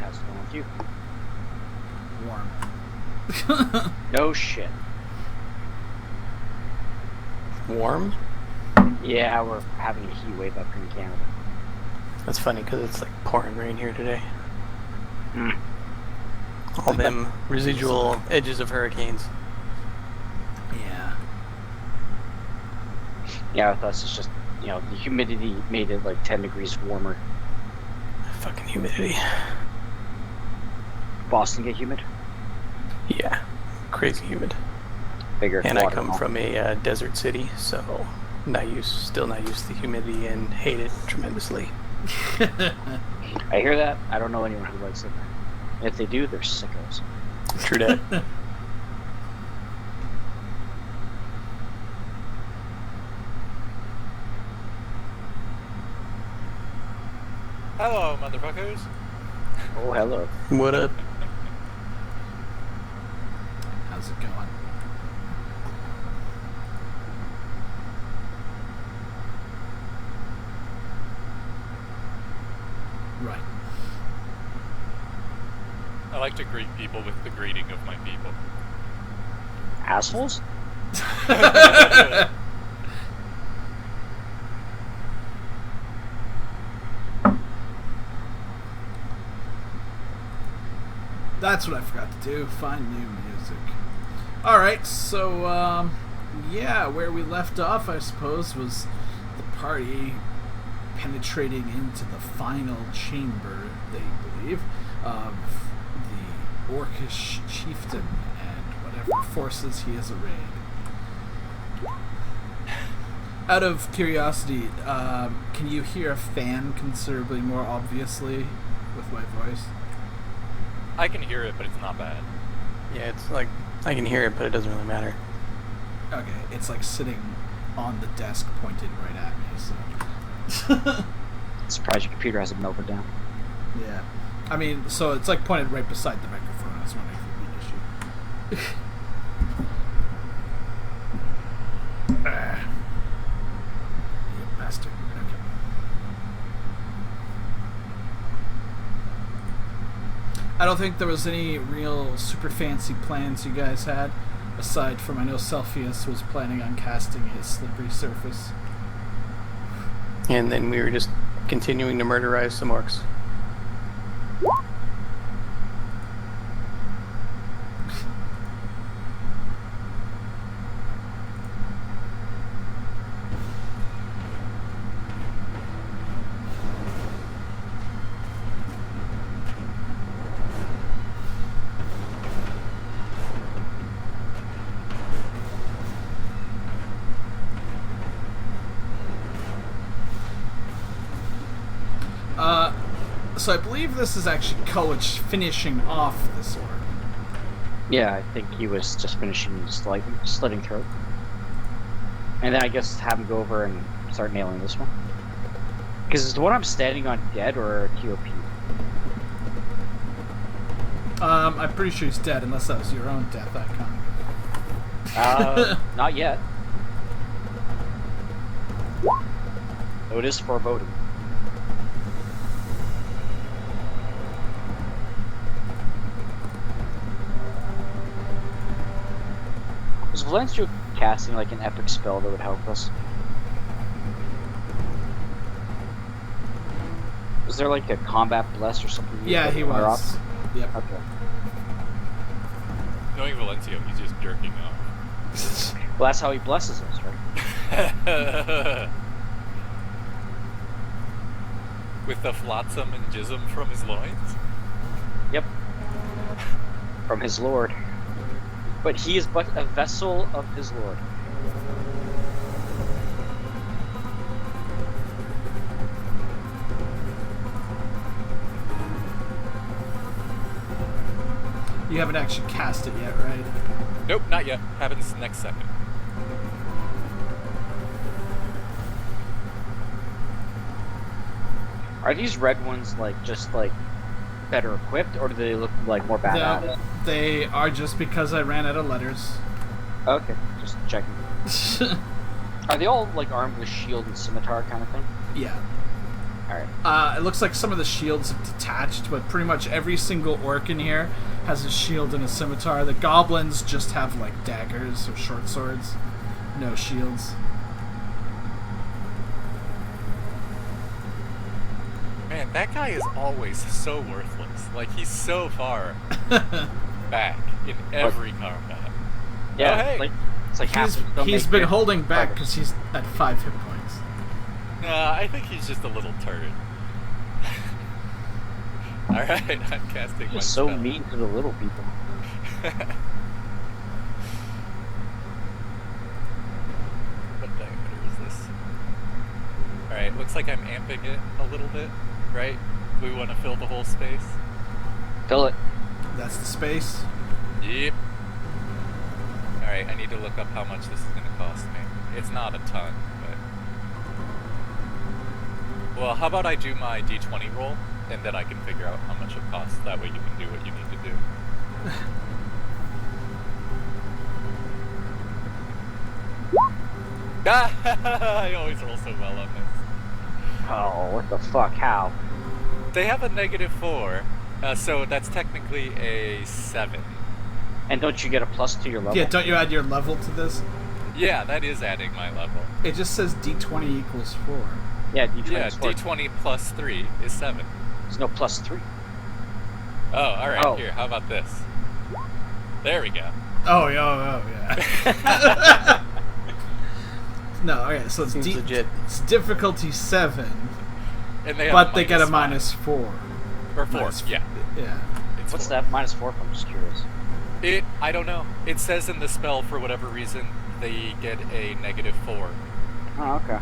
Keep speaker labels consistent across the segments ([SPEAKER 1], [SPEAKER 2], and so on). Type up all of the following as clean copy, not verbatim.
[SPEAKER 1] How's it going with you?
[SPEAKER 2] Warm.
[SPEAKER 1] No shit.
[SPEAKER 3] Warm?
[SPEAKER 1] Yeah, we're having a heat wave up in Canada.
[SPEAKER 3] That's funny because it's like pouring rain here today.
[SPEAKER 1] Mm.
[SPEAKER 3] All them residual edges of hurricanes.
[SPEAKER 2] Yeah.
[SPEAKER 1] Yeah, with us it's just, the humidity made it like 10 degrees warmer.
[SPEAKER 3] Fucking humidity.
[SPEAKER 1] Boston get humid?
[SPEAKER 3] Yeah, crazy humid.
[SPEAKER 1] Bigger.
[SPEAKER 3] And I come from a desert city, so still not used to the humidity and hate it tremendously.
[SPEAKER 1] I hear that. I don't know anyone who likes it. And if they do, they're sickos.
[SPEAKER 3] True that.
[SPEAKER 4] Hello, motherfuckers.
[SPEAKER 1] Oh, hello.
[SPEAKER 3] What up?
[SPEAKER 2] How's it going? Right.
[SPEAKER 4] I like to greet people with the greeting of my people.
[SPEAKER 1] Assholes?
[SPEAKER 2] That's what I forgot to do. Find new music. Alright, so, yeah, where we left off, I suppose, was the party penetrating into the final chamber, they believe, of the orcish chieftain and whatever forces he has arrayed. Out of curiosity, can you hear a fan considerably more obviously with my voice?
[SPEAKER 4] I can hear it, but it's not bad.
[SPEAKER 3] Yeah, it's like, I can hear it, but it doesn't really matter.
[SPEAKER 2] Okay, it's like sitting on the desk pointed right at me, so...
[SPEAKER 1] Surprised your computer hasn't melted down.
[SPEAKER 2] Yeah. I mean, so it's like pointed right beside the microphone. I was wondering if it would be an issue. You bastard. Okay. I don't think there was any real super fancy plans you guys had, aside from I know Celsius was planning on casting a slippery surface.
[SPEAKER 3] And then we were just continuing to murderize some orcs.
[SPEAKER 2] So I believe this is actually Kolich finishing off the sword.
[SPEAKER 1] Yeah, I think he was just finishing slitting throat. And then I guess have him go over and start nailing this one. Because is the one I'm standing on dead or TOP?
[SPEAKER 2] I'm pretty sure he's dead, unless that was your own death icon.
[SPEAKER 1] Not yet. Though it is foreboding. Was Valencia casting like an epic spell that would help us? Was there like a combat bless or something?
[SPEAKER 2] Yeah, he was. Yep.
[SPEAKER 1] Okay.
[SPEAKER 4] Knowing Valencio, he's just jerking off.
[SPEAKER 1] Well, that's how he blesses us, right?
[SPEAKER 4] With the flotsam and jism from his loins?
[SPEAKER 1] Yep. From his lord. But he is but a vessel of his lord.
[SPEAKER 2] You haven't actually cast it yet, right?
[SPEAKER 4] Nope, not yet. Happens next second.
[SPEAKER 1] Are these red ones just better equipped, or do they look like more badass?
[SPEAKER 2] No, they are just because I ran out of letters.
[SPEAKER 1] Okay, just checking. Are they all like armed with shield and scimitar kind of thing?
[SPEAKER 2] Yeah.
[SPEAKER 1] Alright.
[SPEAKER 2] It looks like some of the shields have detached, but pretty much every single orc in here has a shield and a scimitar. The goblins just have like daggers or short swords, no shields.
[SPEAKER 4] Man, that guy is always so worthless. Like, he's so far back in every combat.
[SPEAKER 1] Yeah,
[SPEAKER 4] Oh, hey.
[SPEAKER 1] it's like half of them
[SPEAKER 2] He's
[SPEAKER 1] make
[SPEAKER 2] been
[SPEAKER 1] it
[SPEAKER 2] holding back
[SPEAKER 1] progress.
[SPEAKER 2] because he's at 5 hit points.
[SPEAKER 4] I think he's just a little turd. Alright, I'm casting my
[SPEAKER 1] Just so
[SPEAKER 4] spell.
[SPEAKER 1] mean to the little people.
[SPEAKER 4] What diameter is this? Alright, looks like I'm amping it a little bit, right? We want to fill the whole space?
[SPEAKER 1] Fill it.
[SPEAKER 2] That's the space.
[SPEAKER 4] Yep. Alright, I need to look up how much this is going to cost me. It's not a ton, but... Well, how about I do my d20 roll, and then I can figure out how much it costs. That way you can do what you need to do. I always roll so well on this.
[SPEAKER 1] Oh, what the fuck? How?
[SPEAKER 4] They have a -4, so that's technically a 7.
[SPEAKER 1] And don't you get a plus to your level?
[SPEAKER 2] Yeah, don't you add your level to this?
[SPEAKER 4] Yeah, that is adding my level.
[SPEAKER 2] It just says d20 equals 4.
[SPEAKER 1] Yeah, D20
[SPEAKER 4] Yeah,
[SPEAKER 1] is 4.
[SPEAKER 4] d20 plus 3 is 7.
[SPEAKER 1] There's no plus 3.
[SPEAKER 4] Oh, alright,
[SPEAKER 1] Oh.
[SPEAKER 4] here, how about this? There we go.
[SPEAKER 2] Oh, yeah. No, okay, so it's,
[SPEAKER 3] Seems legit.
[SPEAKER 2] it's difficulty 7,
[SPEAKER 4] And they have
[SPEAKER 2] but they get a
[SPEAKER 4] -5.
[SPEAKER 2] -4.
[SPEAKER 4] Or 4,
[SPEAKER 2] Minus-
[SPEAKER 4] yeah.
[SPEAKER 2] Yeah.
[SPEAKER 4] It's
[SPEAKER 1] What's
[SPEAKER 4] 4.
[SPEAKER 1] that? -4 from? I'm just curious.
[SPEAKER 4] I don't know. It says in the spell, for whatever reason, they get a -4.
[SPEAKER 1] Oh, okay.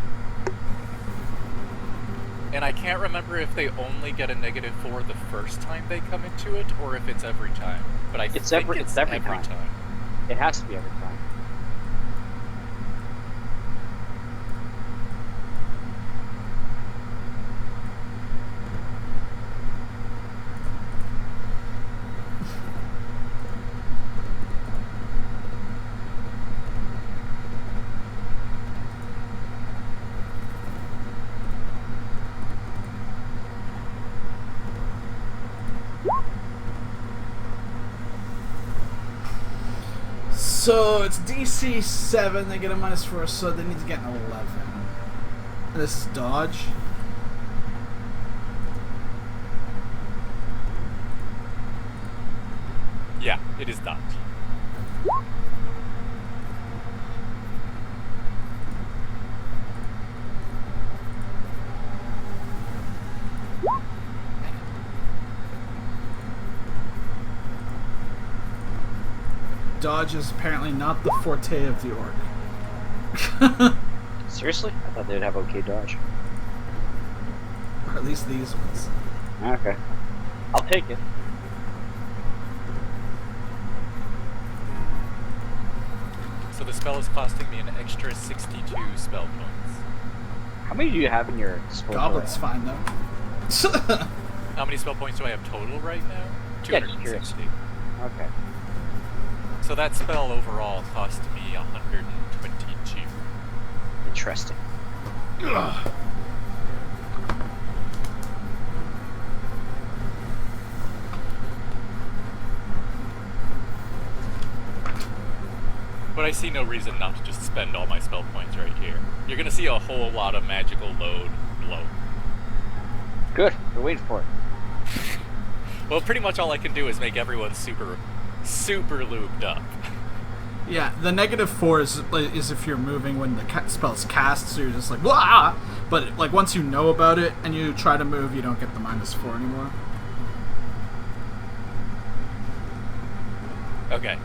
[SPEAKER 4] And I can't remember if they only get a -4 the first time they come into it, or if it's every time. But I think
[SPEAKER 1] It's every
[SPEAKER 4] every
[SPEAKER 1] time.
[SPEAKER 4] time.
[SPEAKER 1] It has to be every time.
[SPEAKER 2] So it's DC 7, they get a -4, so they need to get an 11. And this is dodge.
[SPEAKER 4] Yeah, it is dodge.
[SPEAKER 2] Dodge is apparently not the forte of the orc.
[SPEAKER 1] Seriously? I thought they'd have okay dodge.
[SPEAKER 2] Or at least these ones.
[SPEAKER 1] Okay. I'll take it.
[SPEAKER 4] So the spell is costing me an extra 62 spell points.
[SPEAKER 1] How many do you have in your disposal?
[SPEAKER 2] Goblin's fine though.
[SPEAKER 4] How many spell points do I have total right now?
[SPEAKER 1] Yeah, just curious.
[SPEAKER 4] 260.
[SPEAKER 1] Okay.
[SPEAKER 4] So that spell overall cost me 122.
[SPEAKER 1] Interesting.
[SPEAKER 2] Ugh.
[SPEAKER 4] But I see no reason not to just spend all my spell points right here. You're gonna see a whole lot of magical load blow.
[SPEAKER 1] Good. We're waiting for it.
[SPEAKER 4] Well, pretty much all I can do is make everyone super lubed up.
[SPEAKER 2] Yeah, the -4 is if you're moving when the spell's cast, so you're just like, blah! But like once you know about it and you try to move, you don't get the -4 anymore.
[SPEAKER 4] Okay.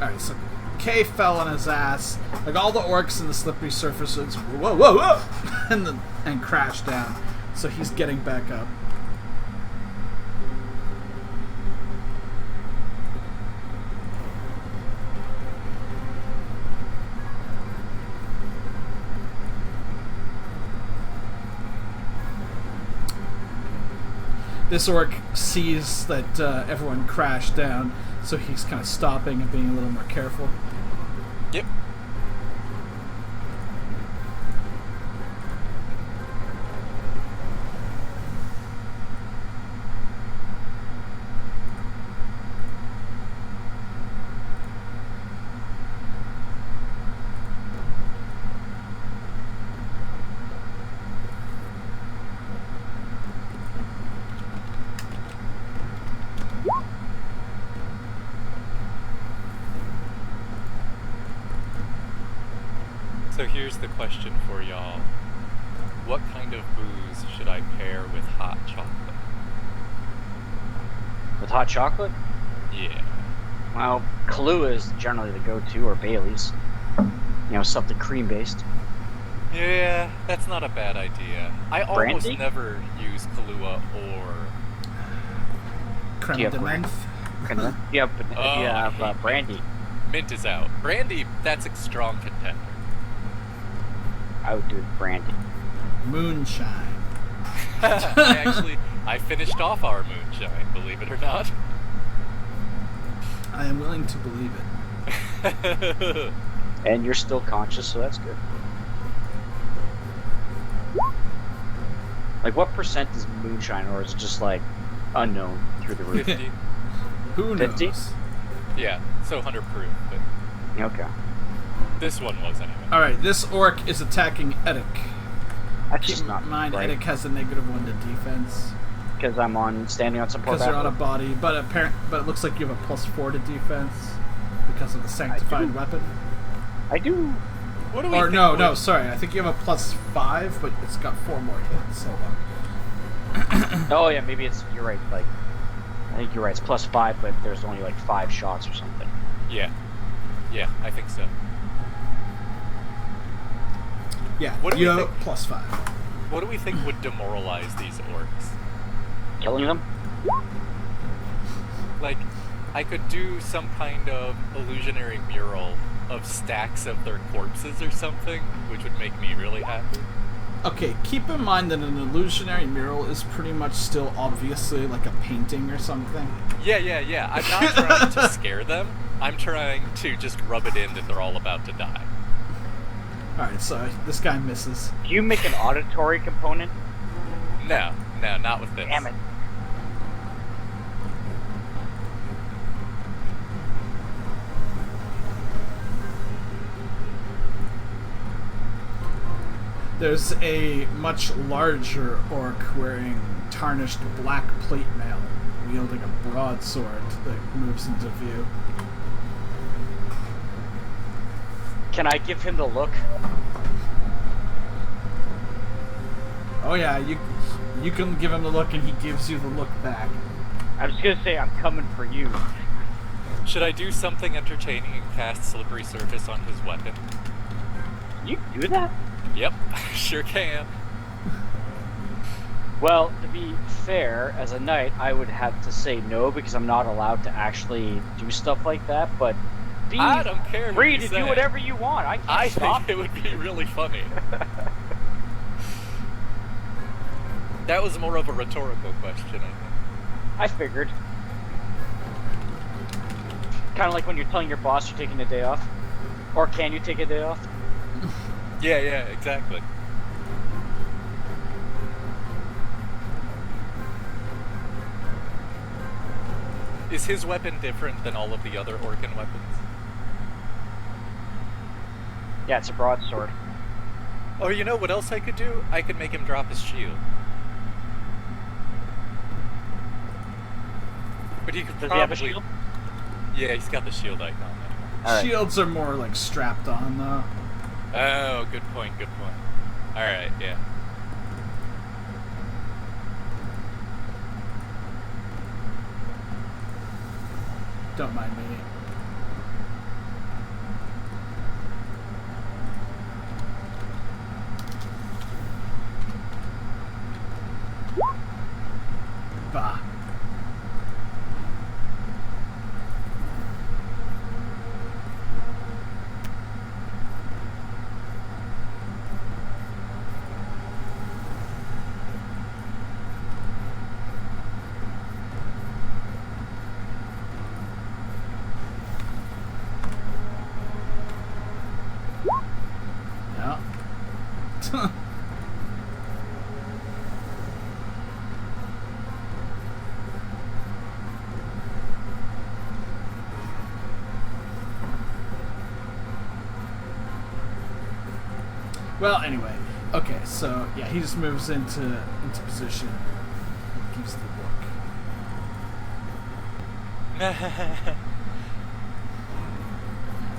[SPEAKER 2] Alright, so Kay fell on his ass. Like all the orcs in the slippery surface, it's whoa, whoa, whoa! and crashed down. So he's getting back up. This orc sees that everyone crashed down, so he's kind of stopping and being a little more careful.
[SPEAKER 4] Yep. So here's the question for y'all. What kind of booze should I pair with hot chocolate?
[SPEAKER 1] With hot chocolate?
[SPEAKER 4] Yeah.
[SPEAKER 1] Well, Kahlua is generally the go-to, or Bailey's. You know, something cream-based.
[SPEAKER 4] Yeah, that's not a bad idea. I almost
[SPEAKER 1] Brandy?
[SPEAKER 4] never use Kahlua or...
[SPEAKER 2] Creme
[SPEAKER 1] Yeah,
[SPEAKER 2] de menthe.
[SPEAKER 1] Yeah, but
[SPEAKER 4] Oh,
[SPEAKER 1] you
[SPEAKER 4] I
[SPEAKER 1] have
[SPEAKER 4] hate
[SPEAKER 1] brandy.
[SPEAKER 4] Mint is out. Brandy, that's a strong contender.
[SPEAKER 1] I would do brandy.
[SPEAKER 2] Moonshine.
[SPEAKER 4] I finished off our moonshine, believe it or not.
[SPEAKER 2] I am willing to believe it.
[SPEAKER 1] And you're still conscious, so that's good. Like, what percent is moonshine, or is it just, like, unknown through the roof?
[SPEAKER 4] 50.
[SPEAKER 2] Who knows?
[SPEAKER 1] 50?
[SPEAKER 4] Yeah, so 100 proof, but
[SPEAKER 1] Okay.
[SPEAKER 4] this one was anyway.
[SPEAKER 2] Alright, this orc is attacking Eddic.
[SPEAKER 1] That's
[SPEAKER 2] Keep
[SPEAKER 1] just not
[SPEAKER 2] in mind,
[SPEAKER 1] right.
[SPEAKER 2] Eddic has a -1 to defense.
[SPEAKER 1] Because I'm standing on support
[SPEAKER 2] Because you're on a
[SPEAKER 1] battle.
[SPEAKER 2] body, but it looks like you have a +4 to defense because of the sanctified weapon.
[SPEAKER 1] I do.
[SPEAKER 4] What do we
[SPEAKER 2] Or
[SPEAKER 4] think
[SPEAKER 2] no,
[SPEAKER 4] would-
[SPEAKER 2] sorry. I think you have a +5, but it's got 4 more hits. Hold on.
[SPEAKER 1] Oh, yeah, maybe you're right, like, I think you're right, it's +5, but there's only, like, 5 shots or something.
[SPEAKER 4] Yeah. Yeah, I think so.
[SPEAKER 2] Yeah,
[SPEAKER 4] What do
[SPEAKER 2] you
[SPEAKER 4] we
[SPEAKER 2] have
[SPEAKER 4] think?
[SPEAKER 2] +5.
[SPEAKER 4] What do we think would demoralize these orcs?
[SPEAKER 1] Killing them?
[SPEAKER 4] Like, I could do some kind of illusionary mural of stacks of their corpses or something, which would make me really happy.
[SPEAKER 2] Okay, keep in mind that an illusionary mural is pretty much still obviously like a painting or something.
[SPEAKER 4] Yeah. I'm not trying to scare them. I'm trying to just rub it in that they're all about to die.
[SPEAKER 2] Alright, so this guy misses.
[SPEAKER 1] Do you make an auditory component?
[SPEAKER 4] No, not with this.
[SPEAKER 1] Damn it.
[SPEAKER 2] There's a much larger orc wearing tarnished black plate mail, wielding a broadsword that moves into view.
[SPEAKER 1] Can I give him the look?
[SPEAKER 2] Oh yeah, you can give him the look and he gives you the look back.
[SPEAKER 1] I was gonna say, I'm coming for you.
[SPEAKER 4] Should I do something entertaining and cast Slippery Surface on his weapon?
[SPEAKER 1] Can you do that?
[SPEAKER 4] Yep, sure can.
[SPEAKER 1] Well, to be fair, as a knight, I would have to say no because I'm not allowed to actually do stuff like that, but be
[SPEAKER 4] I don't care what
[SPEAKER 1] free
[SPEAKER 4] you
[SPEAKER 1] to
[SPEAKER 4] say.
[SPEAKER 1] do whatever you want. I can't
[SPEAKER 4] I
[SPEAKER 1] stop
[SPEAKER 4] think it would be really funny. That was more of a rhetorical question, I think.
[SPEAKER 1] I figured. Kind of like when you're telling your boss you're taking a day off. Or can you take a day off?
[SPEAKER 4] Yeah, exactly. Is his weapon different than all of the other Orcan weapons?
[SPEAKER 1] Yeah, it's a broadsword.
[SPEAKER 4] Or you know what else I could do? I could make him drop his shield. But he could
[SPEAKER 1] Does
[SPEAKER 4] probably...
[SPEAKER 1] he have a shield?
[SPEAKER 4] Yeah, he's got the shield icon.
[SPEAKER 1] Alright.
[SPEAKER 2] Shields are more like strapped on though.
[SPEAKER 4] Oh, good point. Alright, yeah.
[SPEAKER 2] Don't mind me. Well, anyway. Okay, so yeah, he just moves into position. Gives the look.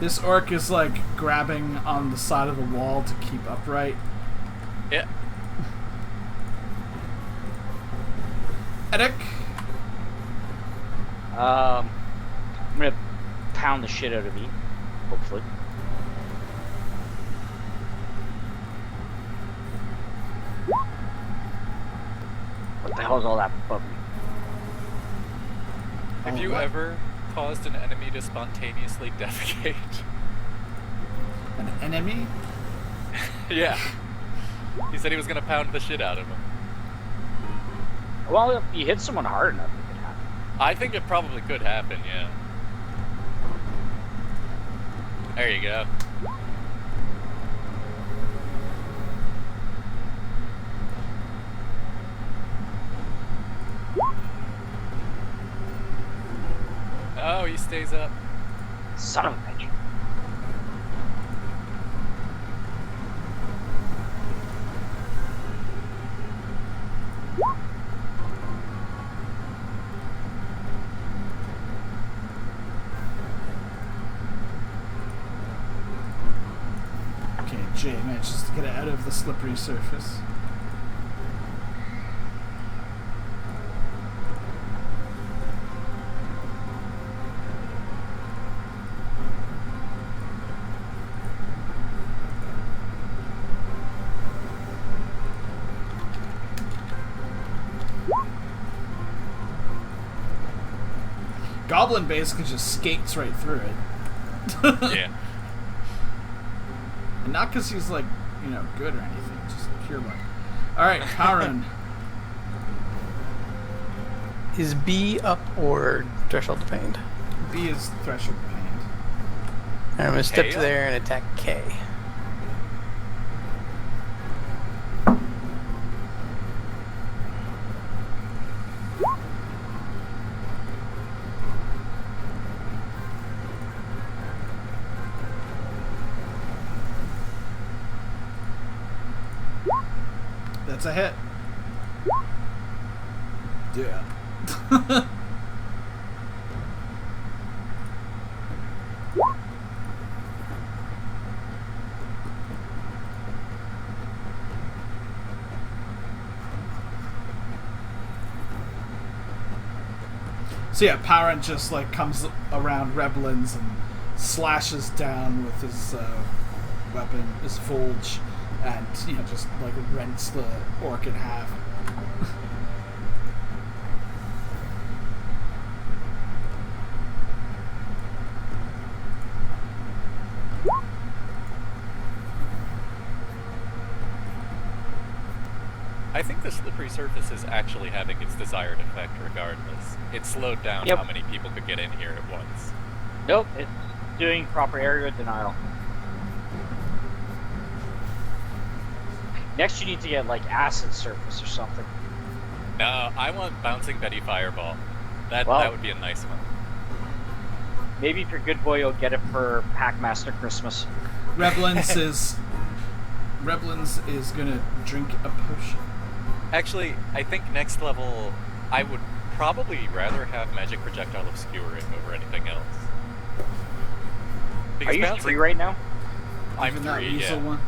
[SPEAKER 2] This orc is like grabbing on the side of the wall to keep upright.
[SPEAKER 4] Yeah.
[SPEAKER 2] Eddick.
[SPEAKER 1] I'm gonna pound the shit out of me, hopefully. What the hell is all that above me?
[SPEAKER 4] Have you ever caused an enemy to spontaneously defecate?
[SPEAKER 2] An enemy?
[SPEAKER 4] Yeah. He said he was gonna pound the shit out of him.
[SPEAKER 1] Well, if you hit someone hard enough, it could happen.
[SPEAKER 4] I think it probably could happen, yeah. There you go. Oh, he stays up.
[SPEAKER 1] Son of a bitch.
[SPEAKER 2] Okay, Jay manages to get out of the slippery surface. Goblin basically just skates right through it.
[SPEAKER 4] Yeah.
[SPEAKER 2] And not because he's like, good or anything, just pure luck. Alright, Powron.
[SPEAKER 3] Is B up or threshold to pained?
[SPEAKER 2] B is threshold pained.
[SPEAKER 3] I'm going to step
[SPEAKER 4] K
[SPEAKER 3] to
[SPEAKER 4] up?
[SPEAKER 3] there and attack K.
[SPEAKER 2] That's a hit. Yeah. So yeah, Powron just like comes around Rebelins and slashes down with his weapon, his Volge, and just like rents the orc in half.
[SPEAKER 4] I think the slippery surface is actually having its desired effect regardless. It slowed down
[SPEAKER 1] Yep.
[SPEAKER 4] how many people could get in here at once.
[SPEAKER 1] Nope, it's doing proper area denial. Next, you need to get like acid surface or something.
[SPEAKER 4] No, I want Bouncing Betty Fireball. That
[SPEAKER 1] Well-
[SPEAKER 4] would be a nice one.
[SPEAKER 1] Maybe if you're a good boy, you'll get it for Packmaster Christmas.
[SPEAKER 2] Rebelins is gonna drink a potion.
[SPEAKER 4] Actually, I think next level, I would probably rather have Magic Projectile Obscuring over anything else.
[SPEAKER 1] Are
[SPEAKER 4] Because
[SPEAKER 1] you
[SPEAKER 4] bouncing,
[SPEAKER 1] 3 right now?
[SPEAKER 4] I'm
[SPEAKER 2] Even that
[SPEAKER 4] 3,
[SPEAKER 2] weasel
[SPEAKER 4] yeah.
[SPEAKER 2] one.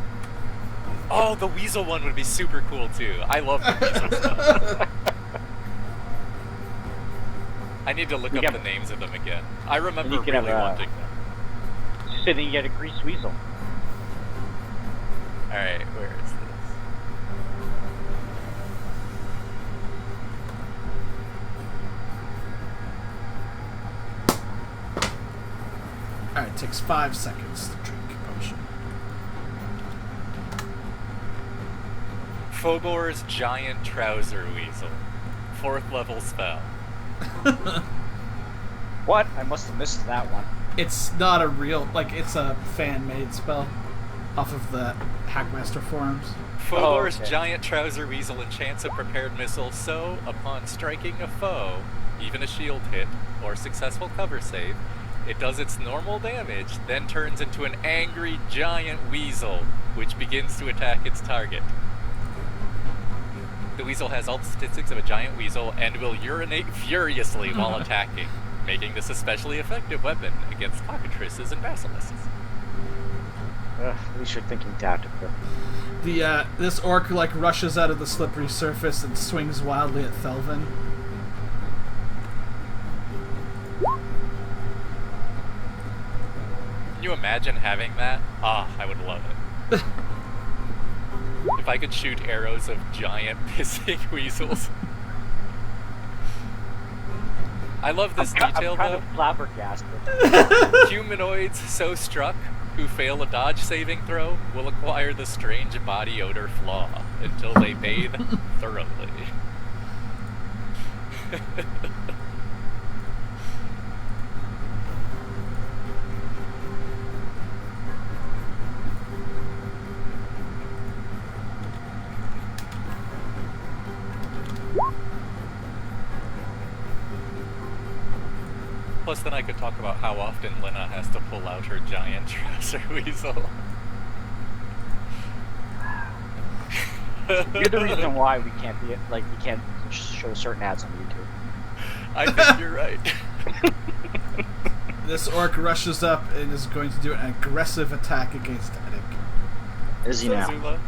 [SPEAKER 4] Oh, the Weasel one would be super cool too. I love the Weasel stuff. I need to look
[SPEAKER 1] You
[SPEAKER 4] up
[SPEAKER 1] can-
[SPEAKER 4] the names of them again. I remember
[SPEAKER 1] you can
[SPEAKER 4] really
[SPEAKER 1] have,
[SPEAKER 4] wanting them.
[SPEAKER 1] Just so then you get a grease weasel.
[SPEAKER 4] Alright, where is this?
[SPEAKER 2] Alright, it takes 5 seconds to drink a potion.
[SPEAKER 4] Fogor's Giant Trouser Weasel. 4th level spell.
[SPEAKER 1] What? I must have missed that one.
[SPEAKER 2] It's not a real, it's a fan-made spell off of the Hackmaster forums.
[SPEAKER 4] Fogor's
[SPEAKER 1] okay.
[SPEAKER 4] Giant Trouser Weasel enchants a prepared missile so, upon striking a foe, even a shield hit, or successful cover save, It does its normal damage, then turns into an angry giant weasel, which begins to attack its target. The weasel has all the statistics of a giant weasel and will urinate furiously while attacking, making this especially effective weapon against cockatrices and basilisks.
[SPEAKER 1] At least you're thinking tactical.
[SPEAKER 2] This orc like rushes out of the slippery surface and swings wildly at Thelvin.
[SPEAKER 4] Can you imagine having that? Ah, I would love it. If I could shoot arrows of giant pissing weasels. I love this detail,
[SPEAKER 1] I'm kind
[SPEAKER 4] though.
[SPEAKER 1] of flabbergasted.
[SPEAKER 4] Humanoids so struck who fail a dodge saving throw will acquire the strange body odor flaw until they bathe thoroughly. Plus, then I could talk about how often Lena has to pull out her giant trouser weasel.
[SPEAKER 1] You're the reason why we can't be we can't show certain ads on YouTube.
[SPEAKER 4] I think you're right.
[SPEAKER 2] This orc rushes up and is going to do an aggressive attack against Eddic.
[SPEAKER 1] Is he
[SPEAKER 4] So,
[SPEAKER 1] now?
[SPEAKER 4] Zula,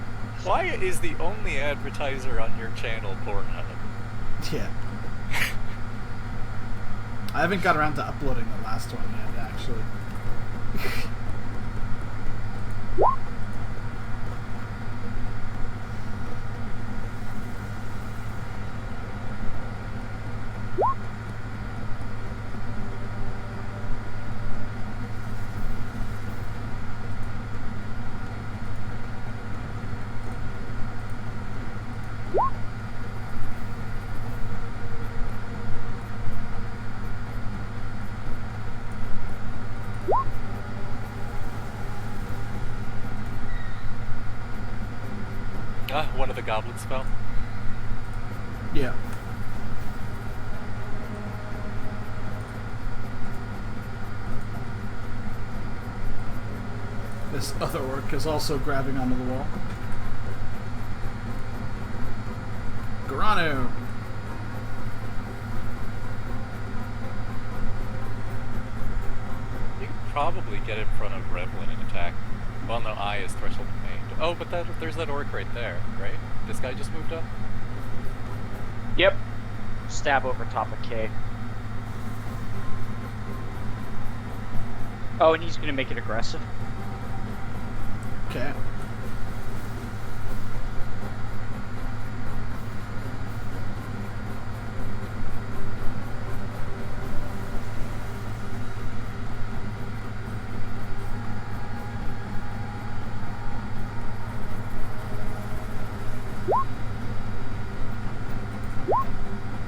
[SPEAKER 4] Wyatt is the only advertiser on your channel, Pornhub.
[SPEAKER 2] Yeah. I haven't got around to uploading the last one yet, actually.
[SPEAKER 4] One of the goblins fell.
[SPEAKER 2] Yeah. This other orc is also grabbing onto the wall. Garano!
[SPEAKER 4] You could probably get in front of Revlin and attack. Well, no, I is threshold of pain. Oh, but there's that orc right there, right? This guy just moved up?
[SPEAKER 1] Yep. Stab over top of K. Oh, and he's gonna make it aggressive.
[SPEAKER 2] Okay.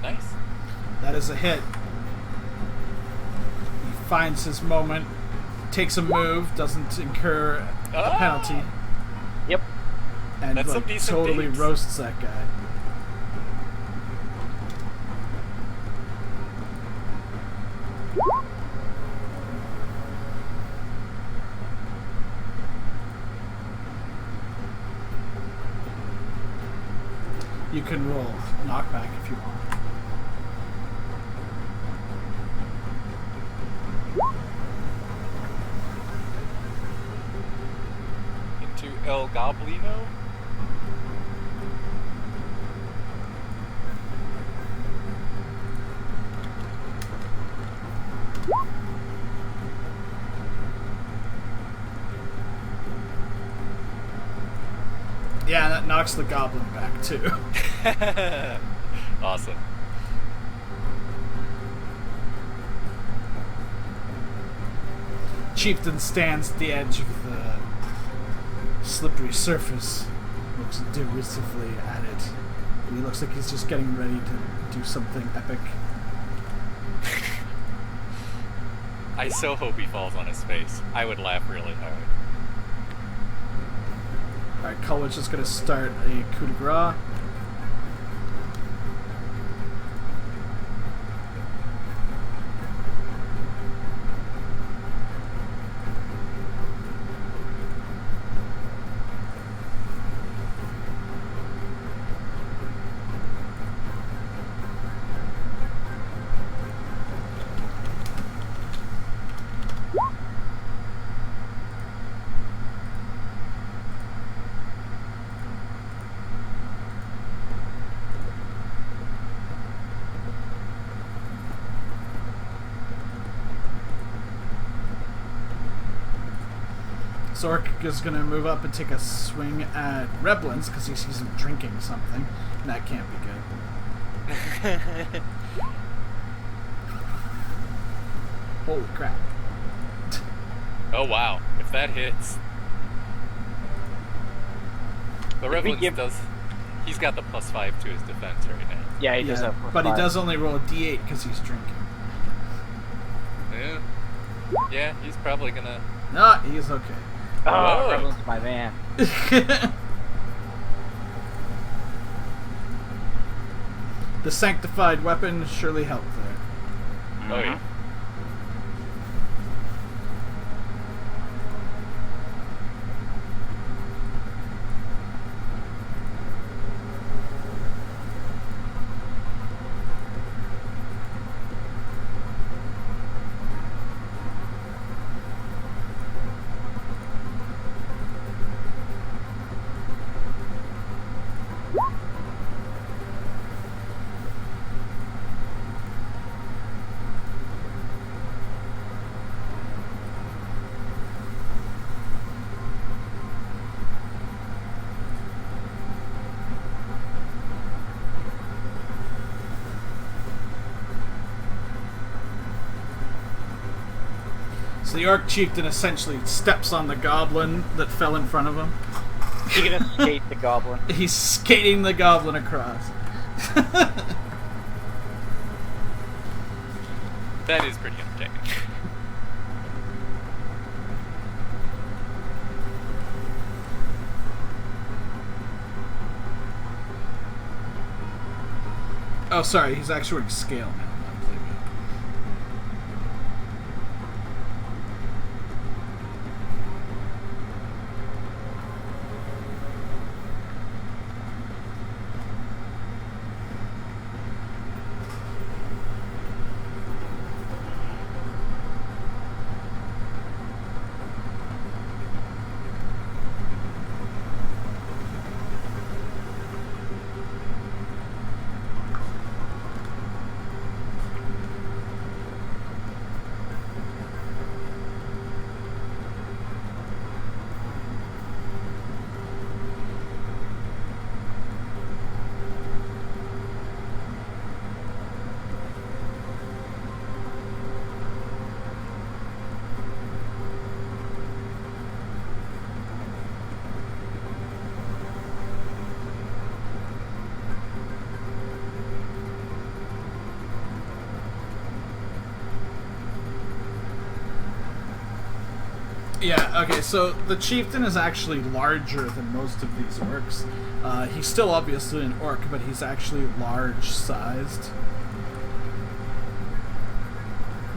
[SPEAKER 4] Nice.
[SPEAKER 2] That is a hit. He finds his moment, takes a move, doesn't incur a penalty,
[SPEAKER 1] Yep.
[SPEAKER 2] and
[SPEAKER 4] That's some decent
[SPEAKER 2] totally
[SPEAKER 4] beats.
[SPEAKER 2] roasts that guy. You can roll knockback if you want.
[SPEAKER 4] Into El Goblino?
[SPEAKER 2] Yeah, that knocks the goblin back too.
[SPEAKER 4] Awesome.
[SPEAKER 2] Chieftain stands at the edge of the slippery surface, looks derisively at it. He looks like he's just getting ready to do something epic.
[SPEAKER 4] I so hope he falls on his face. I would laugh really hard.
[SPEAKER 2] Alright, Culwitch is going to start a coup de grace. this orc is going to move up and take a swing at Reblins because he sees him drinking something. And that can't be good. Holy crap.
[SPEAKER 4] Oh wow, if that hits. The Revenant does. He's got the +5 to his defense right now.
[SPEAKER 1] Yeah, he does have
[SPEAKER 2] but he
[SPEAKER 1] +5.
[SPEAKER 2] does only roll a d8 because he's drinking.
[SPEAKER 4] Yeah. Yeah, he's probably gonna.
[SPEAKER 2] No, he's okay.
[SPEAKER 1] Oh,
[SPEAKER 4] Whoa.
[SPEAKER 1] Rebel's my man.
[SPEAKER 2] The sanctified weapon surely helped there.
[SPEAKER 4] Oh yeah.
[SPEAKER 2] So the orc chieftain essentially steps on the goblin that fell in front of him.
[SPEAKER 1] You're gonna skate the goblin.
[SPEAKER 2] He's skating the goblin across.
[SPEAKER 4] That is pretty entertaining.
[SPEAKER 2] Oh, sorry, he's actually wearing scale now. I'm thinking. Yeah, okay, so the chieftain is actually larger than most of these orcs. He's still obviously an orc, but he's actually large-sized.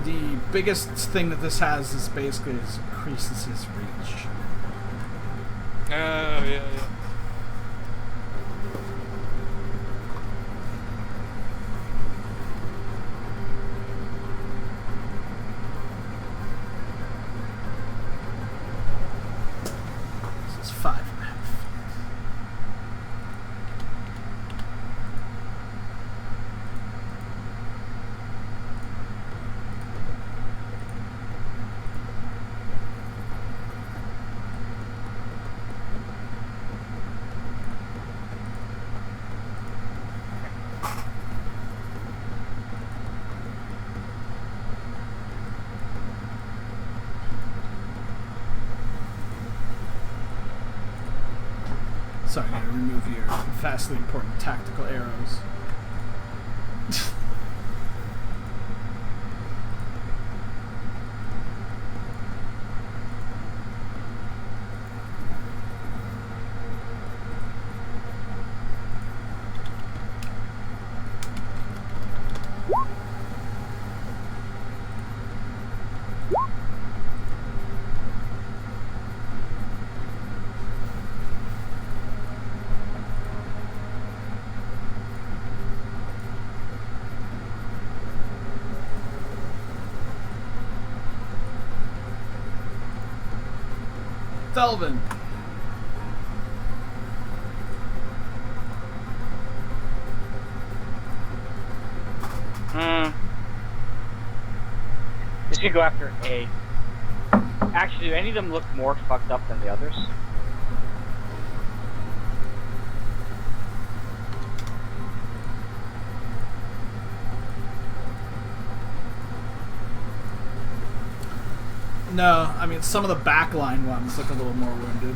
[SPEAKER 2] The biggest thing that this has is basically it increases his reach.
[SPEAKER 4] Oh yeah.
[SPEAKER 2] This is 5.5 feet. Sorry, I gotta remove your vastly important tactical arrows. Delvin.
[SPEAKER 1] Just gonna go after A. Actually, do any of them look more fucked up than the others?
[SPEAKER 2] No, I mean, some of the backline ones look a little more wounded.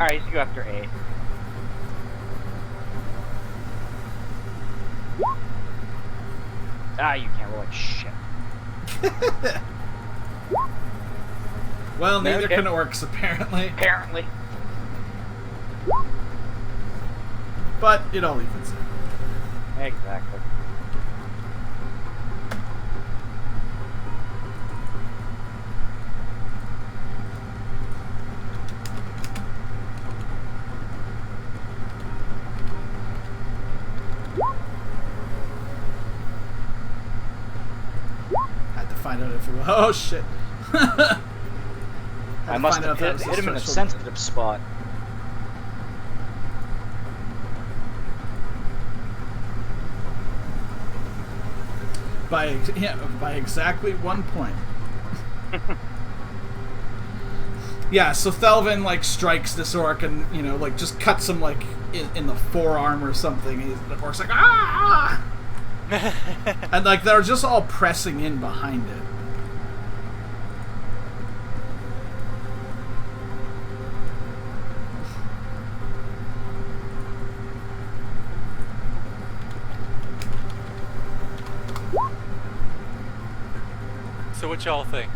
[SPEAKER 1] Alright, you should go after A. Ah, you can't roll like shit.
[SPEAKER 2] Well, neither
[SPEAKER 1] Okay.
[SPEAKER 2] can orcs, apparently.
[SPEAKER 1] Apparently.
[SPEAKER 2] But it all evens out.
[SPEAKER 1] Exactly.
[SPEAKER 2] Had to find out if it was. Oh shit!
[SPEAKER 1] I must have hit him in a sensitive spot.
[SPEAKER 2] by exactly 1 point. Yeah, so Thelvin like strikes this orc and like just cuts him like in the forearm or something. And the orc's like ah, and like they're just all pressing in behind it.
[SPEAKER 4] So what y'all think?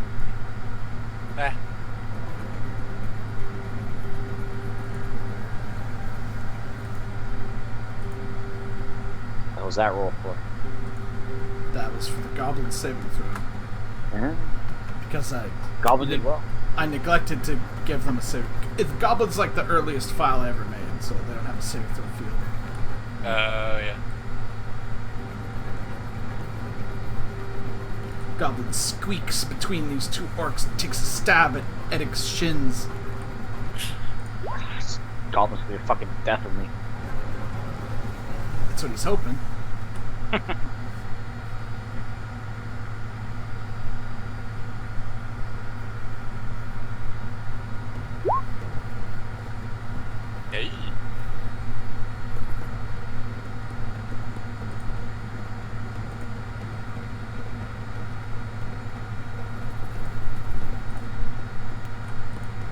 [SPEAKER 1] What was that roll for?
[SPEAKER 2] That was for the goblin saving throw. Because
[SPEAKER 1] Goblin did well.
[SPEAKER 2] I neglected to give them a save. The goblin's like the earliest file I ever made, so they don't have a saving throw field.
[SPEAKER 4] Oh, yeah.
[SPEAKER 2] Goblin squeaks between these two orcs and takes a stab at Edic's shins.
[SPEAKER 1] Goblin's gonna be fucking death of me.
[SPEAKER 2] That's what he's hoping.
[SPEAKER 4] Hey.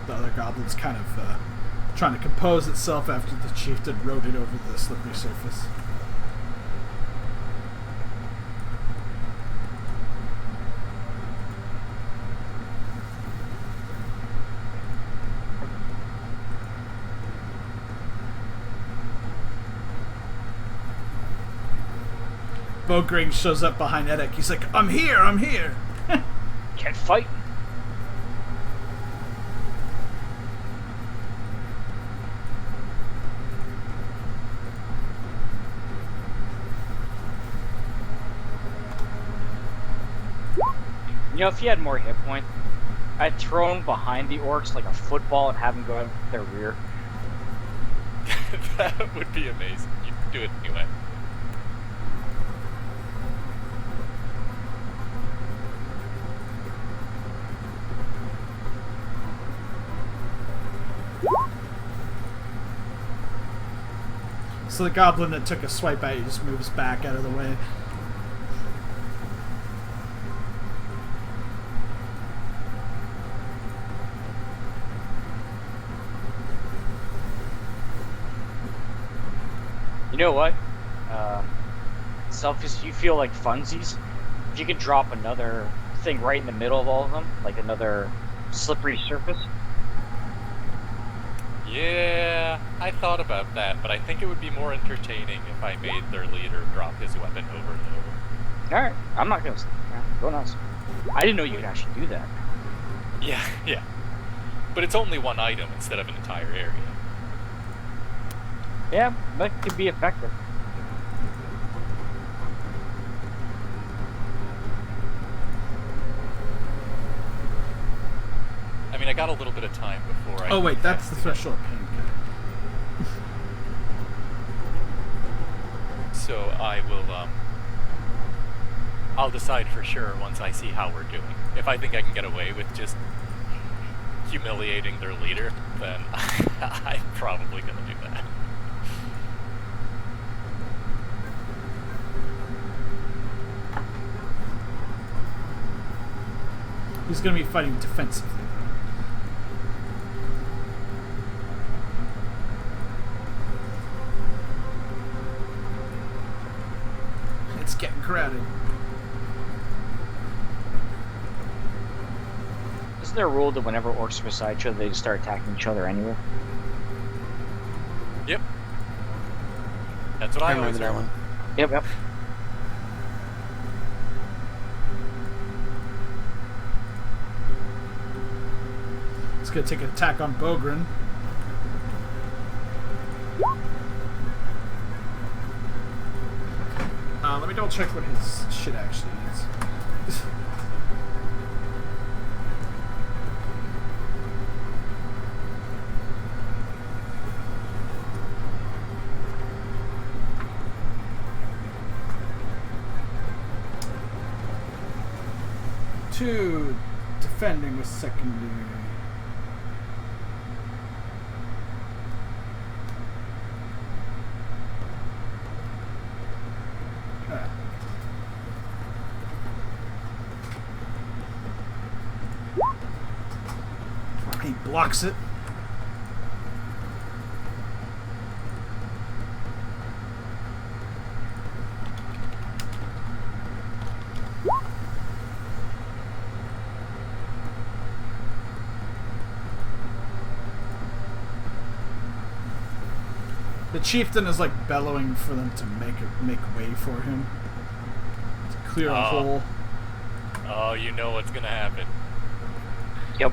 [SPEAKER 2] The other goblin's kind of trying to compose itself after the chieftain rode it over the slippery surface. Bogring shows up behind Edic. He's like, I'm here, I'm here.
[SPEAKER 1] Can't fight. If he had more hit points, I'd throw him behind the orcs like a football and have him go out their rear.
[SPEAKER 4] That would be amazing. You could do it anyway.
[SPEAKER 2] So the goblin that took a swipe at you just moves back out of the way.
[SPEAKER 1] You know what? Selfish, you feel like funsies? If you could drop another thing right in the middle of all of them, like another slippery surface.
[SPEAKER 4] Yeah, I thought about that, but I think it would be more entertaining if I made their leader drop his weapon over and over.
[SPEAKER 1] Alright, I'm not gonna... Go nuts. I didn't know you could actually do that.
[SPEAKER 4] Yeah, yeah. But it's only one item instead of an entire area.
[SPEAKER 1] Yeah, that could be effective.
[SPEAKER 4] I mean, I got a little bit of time before I...
[SPEAKER 2] Oh wait, that's the threshold pain.
[SPEAKER 4] So I will, I'll decide for sure once I see how we're doing. If I think I can get away with just humiliating their leader, then I'm probably gonna do that.
[SPEAKER 2] He's going to be fighting defensively. It's getting crowded.
[SPEAKER 1] Isn't there a rule that whenever orcs are beside each other, they just start attacking each other anyway?
[SPEAKER 4] Yep. That's what I always
[SPEAKER 3] remember that one.
[SPEAKER 1] Yep.
[SPEAKER 2] It's going to take an attack on Bogren. Let me double check what his shit actually is. Two, defending with secondary. He blocks it. The chieftain is like bellowing for them to make way for him. To clear a hole.
[SPEAKER 4] Oh, you know what's gonna happen.
[SPEAKER 1] Yep.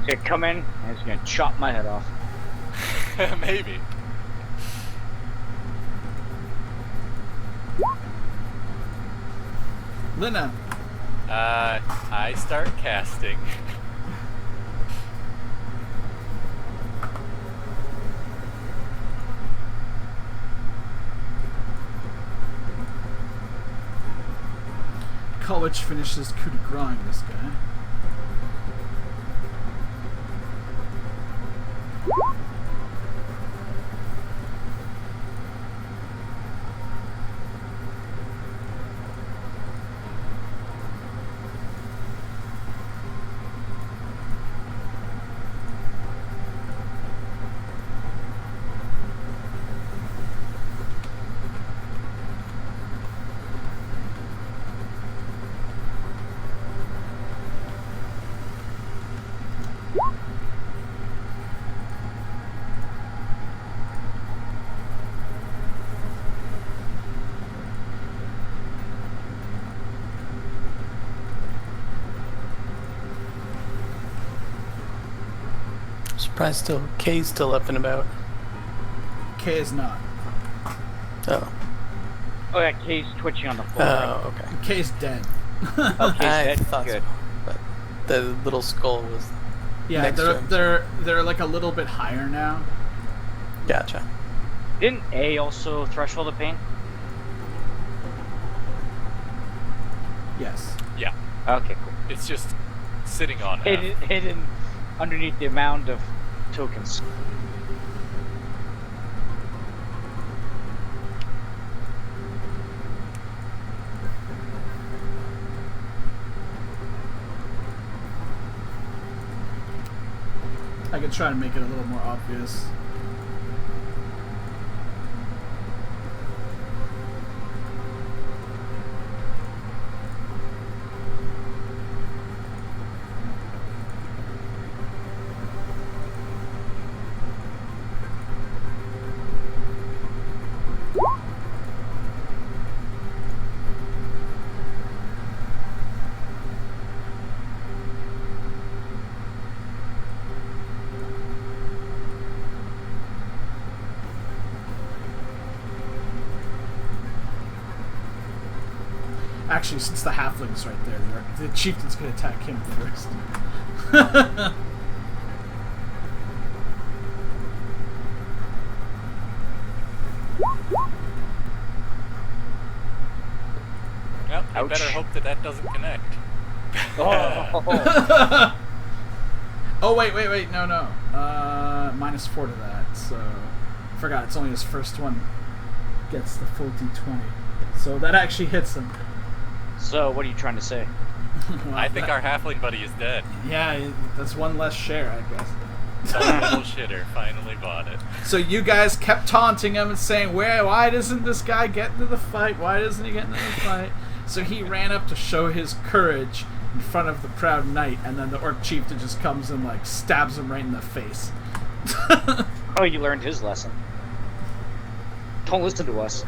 [SPEAKER 1] He's gonna come in and he's gonna chop my head off.
[SPEAKER 4] Maybe.
[SPEAKER 2] Lina.
[SPEAKER 4] I start casting.
[SPEAKER 2] College finishes coup de grind, this guy.
[SPEAKER 3] Surprised K's still up and about.
[SPEAKER 2] K is not.
[SPEAKER 3] Oh.
[SPEAKER 1] Oh yeah, K's twitching on the floor.
[SPEAKER 3] Oh, okay.
[SPEAKER 2] K is dead.
[SPEAKER 1] Okay,
[SPEAKER 3] I
[SPEAKER 1] that's
[SPEAKER 3] thought
[SPEAKER 1] good.
[SPEAKER 3] so, but the little skull was
[SPEAKER 2] Yeah,
[SPEAKER 3] next to him.
[SPEAKER 2] they're like a little bit higher now.
[SPEAKER 3] Gotcha.
[SPEAKER 1] Didn't A also threshold of pain?
[SPEAKER 2] Yes.
[SPEAKER 4] Yeah.
[SPEAKER 1] Okay, cool.
[SPEAKER 4] It's just sitting on F.
[SPEAKER 1] Hidden underneath the amount of tokens.
[SPEAKER 2] I could try to make it a little more obvious. Actually, since the halfling's right there, the chieftain's gonna attack him first.
[SPEAKER 4] Well, you
[SPEAKER 1] Ouch.
[SPEAKER 4] better hope that doesn't connect.
[SPEAKER 1] Oh.
[SPEAKER 2] Oh, wait, no. -4 to that, so... Forgot, it's only his first one gets the full d20. So that actually hits him.
[SPEAKER 1] So, what are you trying to say?
[SPEAKER 2] Well,
[SPEAKER 4] I think our halfling buddy is dead.
[SPEAKER 2] Yeah, that's one less share, I guess.
[SPEAKER 4] Some little shitter finally bought it.
[SPEAKER 2] So you guys kept taunting him and saying, why doesn't this guy get into the fight? Why doesn't he get into the fight? So he ran up to show his courage in front of the proud knight, and then the orc chieftain just comes and like stabs him right in the face.
[SPEAKER 1] Oh, you learned his lesson. Don't listen to us.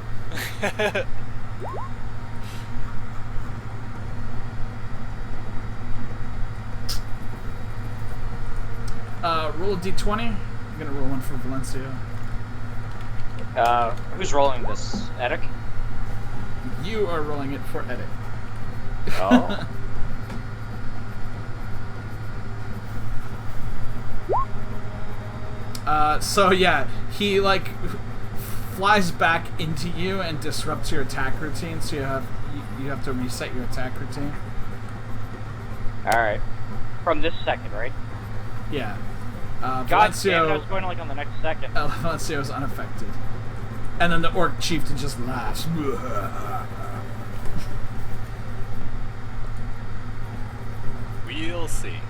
[SPEAKER 2] Roll a d20. I'm gonna roll one for Valencia.
[SPEAKER 1] Who's rolling this? Edic?
[SPEAKER 2] You are rolling it for Edic.
[SPEAKER 1] Oh.
[SPEAKER 2] So yeah, he like flies back into you and disrupts your attack routine. So you have to reset your attack routine.
[SPEAKER 1] All right. From this second, right?
[SPEAKER 2] Yeah.
[SPEAKER 1] God damn it! I
[SPEAKER 2] Valencio,
[SPEAKER 1] was going like on the next second.
[SPEAKER 2] Valencio is unaffected, and then the orc chieftain just laughs.
[SPEAKER 4] We'll see.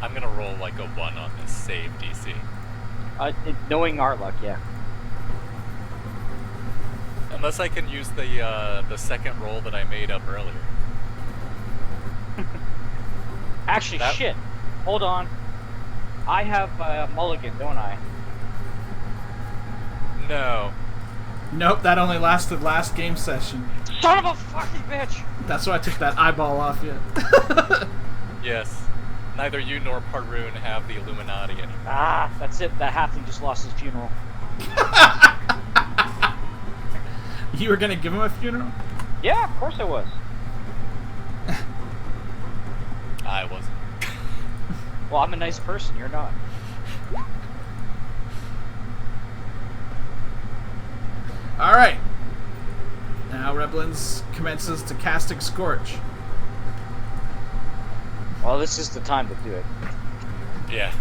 [SPEAKER 4] I'm gonna roll like a 1 on this save DC.
[SPEAKER 1] Knowing our luck, yeah.
[SPEAKER 4] Unless I can use the second roll that I made up earlier.
[SPEAKER 1] Actually, shit. Hold on. I have mulligan, don't I?
[SPEAKER 4] No.
[SPEAKER 2] Nope, that only lasted last game session.
[SPEAKER 1] Son of a fucking bitch!
[SPEAKER 2] That's why I took that eyeball off you.
[SPEAKER 4] Yes. Neither you nor Parun have the Illuminati anymore.
[SPEAKER 1] Ah, that's it. That halfling just lost his funeral.
[SPEAKER 2] You were gonna give him a funeral?
[SPEAKER 1] Yeah, of course I was.
[SPEAKER 4] I wasn't.
[SPEAKER 1] Well, I'm a nice person. You're not.
[SPEAKER 2] Alright. Now Reblins commences to casting Scorch.
[SPEAKER 1] Well, this is the time to do it.
[SPEAKER 4] Yeah.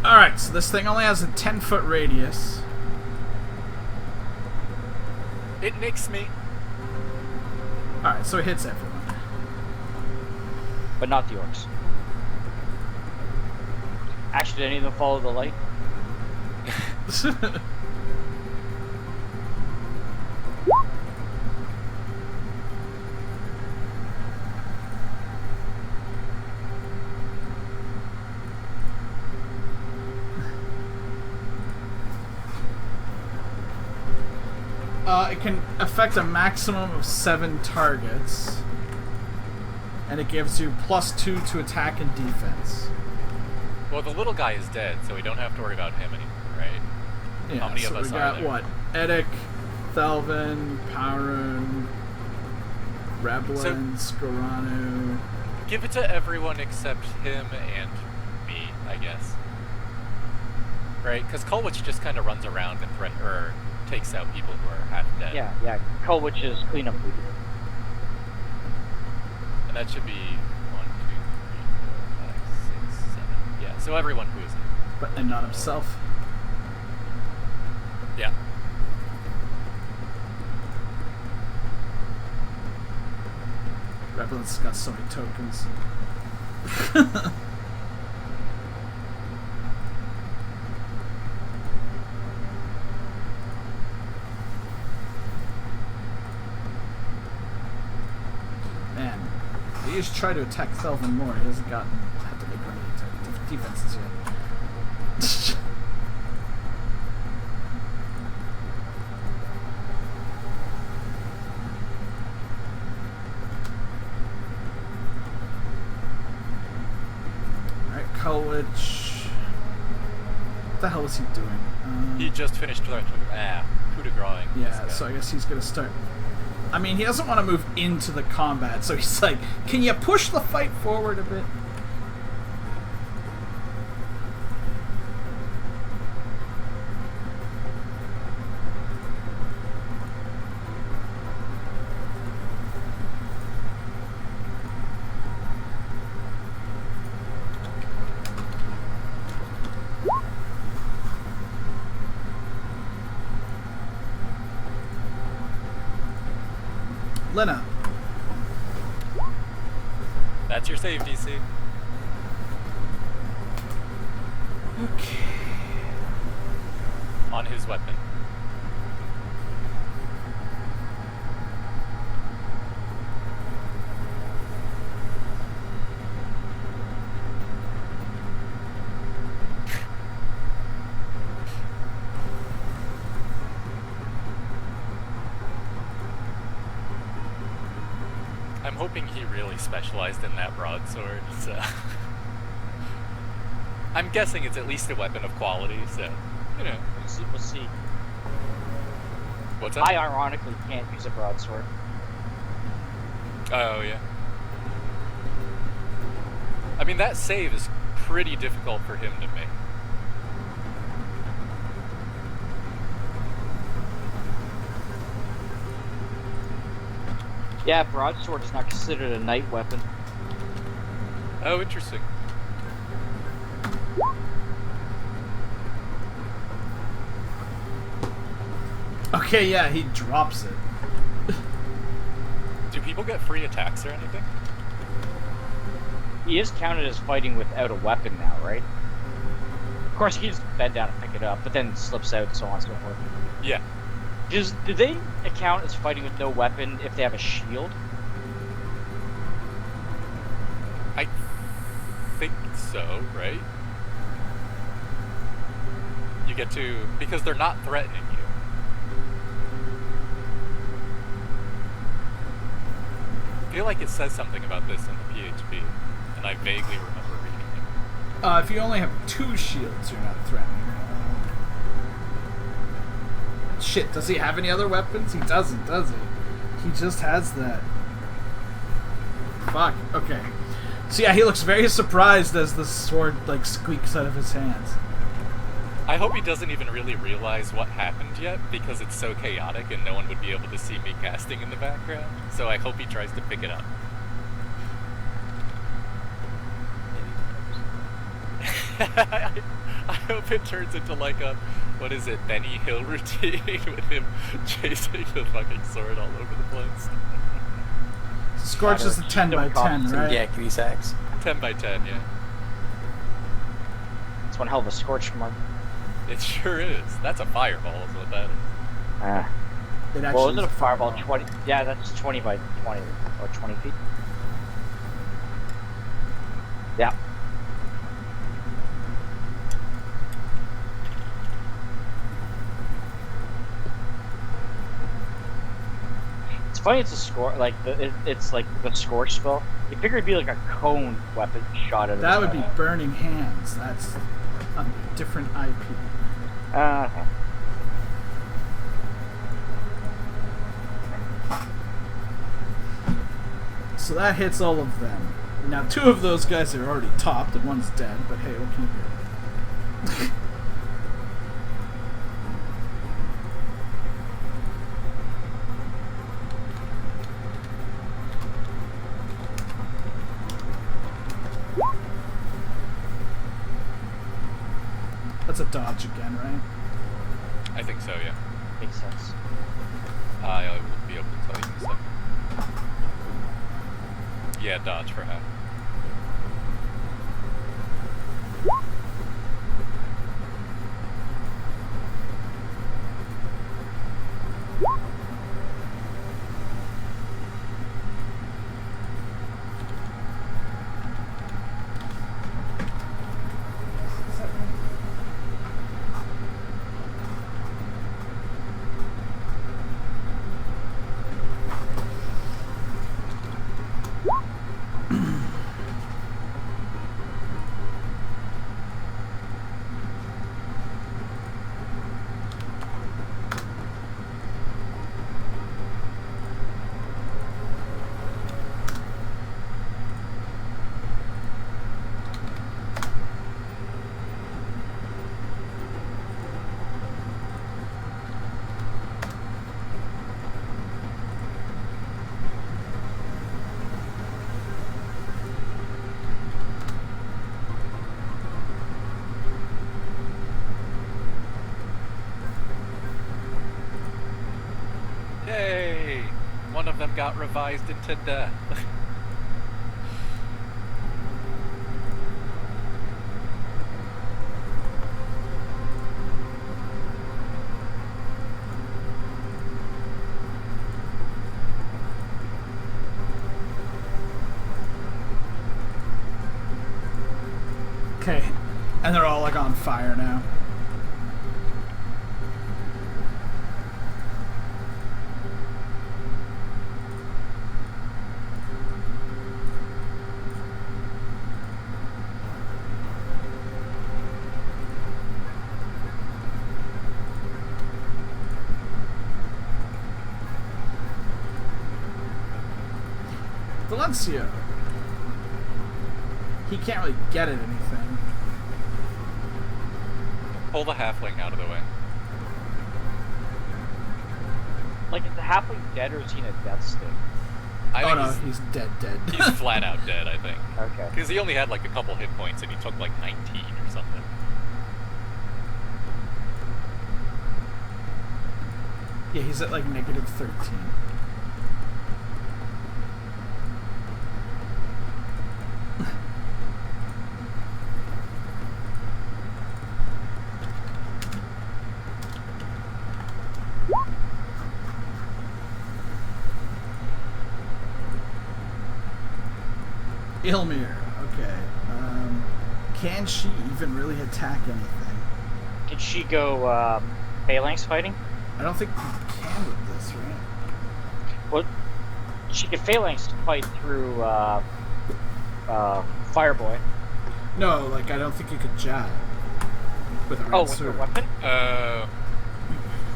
[SPEAKER 2] Alright, so this thing only has a 10-foot radius.
[SPEAKER 4] It nicks me.
[SPEAKER 2] Alright, so it hits everyone.
[SPEAKER 1] But not the orcs. Actually, did any of them follow the light?
[SPEAKER 2] It can affect a maximum of 7 targets. And it gives you +2 to attack and defense.
[SPEAKER 4] Well, the little guy is dead, so we don't have to worry about him anymore, right?
[SPEAKER 2] Yeah,
[SPEAKER 4] How many
[SPEAKER 2] so
[SPEAKER 4] of us
[SPEAKER 2] we
[SPEAKER 4] are
[SPEAKER 2] got
[SPEAKER 4] there?
[SPEAKER 2] what? Edic, Thelvin, Parun, Reblin, Skoranu.
[SPEAKER 4] Give it to everyone except him and me, I guess. Right? Because Colwich just kind of runs around and takes out people who are half dead.
[SPEAKER 1] Yeah. Colwich is cleanup duty.
[SPEAKER 4] And that should be 1, 2, 3, 4, 5, 6, 7. Yeah, so everyone who is.
[SPEAKER 2] And not himself.
[SPEAKER 4] Yeah.
[SPEAKER 2] Reblin's got so many tokens. Man, he just tried to attack Thelvin more. He hasn't gotten have to make any defenses yet. Alright, Colwich. What the hell is he doing?
[SPEAKER 4] He just finished coup de grace.
[SPEAKER 2] Yeah, so I guess he's gonna start. I mean, he doesn't want to move into the combat, so he's like, can you push the fight forward a bit? Lena.
[SPEAKER 4] That's your save, DC.
[SPEAKER 2] Okay.
[SPEAKER 4] On his weapon. I'm hoping he really specialized in that broadsword, so... I'm guessing it's at least a weapon of quality, so, you know.
[SPEAKER 1] We'll see.
[SPEAKER 4] What's that?
[SPEAKER 1] I ironically can't use a broadsword.
[SPEAKER 4] Oh, yeah. I mean, that save is pretty difficult for him to make.
[SPEAKER 1] Yeah, broadsword is not considered a night weapon.
[SPEAKER 4] Oh, interesting.
[SPEAKER 2] Okay, yeah, he drops it.
[SPEAKER 4] Do people get free attacks or anything?
[SPEAKER 1] He is counted as fighting without a weapon now, right? Of course, he can just bend down and pick it up, but then slips out and so on and so forth.
[SPEAKER 4] Yeah.
[SPEAKER 1] Do they count as fighting with no weapon if they have a shield?
[SPEAKER 4] I think so, right? You get to... because they're not threatening you. I feel like it says something about this in the PHP, and I vaguely remember reading it.
[SPEAKER 2] If you only have 2 shields, you're not threatening. Shit, does he have any other weapons? He doesn't, does he? He just has that. Fuck, okay. So yeah, he looks very surprised as the sword, like, squeaks out of his hands.
[SPEAKER 4] I hope he doesn't even really realize what happened yet, because it's so chaotic and no one would be able to see me casting in the background. So I hope he tries to pick it up. I hope it turns into like a, what is it, Benny Hill routine with him chasing the fucking sword all over the place.
[SPEAKER 2] Scorch is a 10 by 10, right?
[SPEAKER 3] Yeah, kitty sacks.
[SPEAKER 4] 10 by 10, yeah.
[SPEAKER 1] It's one hell of a scorch mark.
[SPEAKER 4] It sure is. That's a fireball is what that is.
[SPEAKER 2] It actually
[SPEAKER 1] Well, isn't
[SPEAKER 2] is
[SPEAKER 1] a fireball 20? Yeah, that's 20 by 20 or 20 feet. Yeah. It's funny. It's a score like it's like the scorch spell. You figure it'd be like a cone weapon shot at.
[SPEAKER 2] That would be burning hands. That's a different IP. So that hits all of them. Now 2 of those guys are already topped and one's dead, but hey, what can you do? That's a dodge again, right?
[SPEAKER 4] I think so, yeah.
[SPEAKER 1] Makes sense.
[SPEAKER 4] I will be able to tell you in a second. Yeah, dodge for half. one of them got revised into death.
[SPEAKER 2] Okay, and they're all like on fire now. Valencia. He can't really get at anything.
[SPEAKER 4] Pull the halfling out of the way.
[SPEAKER 1] Like, is the halfling dead or is he in a death state?
[SPEAKER 4] I
[SPEAKER 2] Oh
[SPEAKER 4] think
[SPEAKER 2] no, he's dead.
[SPEAKER 4] he's flat out dead, I think.
[SPEAKER 1] Okay.
[SPEAKER 4] Because he only had like a couple hit points and he took like 19 or something.
[SPEAKER 2] Yeah, he's at like negative 13. Ilmir, okay. Can she even really attack anything?
[SPEAKER 1] Did she go phalanx fighting?
[SPEAKER 2] I don't think you can with this, right?
[SPEAKER 1] Well, she could phalanx fight through Fireboy.
[SPEAKER 2] No, like I don't think you could jab with a red
[SPEAKER 1] Oh, with her
[SPEAKER 2] sword.
[SPEAKER 1] weapon?
[SPEAKER 4] I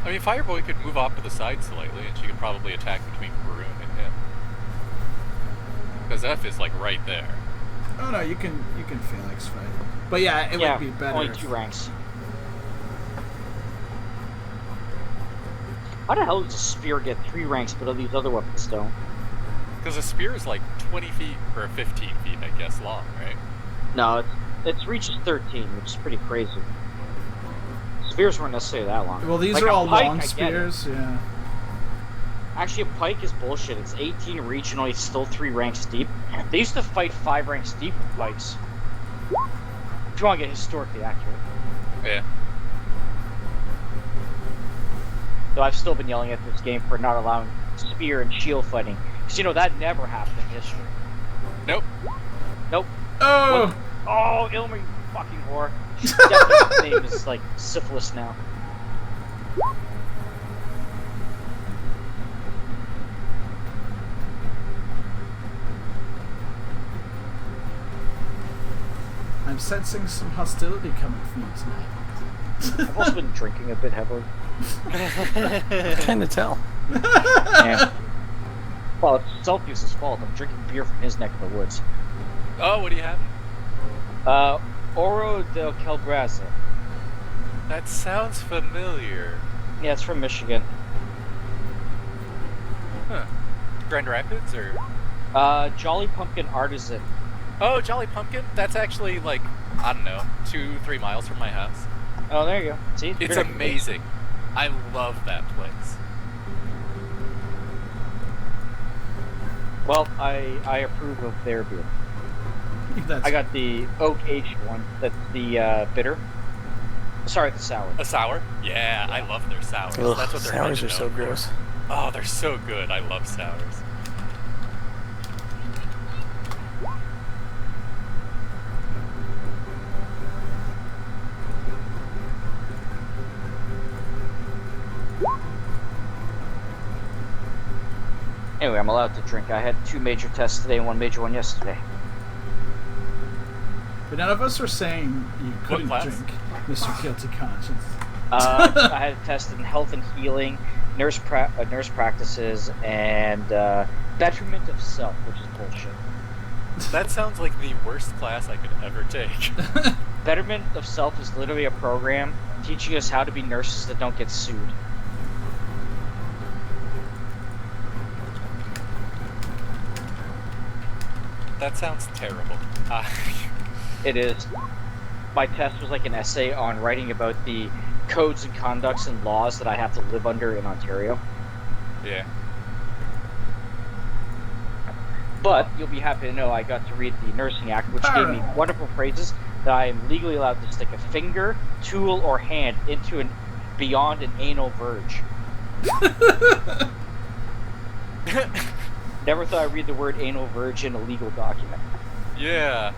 [SPEAKER 4] mean, Fireboy could move off to the side slightly and she could probably attack between Varun and him. Because F is like right there.
[SPEAKER 2] Oh no, you can phalanx fight. But yeah, it would be better.
[SPEAKER 1] Only 2 ranks. How the hell does a spear get 3 ranks but all these other weapons don't?
[SPEAKER 4] Because a spear is like 20 feet or 15 feet, I guess, long, right?
[SPEAKER 1] No, its reach is 13, which is pretty crazy. Spears weren't necessarily that long.
[SPEAKER 2] Well, these
[SPEAKER 1] Like
[SPEAKER 2] are
[SPEAKER 1] a
[SPEAKER 2] all
[SPEAKER 1] pike,
[SPEAKER 2] long
[SPEAKER 1] I get it.
[SPEAKER 2] spears, yeah.
[SPEAKER 1] Actually, a pike is bullshit. It's 18 reach and only still 3 ranks deep. They used to fight 5 ranks deep with pikes. If you want to get historically accurate.
[SPEAKER 4] Yeah.
[SPEAKER 1] Though I've still been yelling at this game for not allowing spear and shield fighting. Because, you know, that never happened in history.
[SPEAKER 4] Nope.
[SPEAKER 1] Nope.
[SPEAKER 2] Oh!
[SPEAKER 1] What? Oh, Ilmer, you fucking whore. She's definitely name is, like, syphilis now.
[SPEAKER 2] I'm sensing some hostility coming from you tonight.
[SPEAKER 1] I've also been drinking a bit heavily.
[SPEAKER 3] Kind of tell.
[SPEAKER 1] Yeah. Well, it's Celsius' fault. I'm drinking beer from his neck of the woods.
[SPEAKER 4] Oh, what do you have?
[SPEAKER 1] Oro del Calbraza.
[SPEAKER 4] That sounds familiar.
[SPEAKER 1] Yeah, it's from Michigan.
[SPEAKER 4] Huh. Grand Rapids or?
[SPEAKER 1] Jolly Pumpkin Artisan.
[SPEAKER 4] Oh, Jolly Pumpkin? That's actually like, I don't know, 2-3 miles from my house.
[SPEAKER 1] Oh, there you go. See?
[SPEAKER 4] It's
[SPEAKER 1] Very
[SPEAKER 4] amazing. I love that place.
[SPEAKER 1] Well, I approve of their beer.
[SPEAKER 2] That's
[SPEAKER 1] I got the oak aged one. That's the bitter. Sorry, the sour.
[SPEAKER 4] A sour? Yeah, I love their sours.
[SPEAKER 3] Ugh,
[SPEAKER 4] That's what they're
[SPEAKER 3] sours
[SPEAKER 4] kinda
[SPEAKER 3] are so
[SPEAKER 4] known for.
[SPEAKER 3] gross.
[SPEAKER 4] Oh, they're so good. I love sours.
[SPEAKER 1] Anyway, I'm allowed to drink. I had 2 major tests today and 1 major one yesterday.
[SPEAKER 2] But none of us are saying you couldn't
[SPEAKER 4] class?
[SPEAKER 2] drink, Mr. Guilty Conscience.
[SPEAKER 1] I had a test in health and healing, nurse practices, and betterment of self, which is bullshit.
[SPEAKER 4] That sounds like the worst class I could ever take.
[SPEAKER 1] Betterment of self is literally a program teaching us how to be nurses that don't get sued.
[SPEAKER 4] That sounds terrible.
[SPEAKER 1] It is. My test was like an essay on writing about the codes and conducts and laws that I have to live under in Ontario.
[SPEAKER 4] Yeah.
[SPEAKER 1] But you'll be happy to know I got to read the Nursing Act, which gave me
[SPEAKER 2] Para.
[SPEAKER 1] wonderful phrases that I am legally allowed to stick a finger, tool, or hand into beyond an anal verge. Never thought I'd read the word anal verge in a legal document.
[SPEAKER 4] Yeah,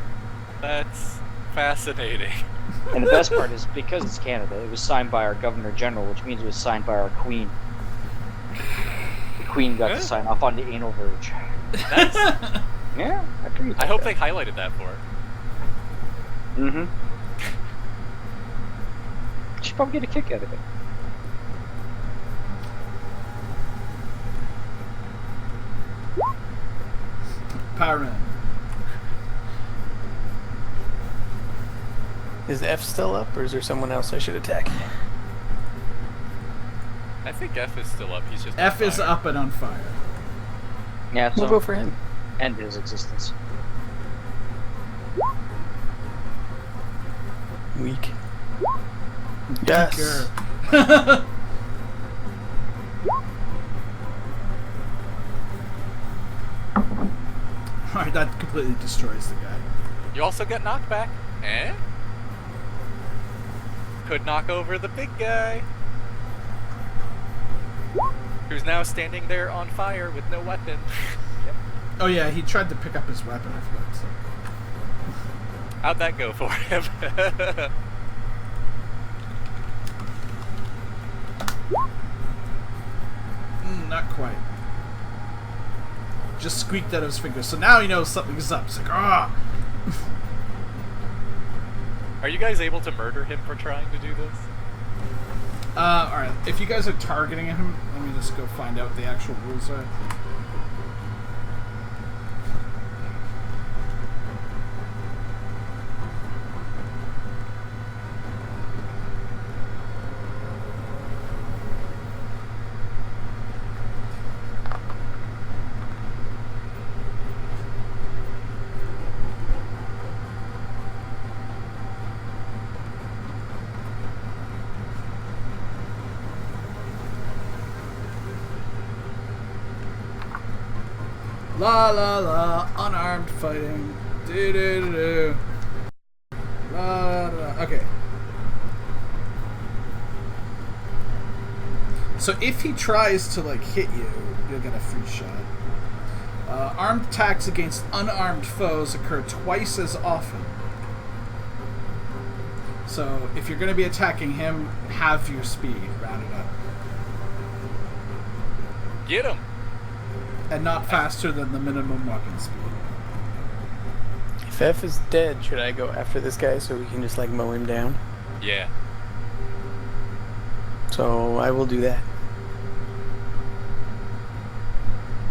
[SPEAKER 4] that's fascinating.
[SPEAKER 1] And the best part is, because it's Canada, it was signed by our Governor General, which means it was signed by our Queen. The Queen got to sign off on the anal verge.
[SPEAKER 4] Nice.
[SPEAKER 1] Yeah, I figured
[SPEAKER 4] I hope they highlighted that for her.
[SPEAKER 1] Mm-hmm. She'd probably get a kick out of it.
[SPEAKER 2] Power Man.
[SPEAKER 3] Is F still up, or is there someone else I should attack?
[SPEAKER 4] I think F is still up. He's just
[SPEAKER 2] F
[SPEAKER 4] on
[SPEAKER 2] is
[SPEAKER 4] fire.
[SPEAKER 2] up and on fire.
[SPEAKER 1] Yeah, so
[SPEAKER 3] We'll go for him.
[SPEAKER 1] end his existence.
[SPEAKER 3] Weak. Yes.
[SPEAKER 2] Weaker. Alright, that completely destroys the guy.
[SPEAKER 4] You also get knocked back. Eh? Could knock over the big guy. Who's now standing there on fire with no weapon. Yep.
[SPEAKER 2] Oh yeah, he tried to pick up his weapon, I forgot to say.
[SPEAKER 4] How'd that go for him?
[SPEAKER 2] Not quite. Just squeaked out of his fingers. So now he knows something's up. It's like, ah!
[SPEAKER 4] Are you guys able to murder him for trying to do this?
[SPEAKER 2] Alright. If you guys are targeting him, let me just go find out what the actual rules are. La la la, unarmed fighting. Do do do do. La la. Okay. So if he tries to like hit you, you'll get a free shot. Armed attacks against unarmed foes occur twice as often. So if you're going to be attacking him, have your speed rounded up.
[SPEAKER 4] Get him!
[SPEAKER 2] And not faster than the minimum walking speed.
[SPEAKER 3] If F is dead, should I go after this guy so we can just like mow him down?
[SPEAKER 4] Yeah.
[SPEAKER 3] So I will do that.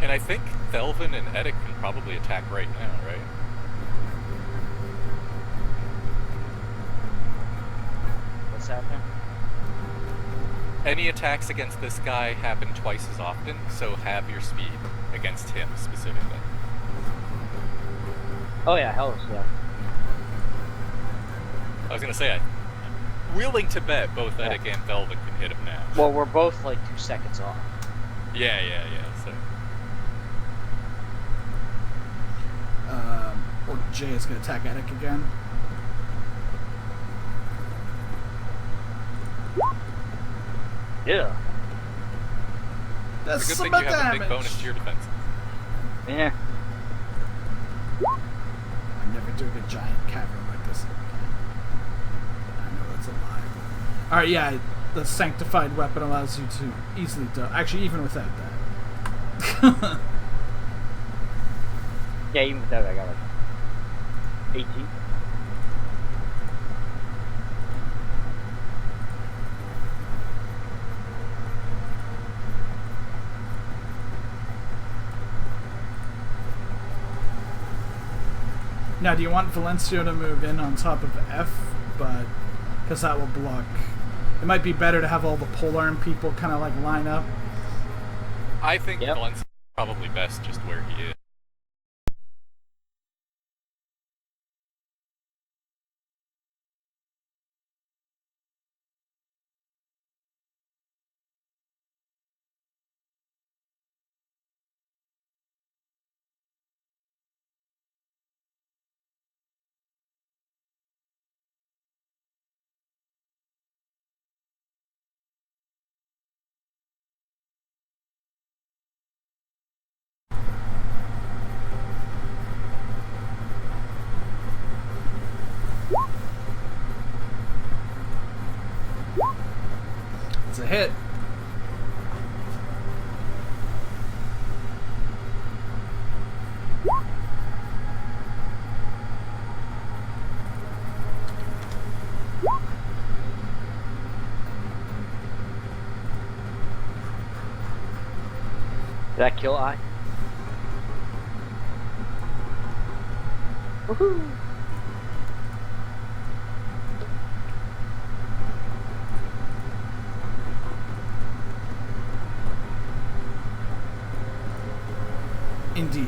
[SPEAKER 4] And I think Thelvin and Eddic can probably attack right now, right?
[SPEAKER 1] What's happening?
[SPEAKER 4] Any attacks against this guy happen twice as often, so have your speed against him specifically.
[SPEAKER 1] Oh yeah, hell yeah.
[SPEAKER 4] I was gonna say, I'm willing to bet both Eddic and Thelvin can hit him now.
[SPEAKER 1] Well, we're both like 2 seconds off.
[SPEAKER 4] Yeah, so.
[SPEAKER 2] Or Jay is going to attack Eddic again.
[SPEAKER 1] Yeah.
[SPEAKER 2] That's
[SPEAKER 4] It's a good
[SPEAKER 2] some
[SPEAKER 4] thing you have a
[SPEAKER 2] damage.
[SPEAKER 4] big bonus to your defense.
[SPEAKER 1] Yeah.
[SPEAKER 2] I'm never doing a giant cavern like this again. I know that's a lie. Alright, yeah, the sanctified weapon allows you to easily do. Actually, even without that.
[SPEAKER 1] Yeah, even without that, I got like 18.
[SPEAKER 2] Now, do you want Valencio to move in on top of F? But because that will block. It might be better to have all the polearm people kind of like line up.
[SPEAKER 4] I think
[SPEAKER 1] Yep.
[SPEAKER 4] Valencia is probably best just where he is.
[SPEAKER 2] hit.
[SPEAKER 1] Did that kill I? Woohoo!
[SPEAKER 2] Indeed.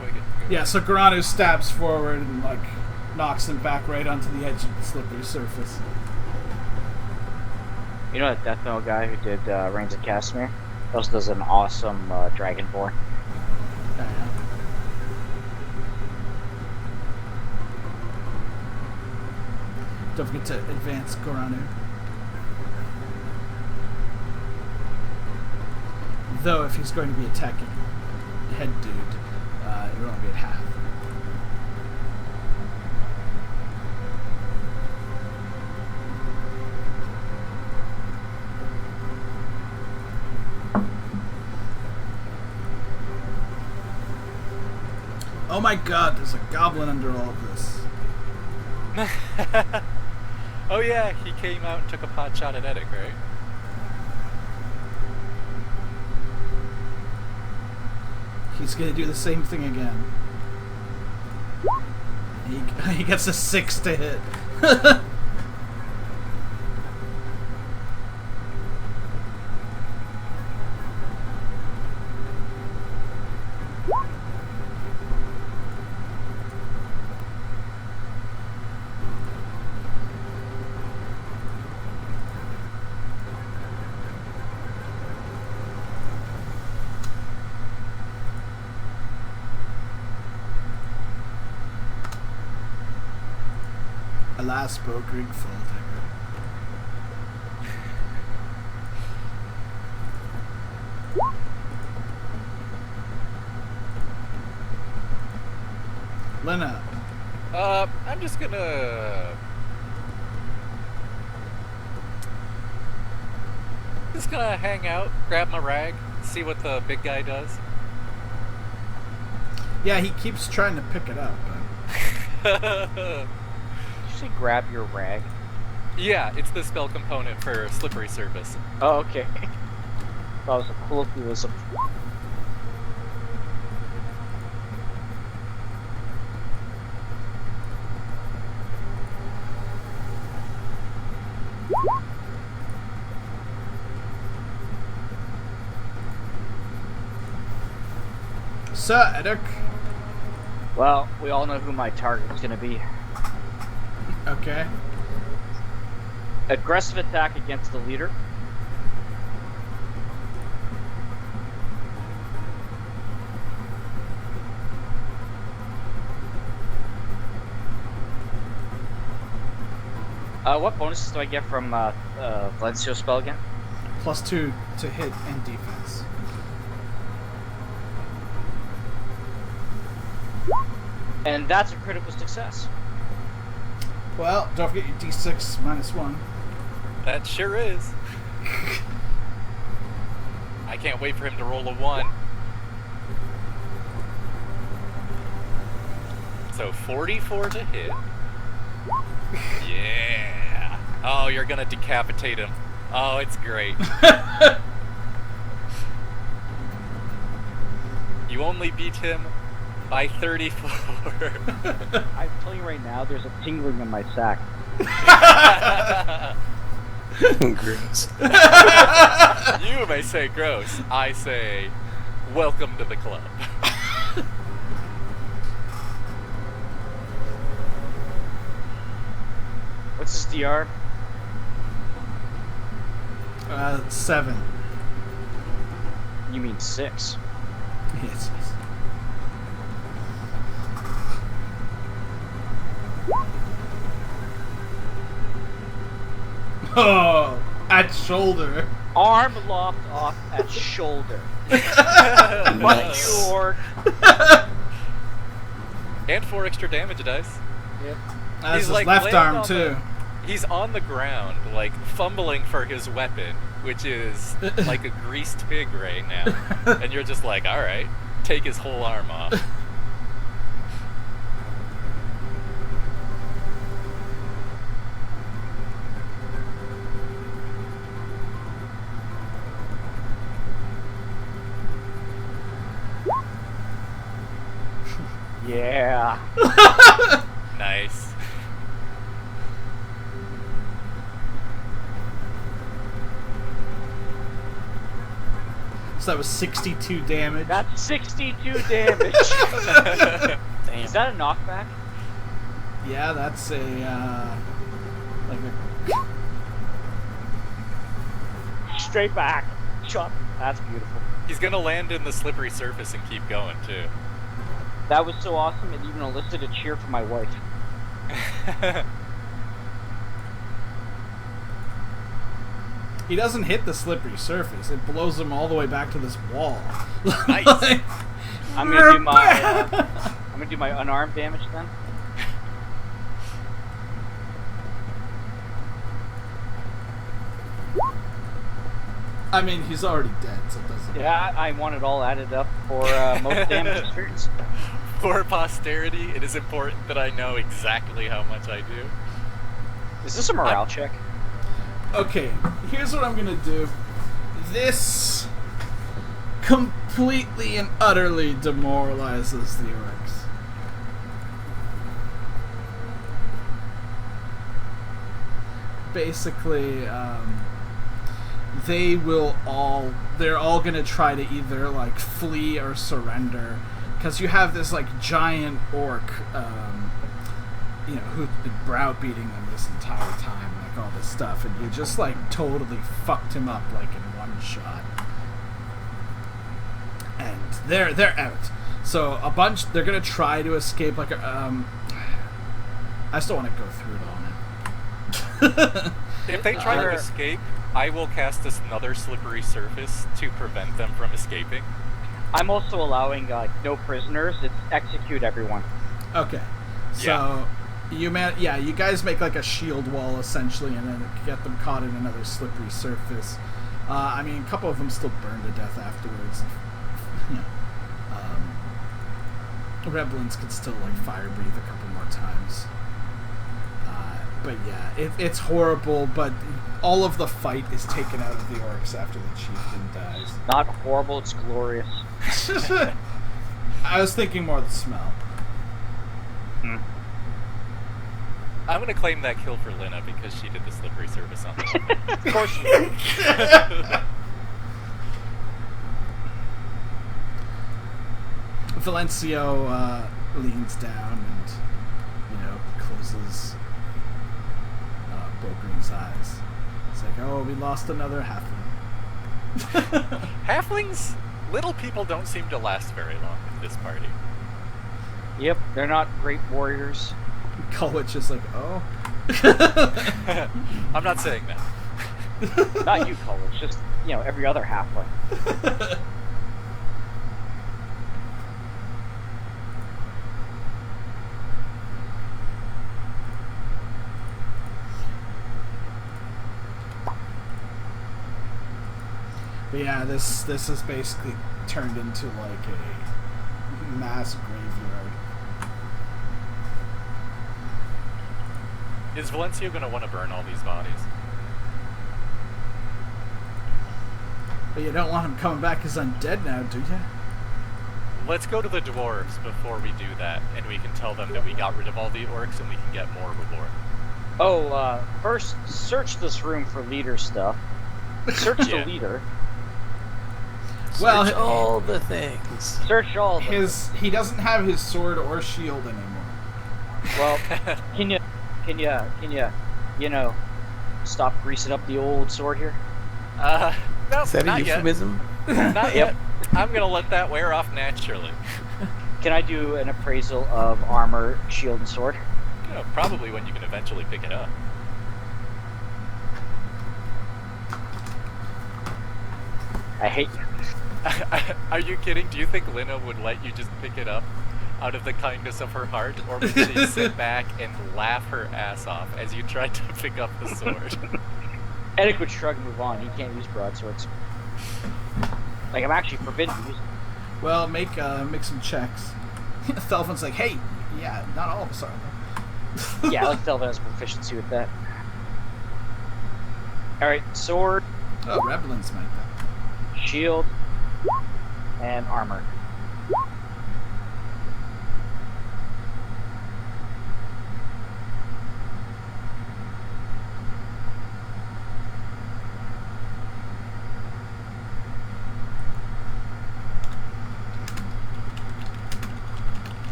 [SPEAKER 4] We could-
[SPEAKER 2] Yeah, so Garanu stabs forward and, like, knocks him back right onto the edge of the slippery surface.
[SPEAKER 1] You know that death metal guy who did Reigns of Castamere? He also does an awesome Dragonborn.
[SPEAKER 2] Yeah. Don't forget to advance Goranu. Though, if he's going to be attacking head dude, it will only be at half. Oh my god, there's a goblin under all of this.
[SPEAKER 4] Oh yeah, he came out and took a pot shot at Eddic, right?
[SPEAKER 2] He's gonna do the same thing again. He gets a 6 to hit. Alas, Bogrig Fulldigger. Lena.
[SPEAKER 4] I'm just gonna hang out, grab my rag, see what the big guy does.
[SPEAKER 2] Yeah, he keeps trying to pick it up, but...
[SPEAKER 1] Did you say grab your rag?
[SPEAKER 4] Yeah, it's the spell component for slippery surface.
[SPEAKER 1] Oh, okay. That was a colloquialism.
[SPEAKER 2] Sir Eddic.
[SPEAKER 1] Well, we all know who my target's gonna be.
[SPEAKER 2] Okay.
[SPEAKER 1] Aggressive attack against the leader. What bonuses do I get from Valencio's spell again?
[SPEAKER 2] +2 to hit and defense.
[SPEAKER 1] And that's a critical success.
[SPEAKER 2] Well, don't forget your D6 -1.
[SPEAKER 4] That sure is. I can't wait for him to roll a 1. So 44 to hit. Yeah. Oh, you're gonna decapitate him. Oh, it's great. You only beat him by 34.
[SPEAKER 1] I'm telling you right now, there's a tingling in my sack.
[SPEAKER 3] Gross.
[SPEAKER 4] You may say gross. I say, welcome to the club.
[SPEAKER 1] What's his DR?
[SPEAKER 2] 7.
[SPEAKER 1] You mean 6?
[SPEAKER 2] Yes. Oh, at shoulder.
[SPEAKER 1] Arm locked off at shoulder. Fuck
[SPEAKER 3] Nice.
[SPEAKER 1] you, orc.
[SPEAKER 4] And 4 extra damage dice.
[SPEAKER 1] Yep.
[SPEAKER 2] That's his
[SPEAKER 4] like
[SPEAKER 2] left
[SPEAKER 4] laying
[SPEAKER 2] arm
[SPEAKER 4] on
[SPEAKER 2] too.
[SPEAKER 4] He's on the ground, like, fumbling for his weapon, which is like a greased pig right now. And you're just like, alright, take his whole arm off.
[SPEAKER 1] Yeah.
[SPEAKER 4] Nice.
[SPEAKER 2] So that was 62 damage.
[SPEAKER 1] That's 62 damage.
[SPEAKER 3] Damn.
[SPEAKER 1] Is that a knockback?
[SPEAKER 2] Yeah, that's a like a
[SPEAKER 1] Straight back. Chop. That's beautiful.
[SPEAKER 4] He's gonna land in the slippery surface and keep going, too.
[SPEAKER 1] That was so awesome, it even elicited a cheer from my wife.
[SPEAKER 2] he doesn't hit the slippery surface. It blows him all the way back to this wall.
[SPEAKER 4] Nice.
[SPEAKER 2] Like,
[SPEAKER 1] I'm gonna do my unarmed damage then.
[SPEAKER 2] I mean, he's already dead, so it doesn't.
[SPEAKER 1] Yeah, I want it all added up for most damage experience.
[SPEAKER 4] For posterity, it is important that I know exactly how much I do.
[SPEAKER 1] Is this a morale check?
[SPEAKER 2] Okay, here's what I'm gonna do. This completely and utterly demoralizes the orcs. Basically, they're all gonna try to either like flee or surrender, because you have this like giant orc, who's been browbeating them this entire time, like all this stuff, and you just like totally fucked him up like in one shot. And they're out. So they're gonna try to escape. Like I still want to go through it all now.
[SPEAKER 4] If they try to escape, I will cast this another slippery surface to prevent them from escaping.
[SPEAKER 1] I'm also allowing no prisoners. It's execute everyone.
[SPEAKER 2] Okay, so you guys make like a shield wall essentially, and then get them caught in another slippery surface. I mean, a couple of them still burn to death afterwards. Reblins could still like fire breathe a couple more times. But yeah, it's horrible. But all of the fight is taken out of the orcs after the chieftain dies.
[SPEAKER 1] Not horrible. It's glorious.
[SPEAKER 2] I was thinking more of the smell.
[SPEAKER 4] I'm gonna claim that kill for Lina because she did the slippery surface on this.
[SPEAKER 1] Of course you did.
[SPEAKER 2] Valencio leans down and, closes Bogreen's eyes. It's like, oh, we lost another halfling.
[SPEAKER 4] Halflings, little people don't seem to last very long in this party.
[SPEAKER 1] Yep, they're not great warriors.
[SPEAKER 2] Colwich is like, oh.
[SPEAKER 4] I'm not saying that.
[SPEAKER 1] Not you, Coleridge, just, every other halfling.
[SPEAKER 2] But yeah, this has basically turned into like a mass graveyard.
[SPEAKER 4] Is Valencio gonna want to burn all these bodies?
[SPEAKER 2] But you don't want him coming back as undead now, do you?
[SPEAKER 4] Let's go to the dwarves before we do that, and we can tell them that we got rid of all the orcs and we can get more reward.
[SPEAKER 1] Oh, first, search this room for leader stuff. Search the leader.
[SPEAKER 2] Well,
[SPEAKER 3] Search all the things.
[SPEAKER 1] Search all of them.
[SPEAKER 2] He doesn't have his sword or shield anymore.
[SPEAKER 1] Well, can you, stop greasing up the old sword here?
[SPEAKER 4] No,
[SPEAKER 3] Is that a
[SPEAKER 4] not yet.
[SPEAKER 3] euphemism?
[SPEAKER 4] Not yet. I'm gonna let that wear off naturally.
[SPEAKER 1] Can I do an appraisal of armor, shield, and sword?
[SPEAKER 4] Probably when you can eventually pick it up.
[SPEAKER 1] I hate you.
[SPEAKER 4] Are you kidding? Do you think Lina would let you just pick it up? out of the kindness of her heart, or would she sit back and laugh her ass off as you tried to pick up the sword?
[SPEAKER 1] Eddick would shrug and move on. You can't use broadswords. Like, I'm actually forbidden to use them.
[SPEAKER 2] Well, make some checks. Thelvin's like, hey, yeah, not all of us are.
[SPEAKER 1] Yeah, I like Thelvin has proficiency with that. Alright, sword,
[SPEAKER 2] Oh, Rebelins might that.
[SPEAKER 1] shield, and armor.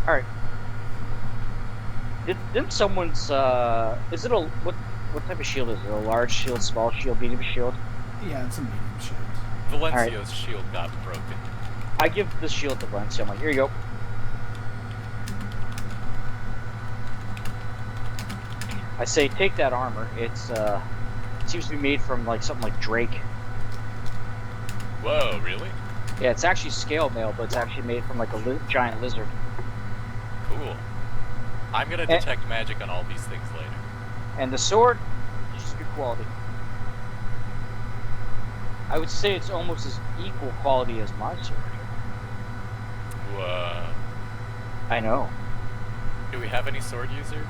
[SPEAKER 1] Alright. Didn't someone's, is it a, what type of shield is it? A large shield, small shield, medium shield?
[SPEAKER 2] Yeah, it's a medium shield.
[SPEAKER 4] Valencio's shield got broken.
[SPEAKER 1] I give the shield to Valencia. I'm like, here you go. I say, take that armor. It's, it seems to be made from, like, something like Drake.
[SPEAKER 4] Whoa, really?
[SPEAKER 1] Yeah, it's actually scale mail, but it's actually made from, like, a giant lizard.
[SPEAKER 4] Cool. I'm gonna detect magic on all these things later.
[SPEAKER 1] And the sword is just good quality. I would say it's almost as equal quality as my sword.
[SPEAKER 4] Whoa.
[SPEAKER 1] I know.
[SPEAKER 4] Do we have any sword users?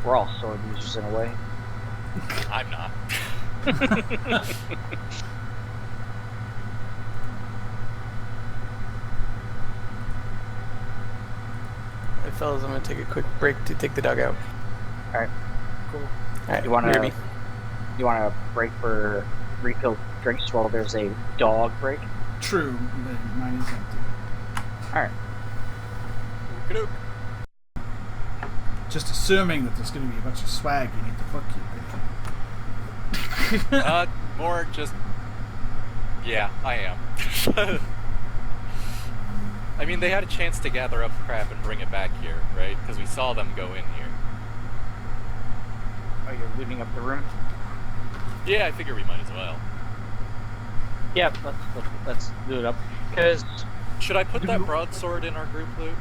[SPEAKER 1] We're all sword users in a way.
[SPEAKER 4] I'm not.
[SPEAKER 3] Alright, fellas, I'm gonna take a quick break to take the dog out.
[SPEAKER 1] Alright.
[SPEAKER 2] Cool.
[SPEAKER 3] Alright,
[SPEAKER 1] You wanna
[SPEAKER 3] hear me?
[SPEAKER 1] You wanna break for refill drinks while there's a dog break?
[SPEAKER 2] True, but mine is empty.
[SPEAKER 1] Alright.
[SPEAKER 4] Okey-doke.
[SPEAKER 2] Just assuming that there's going to be a bunch of swag you need to fuck you.
[SPEAKER 4] More just... Yeah, I am. I mean, they had a chance to gather up crap and bring it back here, right? Because we saw them go in here.
[SPEAKER 1] Oh, you're looting up the room?
[SPEAKER 4] Yeah, I figure we might as well.
[SPEAKER 1] Yeah, let's do it up. Because,
[SPEAKER 4] Should I put that broadsword in our group loot?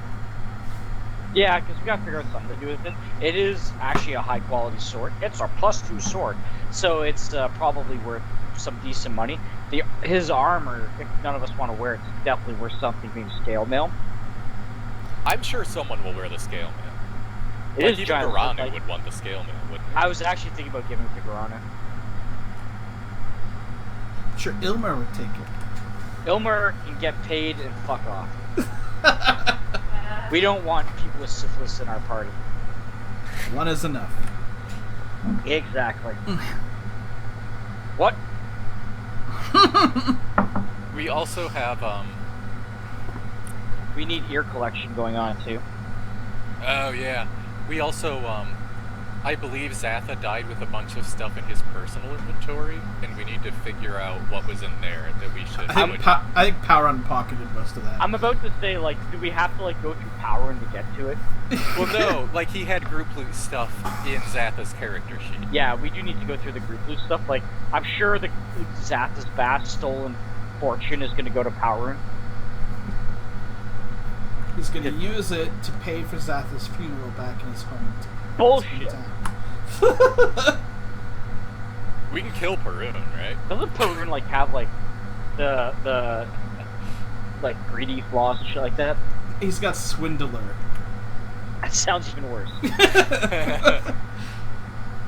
[SPEAKER 1] yeah, because we gotta figure out something to do with it. It is actually a high quality sword. It's our +2 sword, so it's probably worth some decent money. His armor, if none of us want to wear it, it's definitely worth something being scale mail.
[SPEAKER 4] I'm sure someone will wear the scale mail.
[SPEAKER 1] It
[SPEAKER 4] Like
[SPEAKER 1] is
[SPEAKER 4] even
[SPEAKER 1] giant.
[SPEAKER 4] Garanu
[SPEAKER 1] Like,
[SPEAKER 4] would want the scale mail, wouldn't he?
[SPEAKER 1] I was actually thinking about giving it to Garanu.
[SPEAKER 2] Sure, Ilmer would take it.
[SPEAKER 1] Ilmer can get paid and fuck off. We don't want people with syphilis in our party.
[SPEAKER 2] One is enough.
[SPEAKER 1] Exactly. What?
[SPEAKER 4] We also have,
[SPEAKER 1] We need ear collection going on too.
[SPEAKER 4] oh yeah. We also, I believe Zatha died with a bunch of stuff in his personal inventory, and we need to figure out what was in there that we should...
[SPEAKER 2] I think Powron pocketed most of that.
[SPEAKER 1] I'm about to say, like, do we have to, like, go through Power to get to it?
[SPEAKER 4] Well, no, like, he had group loot stuff in Zatha's character sheet.
[SPEAKER 1] Yeah, we do need to go through the group loot stuff. Like, I'm sure the Zatha's vast stolen fortune is going to go to Power.
[SPEAKER 2] He's going to use it to pay for Zatha's funeral back in his home.
[SPEAKER 1] Bullshit.
[SPEAKER 4] We can kill Perun, right?
[SPEAKER 1] Doesn't Power, like, have, like, the like, greedy flaws and shit like that?
[SPEAKER 2] He's got Swindler.
[SPEAKER 1] That sounds even worse.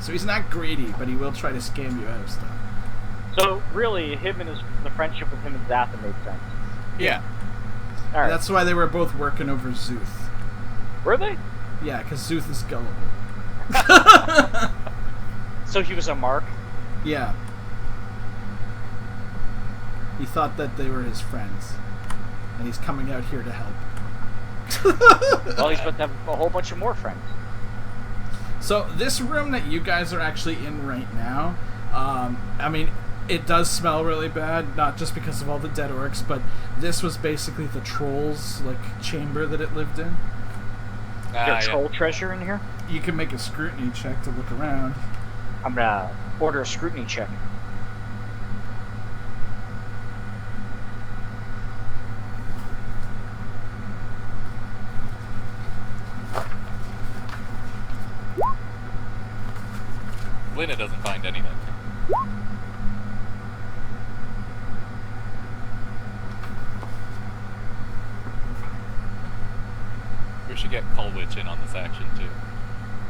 [SPEAKER 2] So he's not greedy, but he will try to scam you out of stuff.
[SPEAKER 1] So, really, the friendship with him and Zatha made sense.
[SPEAKER 4] Yeah.
[SPEAKER 1] All right.
[SPEAKER 2] That's why they were both working over Zuth.
[SPEAKER 1] Were they?
[SPEAKER 2] Yeah, because Zuth is gullible.
[SPEAKER 1] So he was a mark?
[SPEAKER 2] Yeah. He thought that they were his friends. And he's coming out here to help.
[SPEAKER 1] Well, he's about to have a whole bunch of more friends.
[SPEAKER 2] So, this room that you guys are actually in right now, I mean, it does smell really bad, not just because of all the dead orcs, but this was basically the trolls, like, chamber that it lived in.
[SPEAKER 1] There's troll treasure in here?
[SPEAKER 2] You can make a scrutiny check to look around.
[SPEAKER 1] I'm gonna order a scrutiny check.
[SPEAKER 4] Lena doesn't find anything. We should get Colwich in on this action too.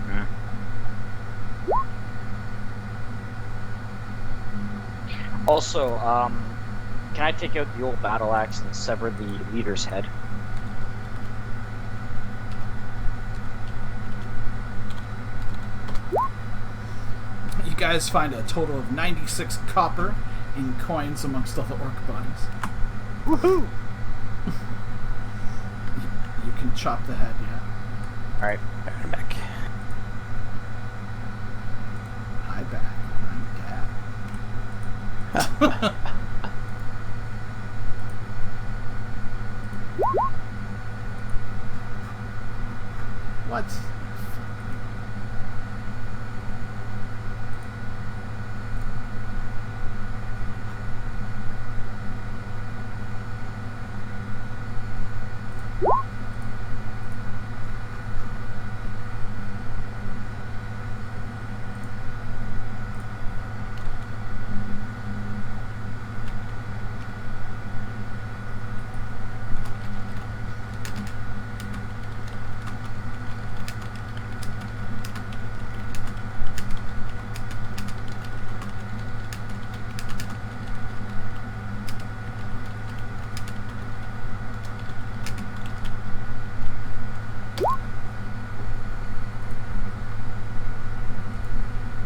[SPEAKER 1] Mm. Also, can I take out the old battle axe and sever the leader's head?
[SPEAKER 2] You guys find a total of 96 copper in coins amongst all the orc bodies.
[SPEAKER 1] Woohoo!
[SPEAKER 2] You can chop the head, yeah.
[SPEAKER 1] Alright.
[SPEAKER 3] I'm back.
[SPEAKER 2] Hi, back. I'm dad. What?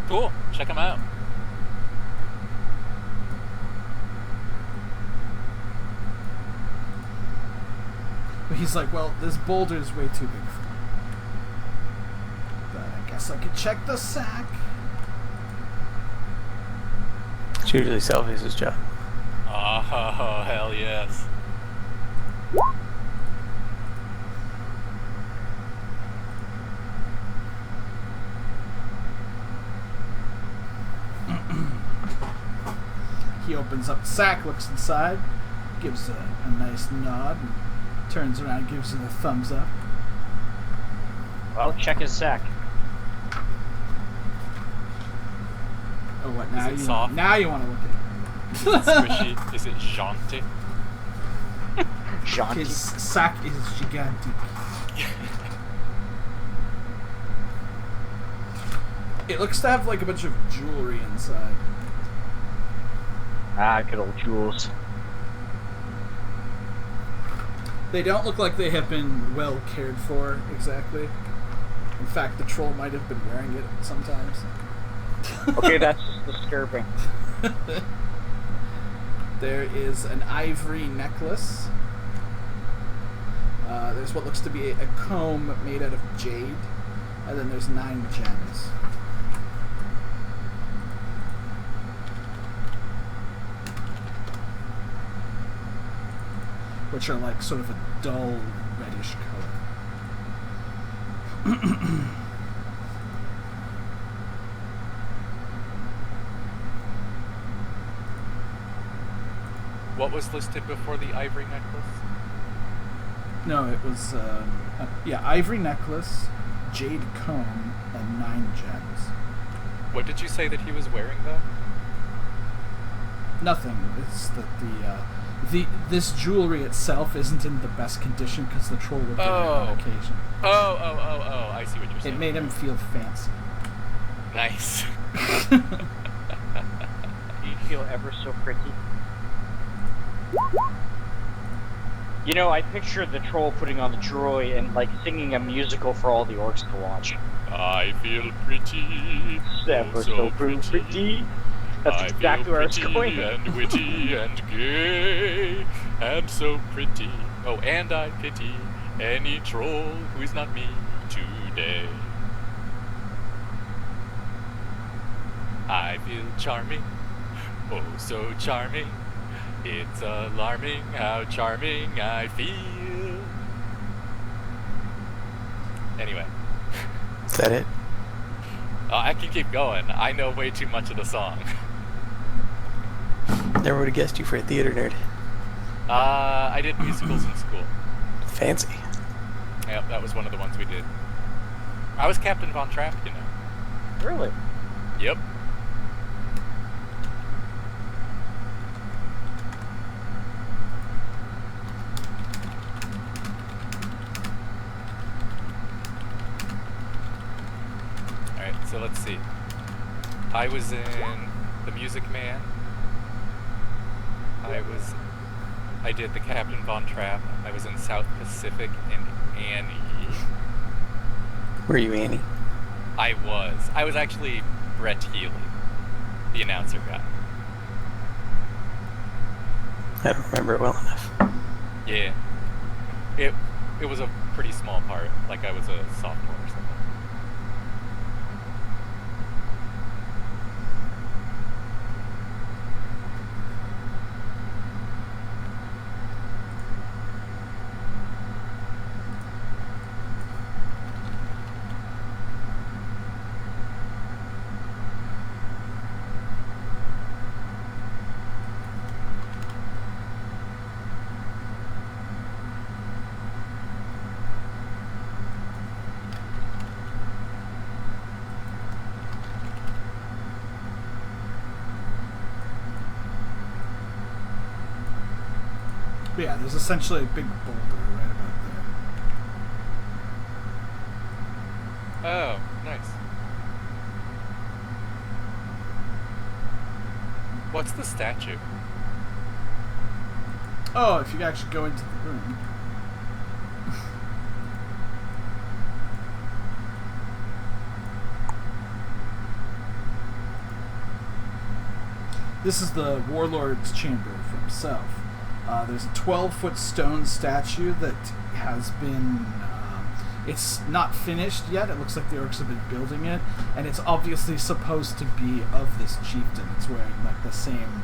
[SPEAKER 4] Cool. Check them out.
[SPEAKER 2] But he's like, well, this boulder is way too big for me. But I guess I could check the sack.
[SPEAKER 3] It's usually Selvius' job.
[SPEAKER 4] Oh, hell yes.
[SPEAKER 2] He opens up the sack, looks inside, gives a nice nod, and turns around and gives it a thumbs up.
[SPEAKER 1] Well, check his sack.
[SPEAKER 2] Oh, what now?
[SPEAKER 4] Is it soft?
[SPEAKER 2] Now you want to look at
[SPEAKER 4] Is it squishy? Is it jaunty?
[SPEAKER 2] it.
[SPEAKER 1] Jaunty.
[SPEAKER 2] His sack is gigantic. It looks to have like a bunch of jewelry inside.
[SPEAKER 1] Ah, good old jewels.
[SPEAKER 2] They don't look like they have been well cared for, exactly. In fact, the troll might have been wearing it sometimes.
[SPEAKER 1] Okay, that's just disturbing.
[SPEAKER 2] There is an ivory necklace. There's what looks to be a comb made out of jade. And then there's 9 gems. Which are like sort of a dull reddish color.
[SPEAKER 4] What was listed before the ivory necklace?
[SPEAKER 2] No, it was, yeah, ivory necklace, jade comb, and 9 gems.
[SPEAKER 4] What did you say that he was wearing, though?
[SPEAKER 2] Nothing. It's that this jewelry itself isn't in the best condition because the troll would wear it on occasion.
[SPEAKER 4] Oh, I see what you're saying.
[SPEAKER 2] It made him feel fancy.
[SPEAKER 4] Nice.
[SPEAKER 1] Do you feel ever so pretty? You know, I pictured the troll putting on the droid and like singing a musical for all the orcs to watch.
[SPEAKER 4] I feel pretty,
[SPEAKER 1] Ever so pretty. That's exactly where I was going.
[SPEAKER 4] and witty and gay, and so pretty. Oh, and I pity any troll who is not me today. I feel charming, oh so charming. It's alarming how charming I feel. Anyway.
[SPEAKER 3] Is that it?
[SPEAKER 4] I can keep going. I know way too much of the song.
[SPEAKER 3] Never would have guessed you for a theater nerd.
[SPEAKER 4] I did musicals in school.
[SPEAKER 3] Fancy.
[SPEAKER 4] Yep, that was one of the ones we did. I was Captain Von Trapp, you know.
[SPEAKER 1] Really?
[SPEAKER 4] Yep. Alright, so let's see. I was in The Music Man. I did the Captain Von Trapp. I was in South Pacific and Annie.
[SPEAKER 3] Were you Annie?
[SPEAKER 4] I was actually Brett Healy, the announcer guy.
[SPEAKER 3] I don't remember it well enough.
[SPEAKER 4] Yeah. It was a pretty small part, like I was a sophomore or something.
[SPEAKER 2] But yeah, there's essentially a big boulder right about there.
[SPEAKER 4] Oh, nice. What's the statue?
[SPEAKER 2] Oh, if you actually go into the room. This is the Warlord's Chamber for himself. There's a 12-foot stone statue that has been... it's not finished yet. It looks like the orcs have been building it. And it's obviously supposed to be of this chieftain. It's wearing like the same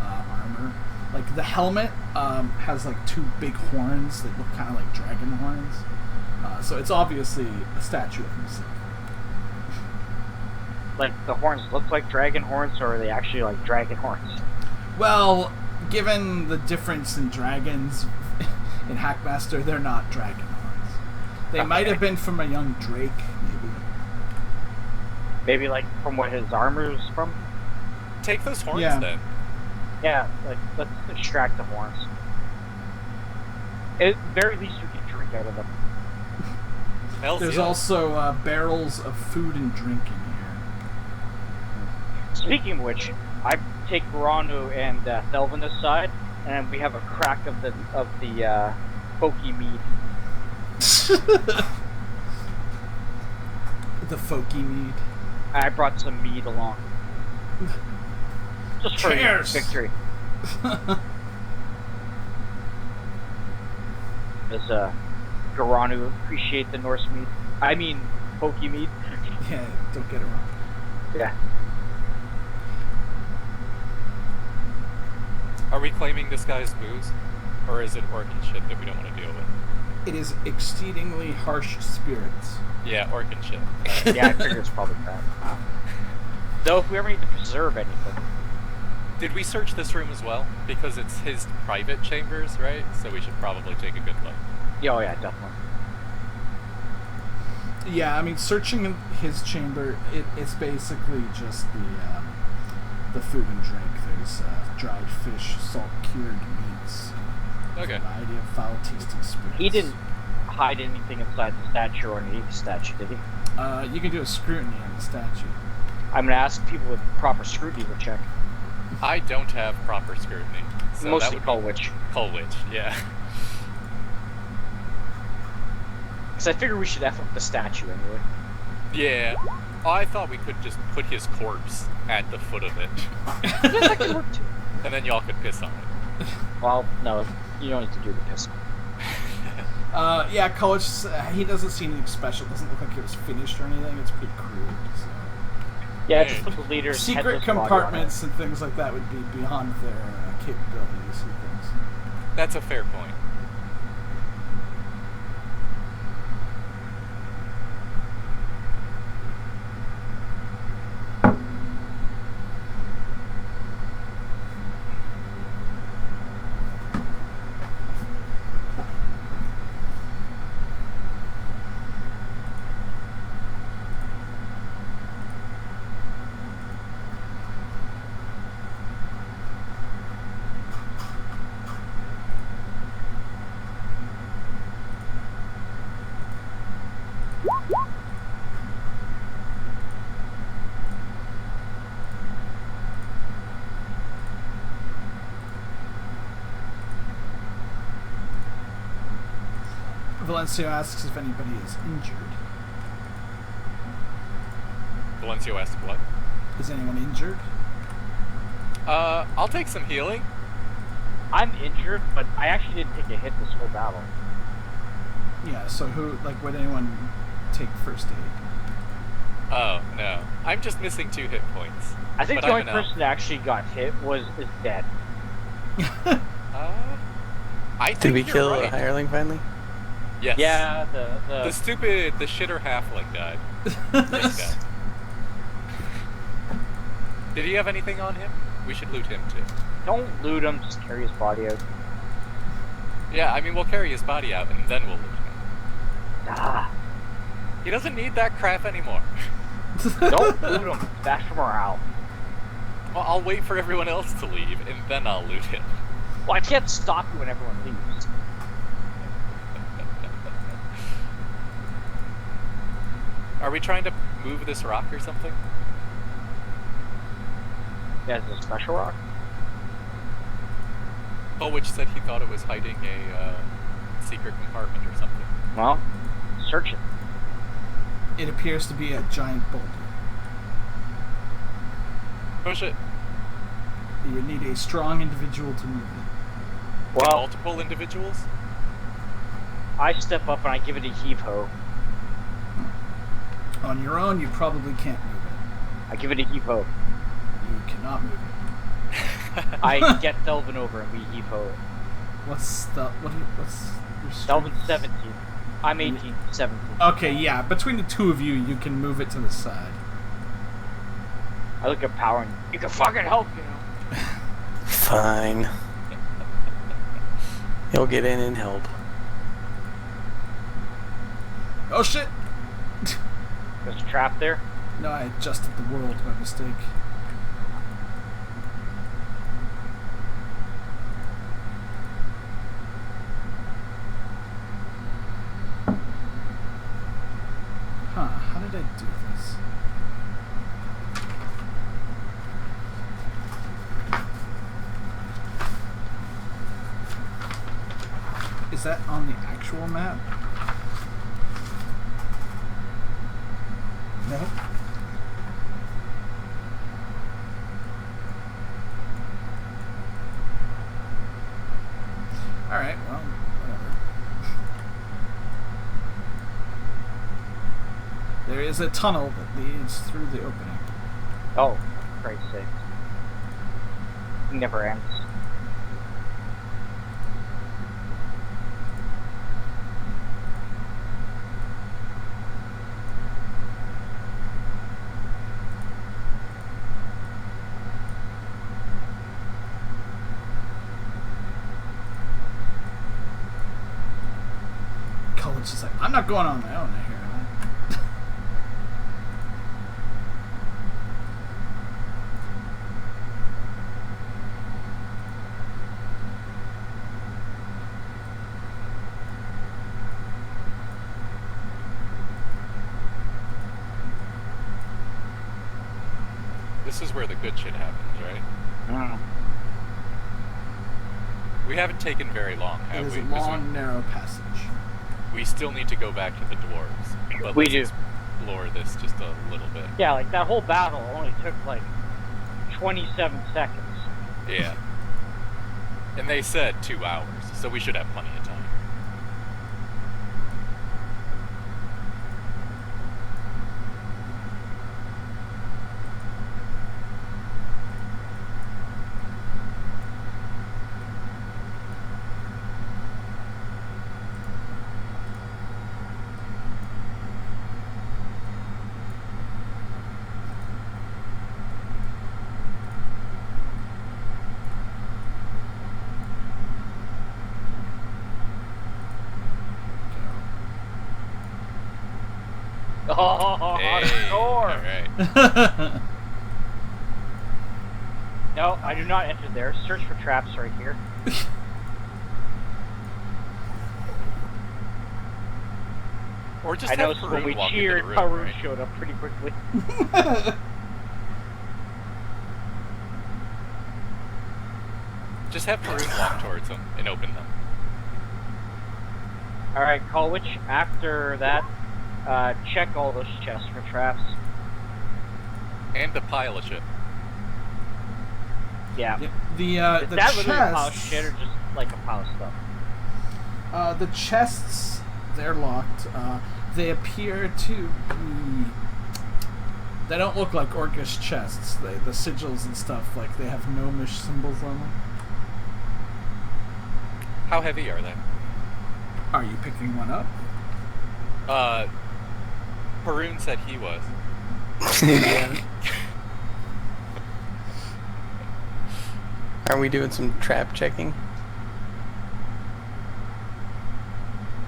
[SPEAKER 2] armor. Like the helmet has like two big horns that look kind of like dragon horns. So it's obviously a statue of himself.
[SPEAKER 1] Like the horns look like dragon horns, or are they actually like dragon horns?
[SPEAKER 2] Well, given the difference in dragons in Hackmaster, they're not dragon horns. They might have been from a young drake, maybe.
[SPEAKER 1] Maybe like from what his armor's from?
[SPEAKER 4] Take those horns
[SPEAKER 2] Yeah.
[SPEAKER 4] then.
[SPEAKER 1] Yeah, like let's extract the horns. At very least we can drink out of them.
[SPEAKER 4] Hell's
[SPEAKER 2] There's
[SPEAKER 4] yeah.
[SPEAKER 2] also barrels of food and drink in here.
[SPEAKER 1] Speaking of which, I take Ranu and Thelvin aside, and we have a crack of the pokey mead.
[SPEAKER 2] The folky mead.
[SPEAKER 1] I brought some mead along. Just for
[SPEAKER 2] Cheers!
[SPEAKER 1] victory. Does Garanu appreciate the Norse mead? I mean, pokey mead.
[SPEAKER 2] Yeah, don't get it wrong.
[SPEAKER 1] Yeah.
[SPEAKER 4] Are we claiming this guy's booze? Or is it orc and shit that we don't want to deal with?
[SPEAKER 2] It is exceedingly harsh spirits.
[SPEAKER 4] Yeah, orc and shit.
[SPEAKER 1] Yeah, I figure it's probably crap. Though, if we ever need to preserve anything.
[SPEAKER 4] Did we search this room as well? Because it's his private chambers, right? So we should probably take a good look.
[SPEAKER 1] Yeah, oh yeah, definitely.
[SPEAKER 2] Yeah, I mean, searching in his chamber, it's basically just the food and drink. There's dried fish, salt-cured meats,
[SPEAKER 4] Okay.
[SPEAKER 2] a variety of foul-tasting spirits.
[SPEAKER 1] He didn't hide anything inside the statue or underneath the statue, did he?
[SPEAKER 2] You can do a scrutiny on the statue.
[SPEAKER 1] I'm gonna ask people with proper scrutiny to check.
[SPEAKER 4] I don't have proper scrutiny. So
[SPEAKER 1] Mostly
[SPEAKER 4] that would
[SPEAKER 1] Colwich.
[SPEAKER 4] Colwich, yeah.
[SPEAKER 1] Because I figured we should F up the statue anyway.
[SPEAKER 4] Yeah. Oh, I thought we could just put his corpse at the foot of it.
[SPEAKER 1] Yes, that could work too.
[SPEAKER 4] And then y'all could piss on it.
[SPEAKER 1] Well, no, you don't need to do the piss.
[SPEAKER 2] Yeah, College, he doesn't see anything special. It doesn't look like it was finished or anything. It's pretty crude. So.
[SPEAKER 1] Yeah, just put the leader's
[SPEAKER 2] Secret
[SPEAKER 1] headless body on it.
[SPEAKER 2] compartments and things like that would be beyond their capabilities and things.
[SPEAKER 4] That's a fair point.
[SPEAKER 2] Valencio asks if anybody is injured.
[SPEAKER 4] Valencio asked what?
[SPEAKER 2] Is anyone injured?
[SPEAKER 4] I'll take some healing.
[SPEAKER 1] I'm injured, but I actually didn't take a hit this whole battle.
[SPEAKER 2] Yeah, so who, like, would anyone take first aid?
[SPEAKER 4] Oh, no. I'm just missing 2 hit points.
[SPEAKER 1] I think
[SPEAKER 4] But
[SPEAKER 1] the
[SPEAKER 4] I'm
[SPEAKER 1] only
[SPEAKER 4] an elf.
[SPEAKER 1] person that actually got hit is dead.
[SPEAKER 4] I think
[SPEAKER 3] Did we
[SPEAKER 4] you're
[SPEAKER 3] kill
[SPEAKER 4] right.
[SPEAKER 3] a hireling finally?
[SPEAKER 4] Yes.
[SPEAKER 1] Yeah,
[SPEAKER 4] The shitter halfling died. Thanks, guys. Did he have anything on him? We should loot him too.
[SPEAKER 1] don't loot him, just carry his body out.
[SPEAKER 4] Yeah, I mean, we'll carry his body out and then we'll loot him.
[SPEAKER 1] Ah,
[SPEAKER 4] He doesn't need that crap anymore.
[SPEAKER 1] don't loot him. That's for morale.
[SPEAKER 4] Well, I'll wait for everyone else to leave and then I'll loot him.
[SPEAKER 1] Well, I can't stop you when everyone leaves.
[SPEAKER 4] Are we trying to move this rock or something?
[SPEAKER 1] Yeah, it's a special rock.
[SPEAKER 4] Oh, which said he thought it was hiding a secret compartment or something.
[SPEAKER 1] Well, search it.
[SPEAKER 2] It appears to be a giant boulder.
[SPEAKER 4] Push it.
[SPEAKER 2] You would need a strong individual to move it.
[SPEAKER 1] Well,
[SPEAKER 4] Multiple individuals?
[SPEAKER 1] I step up and I give it a heave ho.
[SPEAKER 2] On your own, you probably can't move it.
[SPEAKER 1] I give it a heave ho.
[SPEAKER 2] You cannot move it.
[SPEAKER 1] I get Delvin over and we heave ho it.
[SPEAKER 2] What's your strength?
[SPEAKER 1] Delvin's 17. I'm 18, 17.
[SPEAKER 2] Okay, yeah. Between the two of you, you can move it to the side.
[SPEAKER 1] I look at power and you can fucking help, you know.
[SPEAKER 3] Fine. He'll get in and help.
[SPEAKER 2] Oh shit!
[SPEAKER 1] There's a trap there.
[SPEAKER 2] No, I adjusted the world by mistake. Huh, how did I do this? Is that on the actual map? No. Alright, well, whatever. There is a tunnel that leads through the opening.
[SPEAKER 1] Oh, for Christ's sake. It never ends.
[SPEAKER 2] College is like, I'm not going on my own here.
[SPEAKER 4] This is where the good shit happens, right?
[SPEAKER 1] Mm.
[SPEAKER 4] We haven't taken very long,
[SPEAKER 2] It
[SPEAKER 4] have
[SPEAKER 2] is
[SPEAKER 4] we?
[SPEAKER 2] a
[SPEAKER 4] 'Cause
[SPEAKER 2] long, narrow passage.
[SPEAKER 4] we still need to go back to the dwarves. But
[SPEAKER 1] We
[SPEAKER 4] let's
[SPEAKER 1] do.
[SPEAKER 4] explore this just a little bit.
[SPEAKER 1] Yeah, like that whole battle only took like 27 seconds.
[SPEAKER 4] Yeah. And they said 2 hours, so we should have plenty of time.
[SPEAKER 1] Oh,
[SPEAKER 4] Hey,
[SPEAKER 1] score!
[SPEAKER 4] alright.
[SPEAKER 1] No, I do not enter there. Search for traps right here.
[SPEAKER 4] Or just
[SPEAKER 1] I
[SPEAKER 4] have
[SPEAKER 1] know when
[SPEAKER 4] Karun
[SPEAKER 1] we
[SPEAKER 4] walk into
[SPEAKER 1] cheered,
[SPEAKER 4] the room,
[SPEAKER 1] Karun
[SPEAKER 4] right?
[SPEAKER 1] showed up pretty quickly.
[SPEAKER 4] Just have Karun walk towards them and open them.
[SPEAKER 1] Alright, Colwich, after that, check all those chests for traps.
[SPEAKER 4] And the pile of shit.
[SPEAKER 1] Yeah.
[SPEAKER 2] Yeah,
[SPEAKER 1] Is
[SPEAKER 2] the
[SPEAKER 1] that literally a pile of
[SPEAKER 2] chests.
[SPEAKER 1] shit or just like a pile of stuff?
[SPEAKER 2] The chests, they're locked. They appear to be. They don't look like orcish chests. The sigils and stuff, like they have gnomish symbols on them.
[SPEAKER 4] How heavy are they?
[SPEAKER 2] Are you picking one up?
[SPEAKER 4] Karun said he was.
[SPEAKER 3] Yeah. Are we doing some trap checking?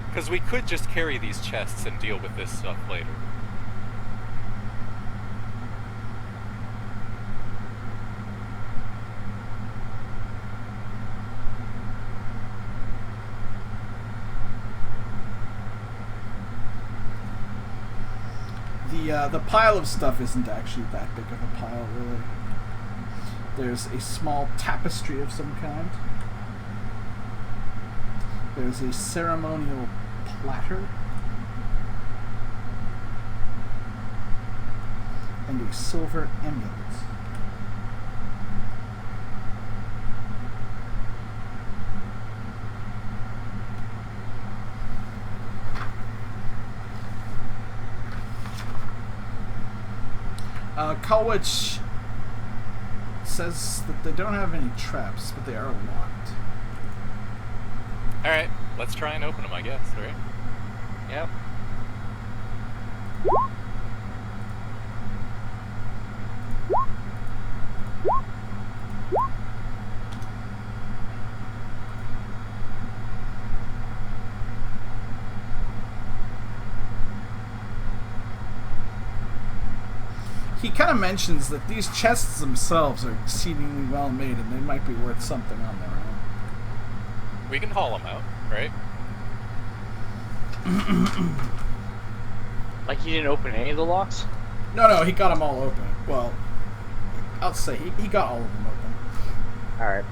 [SPEAKER 4] Because we could just carry these chests and deal with this stuff later.
[SPEAKER 2] The pile of stuff isn't actually that big of a pile, really. There's a small tapestry of some kind. There's a ceremonial platter. And a silver amulet. Colwich says that they don't have any traps, but they are locked.
[SPEAKER 4] Alright, let's try and open them, I guess, right?
[SPEAKER 1] Yep.
[SPEAKER 2] He kind of mentions that these chests themselves are exceedingly well made and they might be worth something on their own.
[SPEAKER 4] We can haul them out, right?
[SPEAKER 1] Like he didn't open any of the locks?
[SPEAKER 2] No, he got them all open. Well, I'll say he got all of them open.
[SPEAKER 1] Alright.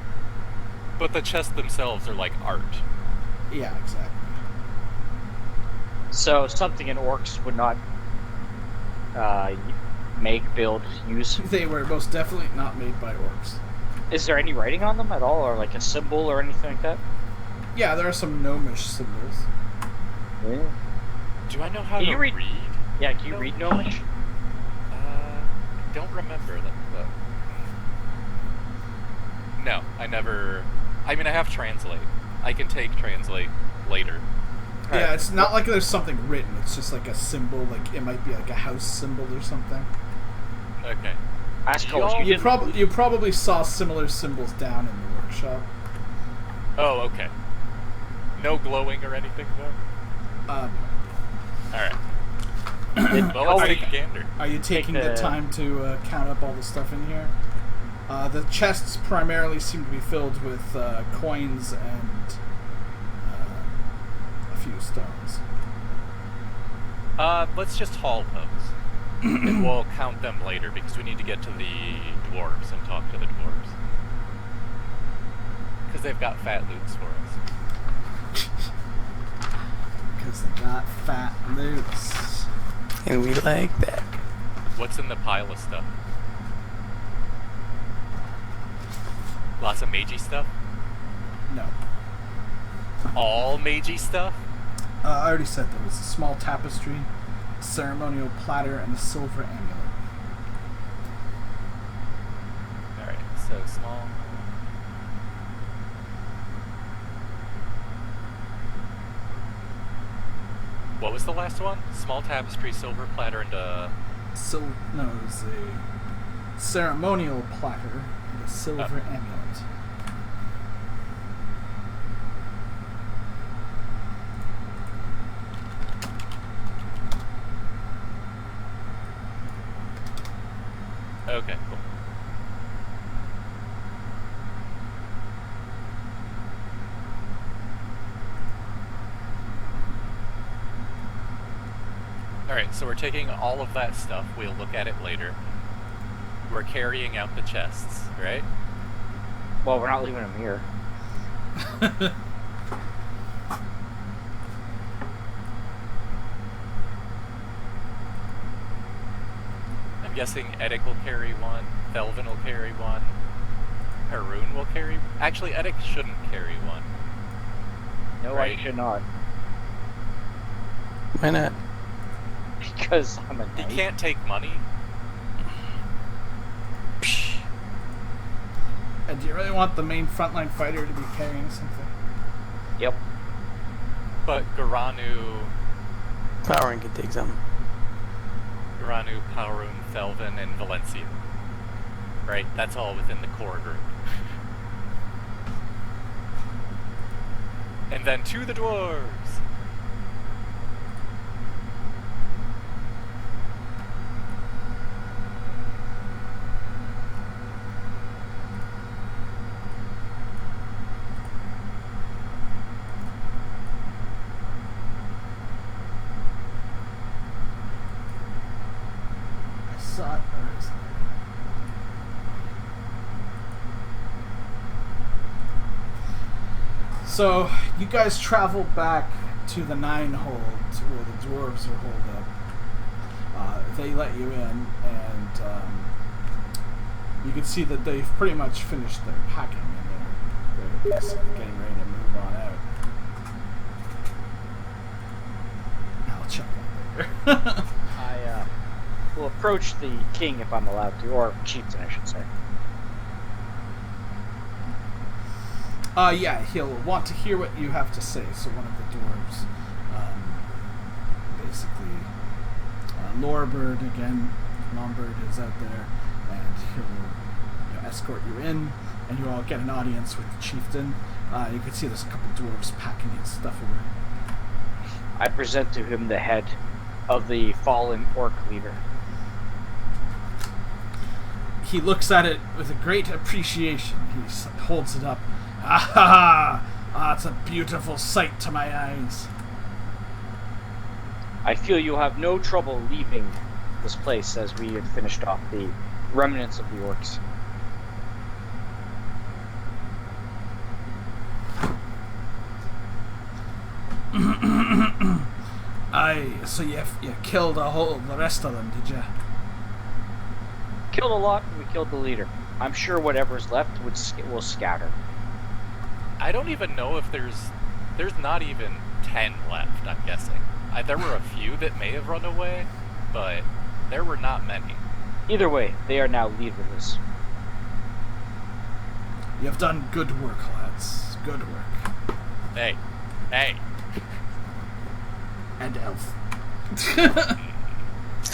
[SPEAKER 4] But the chests themselves are like art.
[SPEAKER 2] Yeah, exactly.
[SPEAKER 1] So something an orcs would not make, build, use.
[SPEAKER 2] They were most definitely not made by orcs.
[SPEAKER 1] Is there any writing on them at all, or like a symbol or anything like that?
[SPEAKER 2] Yeah, there are some gnomish symbols.
[SPEAKER 1] Yeah.
[SPEAKER 4] Do I know how
[SPEAKER 1] Can
[SPEAKER 4] to
[SPEAKER 1] you read-
[SPEAKER 4] read?
[SPEAKER 1] Yeah, can you read Gnomish?
[SPEAKER 4] I don't remember that. No, I never. I mean, I have translate. I can take translate later.
[SPEAKER 2] Yeah,
[SPEAKER 1] Alright.
[SPEAKER 2] it's not like there's something written. It's just like a symbol. Like it might be like a house symbol or something.
[SPEAKER 4] Okay.
[SPEAKER 1] Ask
[SPEAKER 4] Y'all-
[SPEAKER 1] Colwich, you didn't...
[SPEAKER 2] You probably saw similar symbols down in the workshop.
[SPEAKER 4] Oh, okay. No glowing or anything though.
[SPEAKER 2] Um,
[SPEAKER 4] All right.
[SPEAKER 1] did
[SPEAKER 4] Well, let's
[SPEAKER 1] Colwich-
[SPEAKER 4] take a gander.
[SPEAKER 2] Are you taking
[SPEAKER 1] Take
[SPEAKER 2] the
[SPEAKER 1] the-
[SPEAKER 2] time to count up all the stuff in here? The chests primarily seem to be filled with coins and a few stones.
[SPEAKER 4] Let's just haul those. And we'll count them later because we need to get to the dwarves and talk to the dwarves. Because they've got fat loots for us.
[SPEAKER 2] because they got fat loots.
[SPEAKER 3] And we like that.
[SPEAKER 4] What's in the pile of stuff? Lots of magey stuff?
[SPEAKER 2] No.
[SPEAKER 4] All magey stuff?
[SPEAKER 2] I already said there was a small tapestry, a ceremonial platter, and a silver amulet.
[SPEAKER 4] Alright, so small. What was the last one? Small tapestry, silver platter, and a...
[SPEAKER 2] No, it was a ceremonial platter and a silver amulet.
[SPEAKER 4] Okay, cool. Alright, so we're taking all of that stuff. We'll look at it later. We're carrying out the chests, right?
[SPEAKER 1] Well, we're not leaving them here.
[SPEAKER 4] I'm guessing Eddic will carry one, Felvin will carry one, Haroon will carry... Actually, Eddic shouldn't carry one.
[SPEAKER 1] No,
[SPEAKER 4] Right.
[SPEAKER 1] I should not.
[SPEAKER 3] Why not?
[SPEAKER 1] Because I'm a
[SPEAKER 4] He
[SPEAKER 1] knight.
[SPEAKER 4] can't take money.
[SPEAKER 2] And do you really want the main frontline fighter to be carrying something?
[SPEAKER 1] Yep.
[SPEAKER 4] But Garanu,
[SPEAKER 3] Powering can take some.
[SPEAKER 4] Parun, Felvin, and Valencia. Right? That's all within the core group. And then to the dwarves!
[SPEAKER 2] I saw it. Where is it? So, you guys travel back to the Nine Hold, where the dwarves are holed up. They let you in, and you can see that they've pretty much finished their packing, and they're basically getting ready to move on out. I'll check that later.
[SPEAKER 1] I will approach the king if I'm allowed to, or chieftain, I should say.
[SPEAKER 2] Yeah, he'll want to hear what you have to say. So one of the dwarves, basically, Lorbird again, Lombard is out there, and he'll escort you in, and you all get an audience with the chieftain. You can see there's a couple dwarves packing his stuff away.
[SPEAKER 1] I present to him the head of the fallen orc leader.
[SPEAKER 2] He looks at it with a great appreciation. He holds it up. Ah, it's a beautiful sight to my eyes.
[SPEAKER 1] I feel you'll have no trouble leaving this place as we have finished off the remnants of the orcs.
[SPEAKER 2] Aye, so you killed the rest of them, did you?
[SPEAKER 1] Killed a lot, and we killed the leader. I'm sure whatever's left will scatter.
[SPEAKER 4] I don't even know if there's not even 10 left, I'm guessing. There were a few that may have run away, but there were not many.
[SPEAKER 1] Either way, they are now leaderless.
[SPEAKER 2] You have done good work, lads. Good work.
[SPEAKER 4] Hey.
[SPEAKER 2] And elf.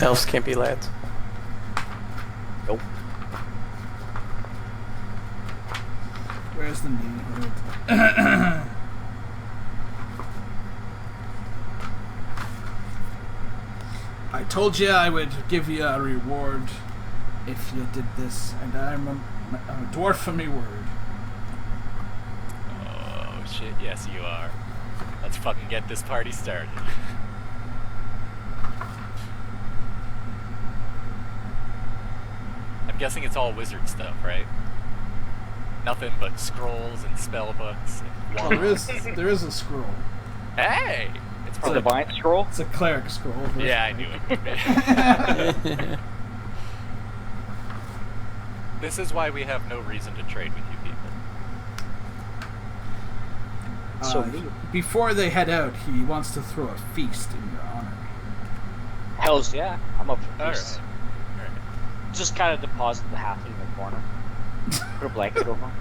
[SPEAKER 3] Elves can't be lads.
[SPEAKER 1] Nope.
[SPEAKER 2] Where's the neighborhood? I told you I would give you a reward if you did this, and I'm a dwarf of me word.
[SPEAKER 4] Oh shit, yes you are. Let's fucking get this party started. I'm guessing it's all wizard stuff, right? Nothing but scrolls and spell books and
[SPEAKER 2] Well,
[SPEAKER 4] wands.
[SPEAKER 2] there is a scroll.
[SPEAKER 4] Hey! It's
[SPEAKER 1] The
[SPEAKER 4] probably
[SPEAKER 1] Divine Scroll?
[SPEAKER 2] It's a cleric scroll.
[SPEAKER 4] Yeah, I knew it would be. This is why we have no reason to trade with you people.
[SPEAKER 1] So
[SPEAKER 2] Before they head out, he wants to throw a feast in your honor.
[SPEAKER 1] Hells yeah. I'm up for
[SPEAKER 4] All
[SPEAKER 1] peace.
[SPEAKER 4] right.
[SPEAKER 1] Just kind of deposit the half in the corner. Put a blanket over him.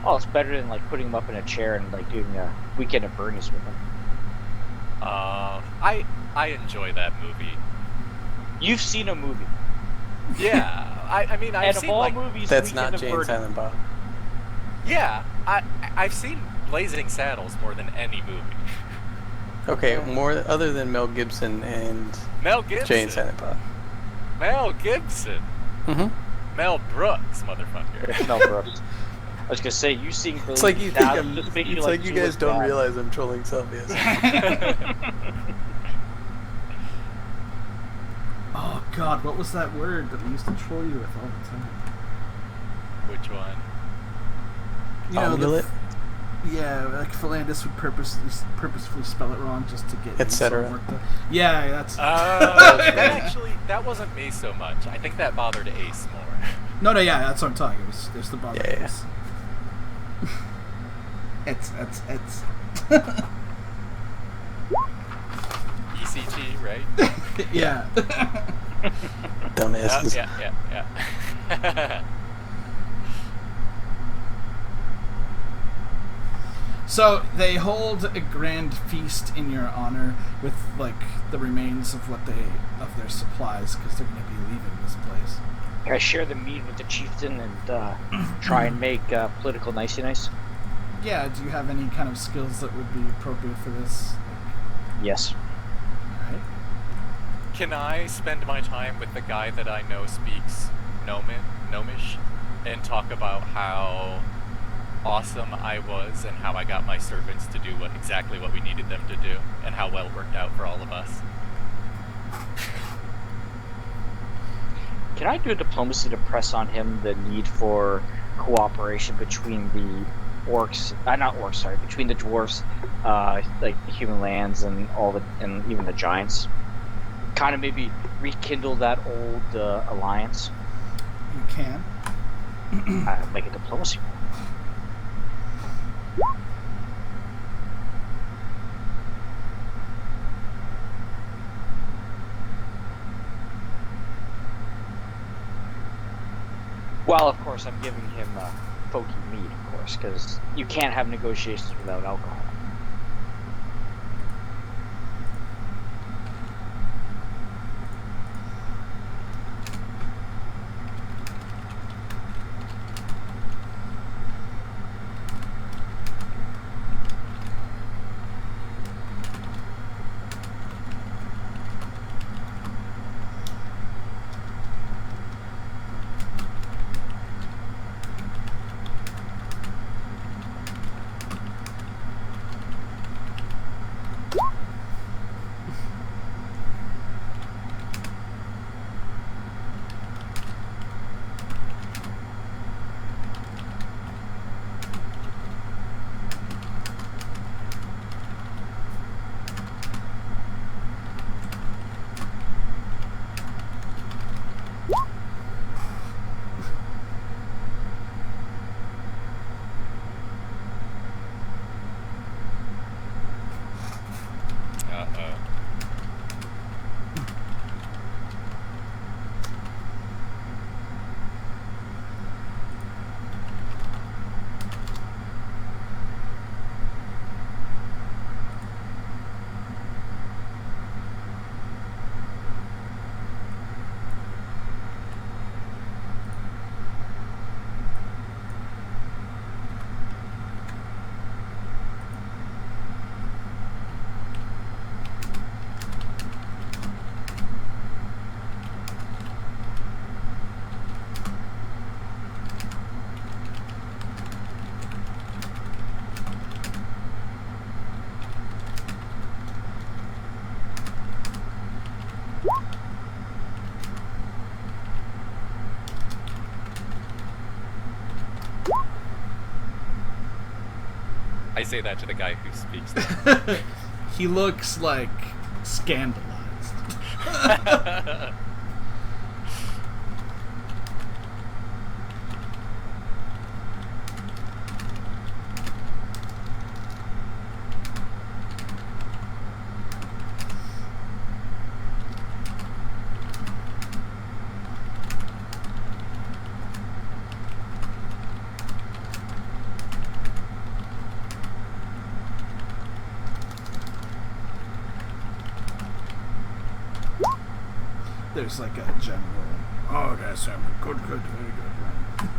[SPEAKER 1] Oh, it's better than like putting him up in a chair and like doing a weekend at Bernie's with him.
[SPEAKER 4] I enjoy that movie.
[SPEAKER 1] You've seen a movie.
[SPEAKER 4] Yeah, I mean, I've
[SPEAKER 1] And
[SPEAKER 4] seen
[SPEAKER 1] of all
[SPEAKER 4] like,
[SPEAKER 1] movies,
[SPEAKER 3] That's
[SPEAKER 1] Weekend
[SPEAKER 3] not
[SPEAKER 1] at
[SPEAKER 3] Jay and
[SPEAKER 1] Bernie's.
[SPEAKER 3] Silent Bob.
[SPEAKER 4] yeah, I've seen Blazing Saddles more than any movie.
[SPEAKER 3] Okay, more other than Mel Gibson and
[SPEAKER 4] Mel Gibson.
[SPEAKER 3] Jay and Silent Bob.
[SPEAKER 4] Mel Gibson.
[SPEAKER 3] Mm-hmm.
[SPEAKER 4] Mel Brooks, motherfucker.
[SPEAKER 1] Mel Brooks. I was gonna say you seeing.
[SPEAKER 3] It's like you think I'm.
[SPEAKER 1] just makes
[SPEAKER 3] It's like you guys don't realize I'm trolling Sylvia.
[SPEAKER 2] Oh God, what was that word that we used to troll you with all the time?
[SPEAKER 4] Which one?
[SPEAKER 2] You know,
[SPEAKER 3] Omulet?
[SPEAKER 2] Yeah, like Philandus would purposefully spell it wrong just to get
[SPEAKER 3] Et cetera.
[SPEAKER 2] worked up. Yeah, that's.
[SPEAKER 4] That wasn't me so much. I think that bothered Ace more.
[SPEAKER 2] No, yeah, that's what I'm talking. There's the bother.
[SPEAKER 3] Yeah.
[SPEAKER 2] It's.
[SPEAKER 4] ECT, right?
[SPEAKER 2] Yeah.
[SPEAKER 3] Dumbasses.
[SPEAKER 4] Yeah.
[SPEAKER 2] So they hold a grand feast in your honor with like the remains of their supplies because they're going to be leaving this place.
[SPEAKER 1] I share the meat with the chieftain and try and make political nicey-nice.
[SPEAKER 2] Yeah. Do you have any kind of skills that would be appropriate for this?
[SPEAKER 1] Yes.
[SPEAKER 2] All right.
[SPEAKER 4] Can I spend my time with the guy that I know speaks Gnomish and talk about how awesome I was and how I got my servants to do exactly what we needed them to do and how well it worked out for all of us?
[SPEAKER 1] Can I do a diplomacy to press on him the need for cooperation between the orcs? Not orcs, sorry. Between the dwarves, like the human lands and and even the giants. Kind of maybe rekindle that old alliance.
[SPEAKER 2] You can.
[SPEAKER 1] Make a diplomacy. Well, of course, I'm giving him folky meat, of course, because you can't have negotiations without alcohol.
[SPEAKER 4] I say that to the guy who speaks that.
[SPEAKER 2] He looks like scandalized. There's like a general. Oh, that's good, very good. Right?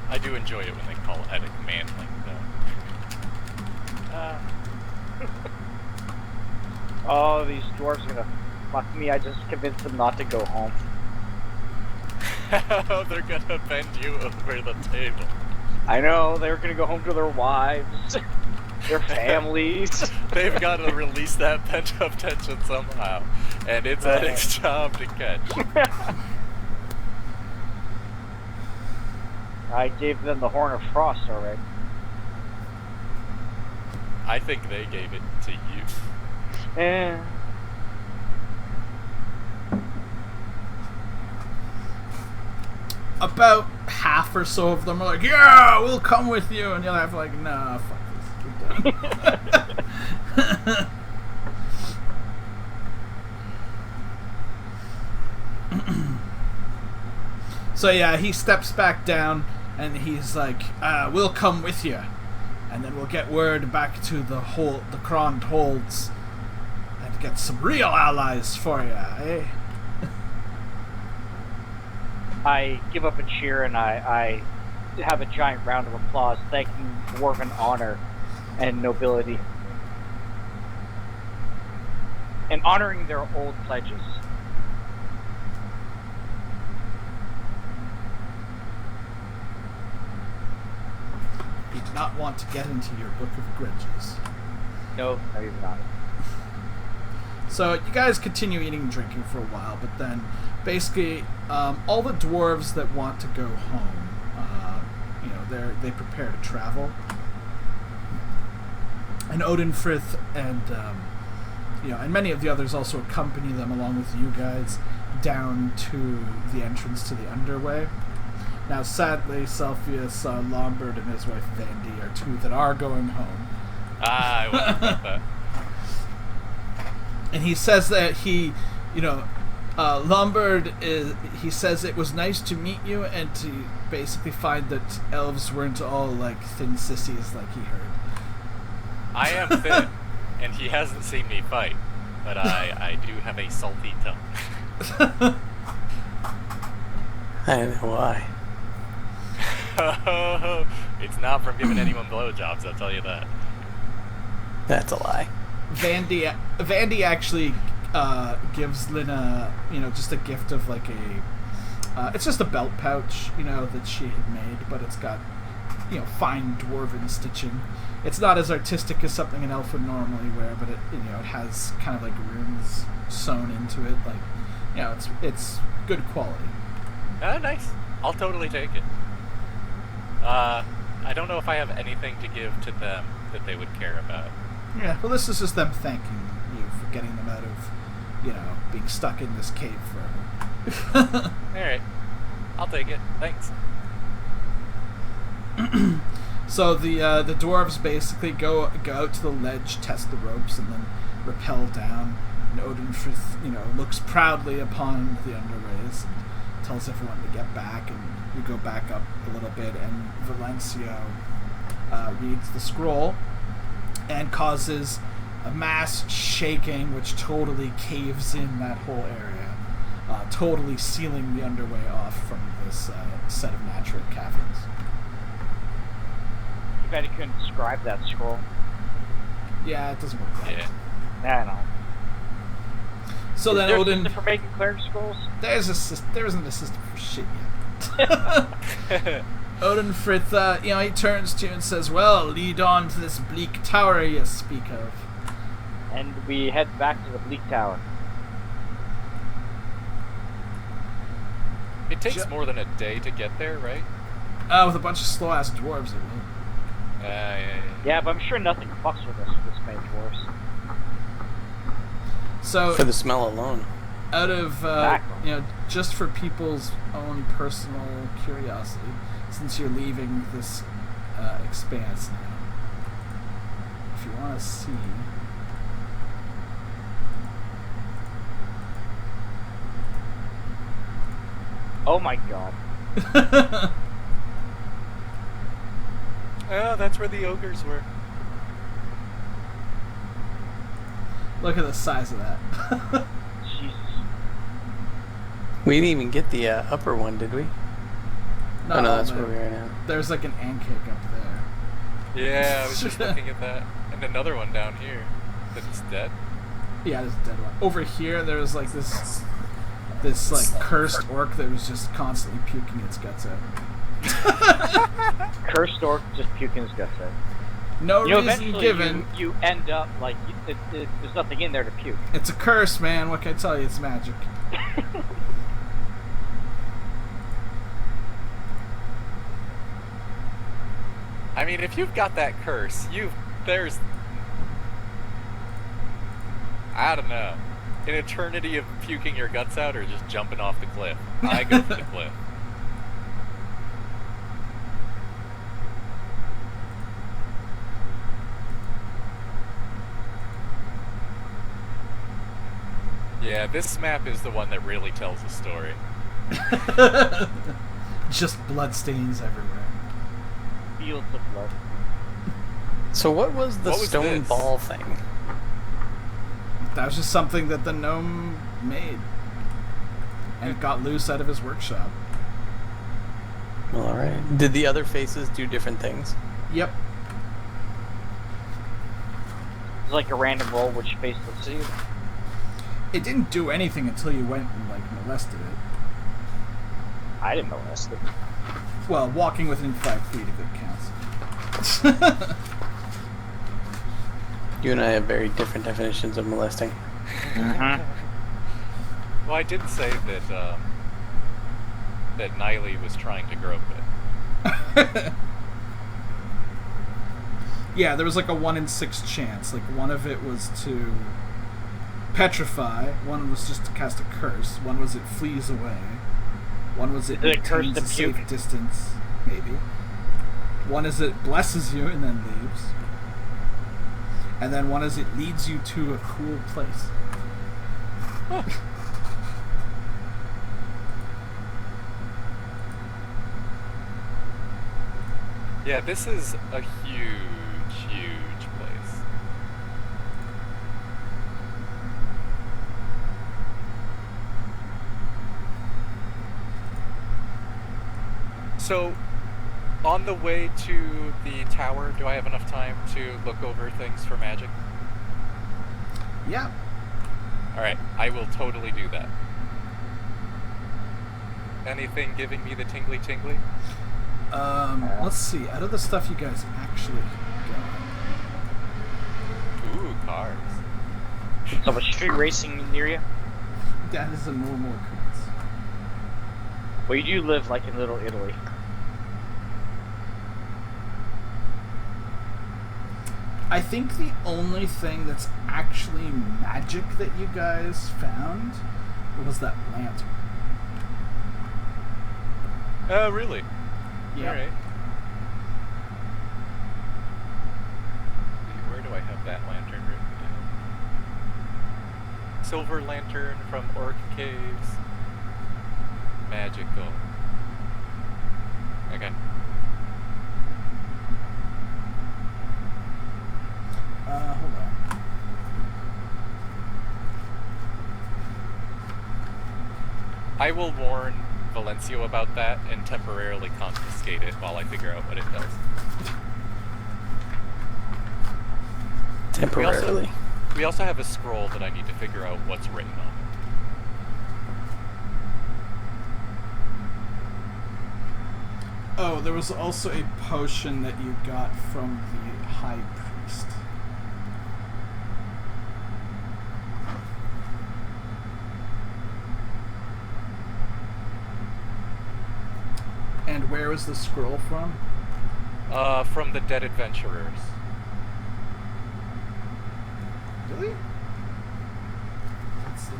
[SPEAKER 4] I do enjoy it when they call it a command link, though.
[SPEAKER 1] Oh, these dwarves are gonna fuck me. I just convinced them not to go home.
[SPEAKER 4] They're gonna bend you over the table.
[SPEAKER 1] I know, they were gonna go home to their wives, their families.
[SPEAKER 4] They've got to release that pent-up tension somehow, and it's its job to catch.
[SPEAKER 1] I gave them the Horn of Frost already.
[SPEAKER 4] I think they gave it to you.
[SPEAKER 1] Eh.
[SPEAKER 2] About half or so of them are like, yeah, we'll come with you, and the other half are like, nah, fuck this, we're done. So yeah, he steps back down, and he's like, we'll come with you, and then we'll get word back to the Krond holds, and get some real allies for you, eh?
[SPEAKER 1] I give up a cheer and I have a giant round of applause, thanking dwarven honor and nobility, and honoring their old pledges.
[SPEAKER 2] You do not want to get into your book of grudges.
[SPEAKER 1] No, you're not.
[SPEAKER 2] So you guys continue eating and drinking for a while, but then basically all the dwarves that want to go home, they prepare to travel. And Odenfrith and and many of the others also accompany them along with you guys down to the entrance to the underway. Now, sadly, Celsius, Lombard, and his wife Vandy are two that are going home.
[SPEAKER 4] I wonder about that.
[SPEAKER 2] And he says that Lombard he says it was nice to meet you and to basically find that elves weren't all like thin sissies like he heard.
[SPEAKER 4] I am thin, and he hasn't seen me fight, but I do have a salty tongue.
[SPEAKER 3] I don't know why.
[SPEAKER 4] It's not from giving anyone blowjobs, I'll tell you that.
[SPEAKER 3] That's a lie.
[SPEAKER 2] Vandy actually gives Lina, just a gift of like it's just a belt pouch, that she had made, but it's got fine dwarven stitching. It's not as artistic as something an elf would normally wear, but it has kind of like runes sewn into it. Like, it's good quality.
[SPEAKER 4] Oh, nice. I'll totally take it. I don't know if I have anything to give to them that they would care about.
[SPEAKER 2] Yeah, well, this is just them thanking you for getting them out of, being stuck in this cave forever.
[SPEAKER 4] Alright. I'll take it. Thanks.
[SPEAKER 2] So the dwarves basically go out to the ledge, test the ropes, and then rappel down. And Odin, looks proudly upon the underways and tells everyone to get back. And we go back up a little bit, and Valencio reads the scroll and causes a mass shaking, which totally caves in that whole area, totally sealing the underway off from this set of natural caverns.
[SPEAKER 1] You bet he couldn't describe that scroll.
[SPEAKER 2] Yeah, it doesn't work well.
[SPEAKER 4] Yeah.
[SPEAKER 1] I know.
[SPEAKER 2] So
[SPEAKER 1] Is
[SPEAKER 2] then
[SPEAKER 1] there a
[SPEAKER 2] Odin,
[SPEAKER 1] system for making cleric scrolls?
[SPEAKER 2] there isn't a system for shit yet. Odin Frith, he turns to you and says, "Well, lead on to this bleak tower you speak of."
[SPEAKER 1] And we head back to the Bleak Tower.
[SPEAKER 4] It takes more than a day to get there, right?
[SPEAKER 2] With a bunch of slow ass dwarves, it will.
[SPEAKER 4] Yeah.
[SPEAKER 1] Yeah, but I'm sure nothing fucks with us with this many dwarves.
[SPEAKER 2] So
[SPEAKER 3] For the smell alone.
[SPEAKER 2] out of
[SPEAKER 1] Exactly.
[SPEAKER 2] just for people's own personal curiosity, since you're leaving this expanse now, if you want to see,
[SPEAKER 1] Oh my god.
[SPEAKER 4] Oh, that's where the ogres were.
[SPEAKER 2] look at the size of that.
[SPEAKER 1] Jesus.
[SPEAKER 3] We didn't even get the upper one, did we?
[SPEAKER 2] Not
[SPEAKER 3] Oh, no,
[SPEAKER 2] all
[SPEAKER 3] that's
[SPEAKER 2] there.
[SPEAKER 3] where we are now.
[SPEAKER 2] There's like an ant cake up there.
[SPEAKER 4] Yeah, I was just looking at that. And another one down here that's dead.
[SPEAKER 2] Yeah, there's a dead one. Over here, there's like this like cursed orc that was just constantly puking its guts out.
[SPEAKER 1] Cursed orc just puking his guts out.
[SPEAKER 2] No reason
[SPEAKER 1] Eventually
[SPEAKER 2] given.
[SPEAKER 1] you end up like there's nothing in there to puke.
[SPEAKER 2] It's a curse, man. What can I tell you? It's magic.
[SPEAKER 4] I mean, if you've got that curse, there's... I don't know. An eternity of puking your guts out or just jumping off the cliff. I go for the cliff. Yeah, this map is the one that really tells the story.
[SPEAKER 2] Just bloodstains everywhere.
[SPEAKER 1] Fields of blood.
[SPEAKER 3] So what was the
[SPEAKER 4] What was
[SPEAKER 3] stone
[SPEAKER 4] this?
[SPEAKER 3] ball thing?
[SPEAKER 2] That was just something that the gnome made. And got loose out of his workshop.
[SPEAKER 3] Well, alright. Did the other faces do different things?
[SPEAKER 2] Yep.
[SPEAKER 1] It's like a random roll which face looks at you.
[SPEAKER 2] It didn't do anything until you went and like molested it.
[SPEAKER 1] I didn't molest it.
[SPEAKER 2] Well, walking within 5 feet of it counts.
[SPEAKER 3] You and I have very different definitions of molesting.
[SPEAKER 4] Well, I did say that that Niley was trying to grope it.
[SPEAKER 2] Yeah, there was like a 1 in 6 chance. Like one of it was to petrify, one was just to cast a curse, one was it flees away, one was it
[SPEAKER 1] Is it a curse
[SPEAKER 2] maintains
[SPEAKER 1] to
[SPEAKER 2] a safe
[SPEAKER 1] puke?
[SPEAKER 2] distance, maybe. One is it blesses you and then leaves. And then one is it leads you to a cool place.
[SPEAKER 4] Yeah, this is a huge, huge place. So, on the way to the tower, do I have enough time to look over things for magic?
[SPEAKER 2] Yeah.
[SPEAKER 4] Alright, I will totally do that. Anything giving me the tingly tingly?
[SPEAKER 2] Let's see. Out of the stuff you guys actually got,
[SPEAKER 4] Ooh, cars.
[SPEAKER 1] So much street racing near you?
[SPEAKER 2] that is a normal occurrence.
[SPEAKER 1] Well, you do live like in Little Italy.
[SPEAKER 2] I think the only thing that's actually magic that you guys found was that lantern.
[SPEAKER 4] Oh, really?
[SPEAKER 2] Yeah.
[SPEAKER 4] Alright. Where do I have that lantern written down? Silver lantern from Orc Caves. Magical. Okay.
[SPEAKER 2] Hold on.
[SPEAKER 4] I will warn Valencio about that and temporarily confiscate it while I figure out what it does.
[SPEAKER 3] Temporarily.
[SPEAKER 4] We also have a scroll that I need to figure out what's written on it.
[SPEAKER 2] Oh, there was also a potion that you got from the High Priest. And where was the scroll from?
[SPEAKER 4] From the Dead Adventurers.
[SPEAKER 2] Really? Let's see.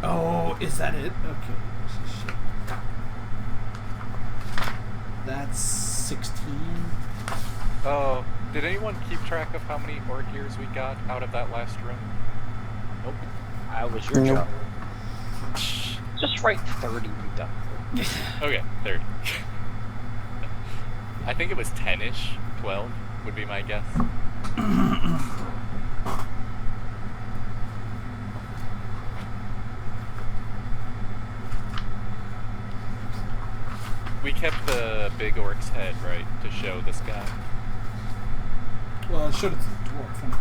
[SPEAKER 2] Oh, is that it? Okay. Shit. That's 16.
[SPEAKER 4] Oh, did anyone keep track of how many orc ears we got out of that last room?
[SPEAKER 1] Nope. That was your
[SPEAKER 3] Nope.
[SPEAKER 1] job. Just write 30 and be done.
[SPEAKER 4] Okay, 30. I think it was 10-ish, 12 would be my guess. We kept the big orc's head, right, to show this guy.
[SPEAKER 2] Well, I showed it to the dwarf.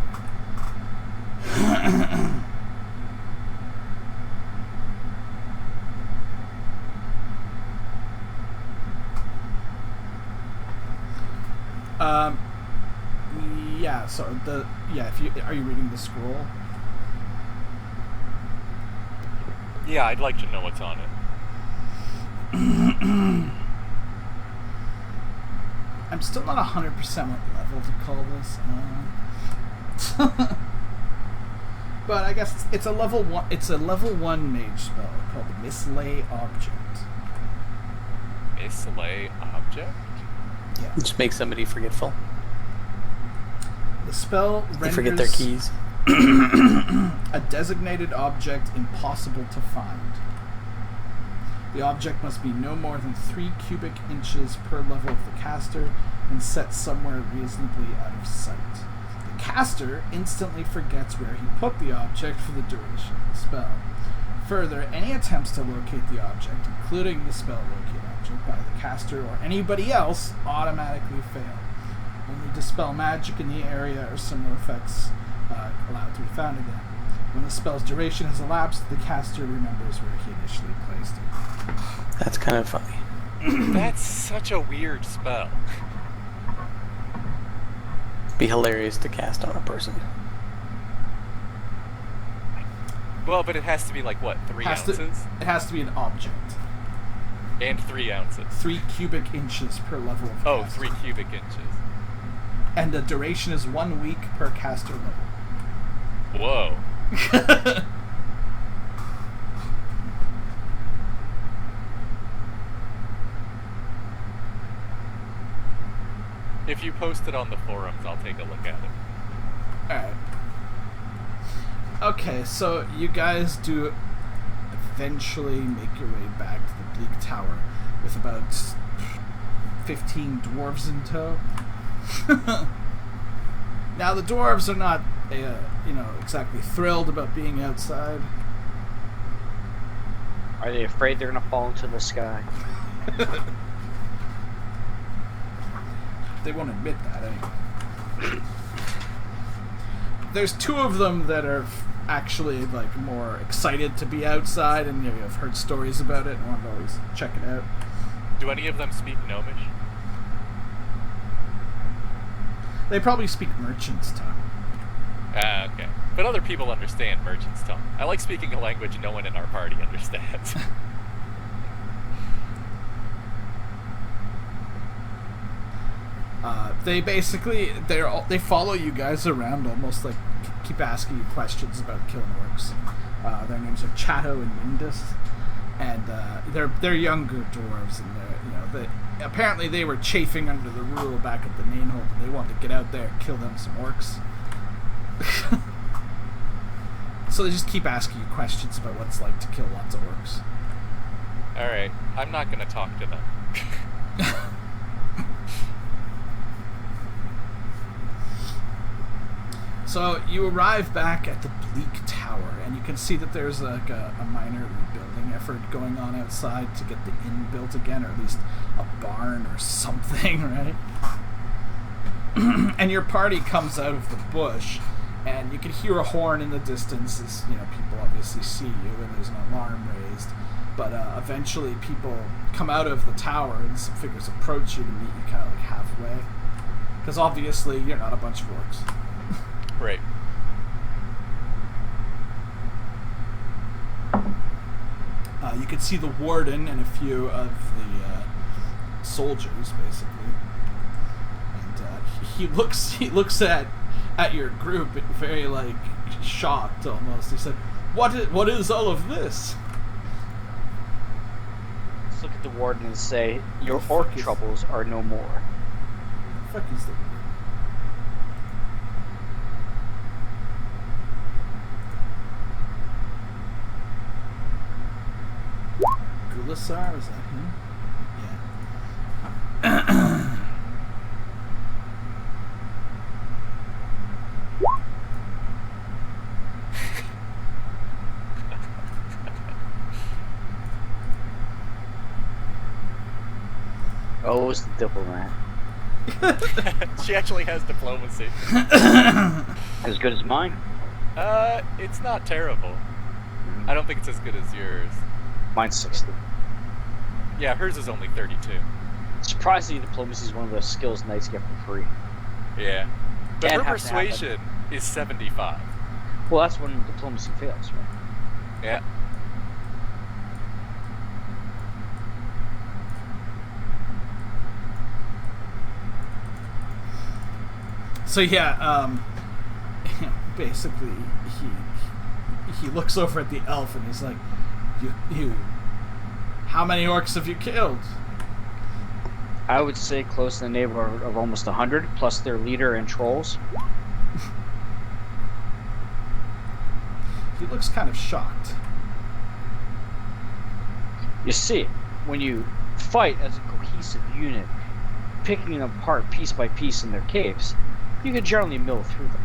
[SPEAKER 2] Yeah. So if you are you reading the scroll?
[SPEAKER 4] Yeah, I'd like to know what's on it.
[SPEAKER 2] I'm still not 100% what level to call this. But I guess it's a level 1. It's a level 1 mage spell called Mislay Object.
[SPEAKER 4] Mislay object?
[SPEAKER 2] Yeah.
[SPEAKER 3] Just make somebody forgetful.
[SPEAKER 2] The spell
[SPEAKER 3] They
[SPEAKER 2] renders
[SPEAKER 3] forget their keys.
[SPEAKER 2] a designated object impossible to find. The object must be no more than 3 cubic inches per level of the caster and set somewhere reasonably out of sight. The caster instantly forgets where he put the object for the duration of the spell. Further, any attempts to locate the object, including the spell locate object, by the caster or anybody else automatically fail. Only dispel magic in the area or similar effects allowed to be found again. When the spell's duration has elapsed, the caster remembers where he initially placed it.
[SPEAKER 3] That's kind of funny.
[SPEAKER 4] That's such a weird spell.
[SPEAKER 3] Be hilarious to cast on a person.
[SPEAKER 4] Well, but it has to be like, what, 3 ounces?
[SPEAKER 2] It has to be an object.
[SPEAKER 4] And 3 ounces.
[SPEAKER 2] 3 cubic inches per level of
[SPEAKER 4] Oh,
[SPEAKER 2] caster.
[SPEAKER 4] 3 cubic inches.
[SPEAKER 2] And the duration is 1 week per caster level.
[SPEAKER 4] Whoa. If you post it on the forums, I'll take a look at it.
[SPEAKER 2] Alright. Okay, so you guys do eventually make your way back to the Bleak Tower with about 15 dwarves in tow. Now, the dwarves are not, exactly thrilled about being outside.
[SPEAKER 1] Are they afraid they're gonna fall into the sky?
[SPEAKER 2] They won't admit that anyway. There's 2 of them that are actually like more excited to be outside, and have heard stories about it and want to always check it out.
[SPEAKER 4] Do any of them speak Gnomish?
[SPEAKER 2] They probably speak merchant's tongue.
[SPEAKER 4] Ah, okay. But other people understand merchant's tongue. I like speaking a language no one in our party understands.
[SPEAKER 2] They basically they follow you guys around, almost like keep asking you questions about killing orcs. Their names are Chato and Mindus, and they're younger dwarves, and apparently they were chafing under the rule back at the Nainhold, and they want to get out there and kill them some orcs. So they just keep asking you questions about what it's like to kill lots of orcs.
[SPEAKER 4] Alright, I'm not gonna talk to them.
[SPEAKER 2] So you arrive back at the Bleak Tower, and you can see that there's like a minor rebuilding effort going on outside to get the inn built again, or at least a barn or something, right? And your party comes out of the bush, and you can hear a horn in the distance as, people obviously see you, and there's an alarm raised. But eventually people come out of the tower, and some figures approach you to meet you kind of like halfway. Because obviously you're not a bunch of orcs.
[SPEAKER 4] Right.
[SPEAKER 2] You can see the warden and a few of the soldiers, basically. And he looks at your group, very like shocked almost. He said, "What is all of this?"
[SPEAKER 1] Let's look at the warden and say, "Your orc troubles are no more."
[SPEAKER 2] The fuck is the warden? Gulasar, is that him? Yeah.
[SPEAKER 1] Oh, it's the diplomat.
[SPEAKER 4] She actually has diplomacy.
[SPEAKER 1] As good as mine.
[SPEAKER 4] It's not terrible. I don't think it's as good as yours.
[SPEAKER 1] Mine's 60.
[SPEAKER 4] Yeah, hers is only 32.
[SPEAKER 1] Surprisingly, diplomacy is one of those skills knights get for free.
[SPEAKER 4] Yeah. But
[SPEAKER 1] And
[SPEAKER 4] her
[SPEAKER 1] have to have
[SPEAKER 4] persuasion is 75.
[SPEAKER 1] Well, that's when diplomacy fails, right?
[SPEAKER 4] Yeah.
[SPEAKER 2] So yeah, basically he looks over at the elf and he's like, you how many orcs have you killed?
[SPEAKER 1] I would say close to the neighborhood of almost 100, plus their leader and trolls.
[SPEAKER 2] He looks kind of shocked.
[SPEAKER 1] You see, when you fight as a cohesive unit, picking them apart piece by piece in their caves, you can generally mill through them.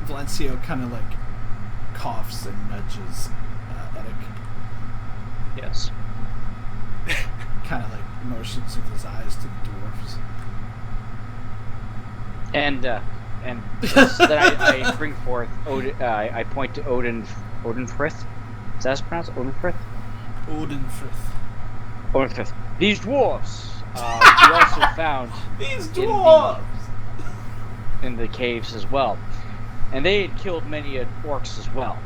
[SPEAKER 2] Valencio kind of like coughs and nudges Edic.
[SPEAKER 1] Yes.
[SPEAKER 2] Kind of like motions with his eyes to the dwarves.
[SPEAKER 1] And then I bring forth I point to Odenfrith. Is that how it's pronounced? Odenfrith? Odenfrith. These dwarves we also found
[SPEAKER 2] These dwarves
[SPEAKER 1] in the caves as well. And they had killed many orcs as well.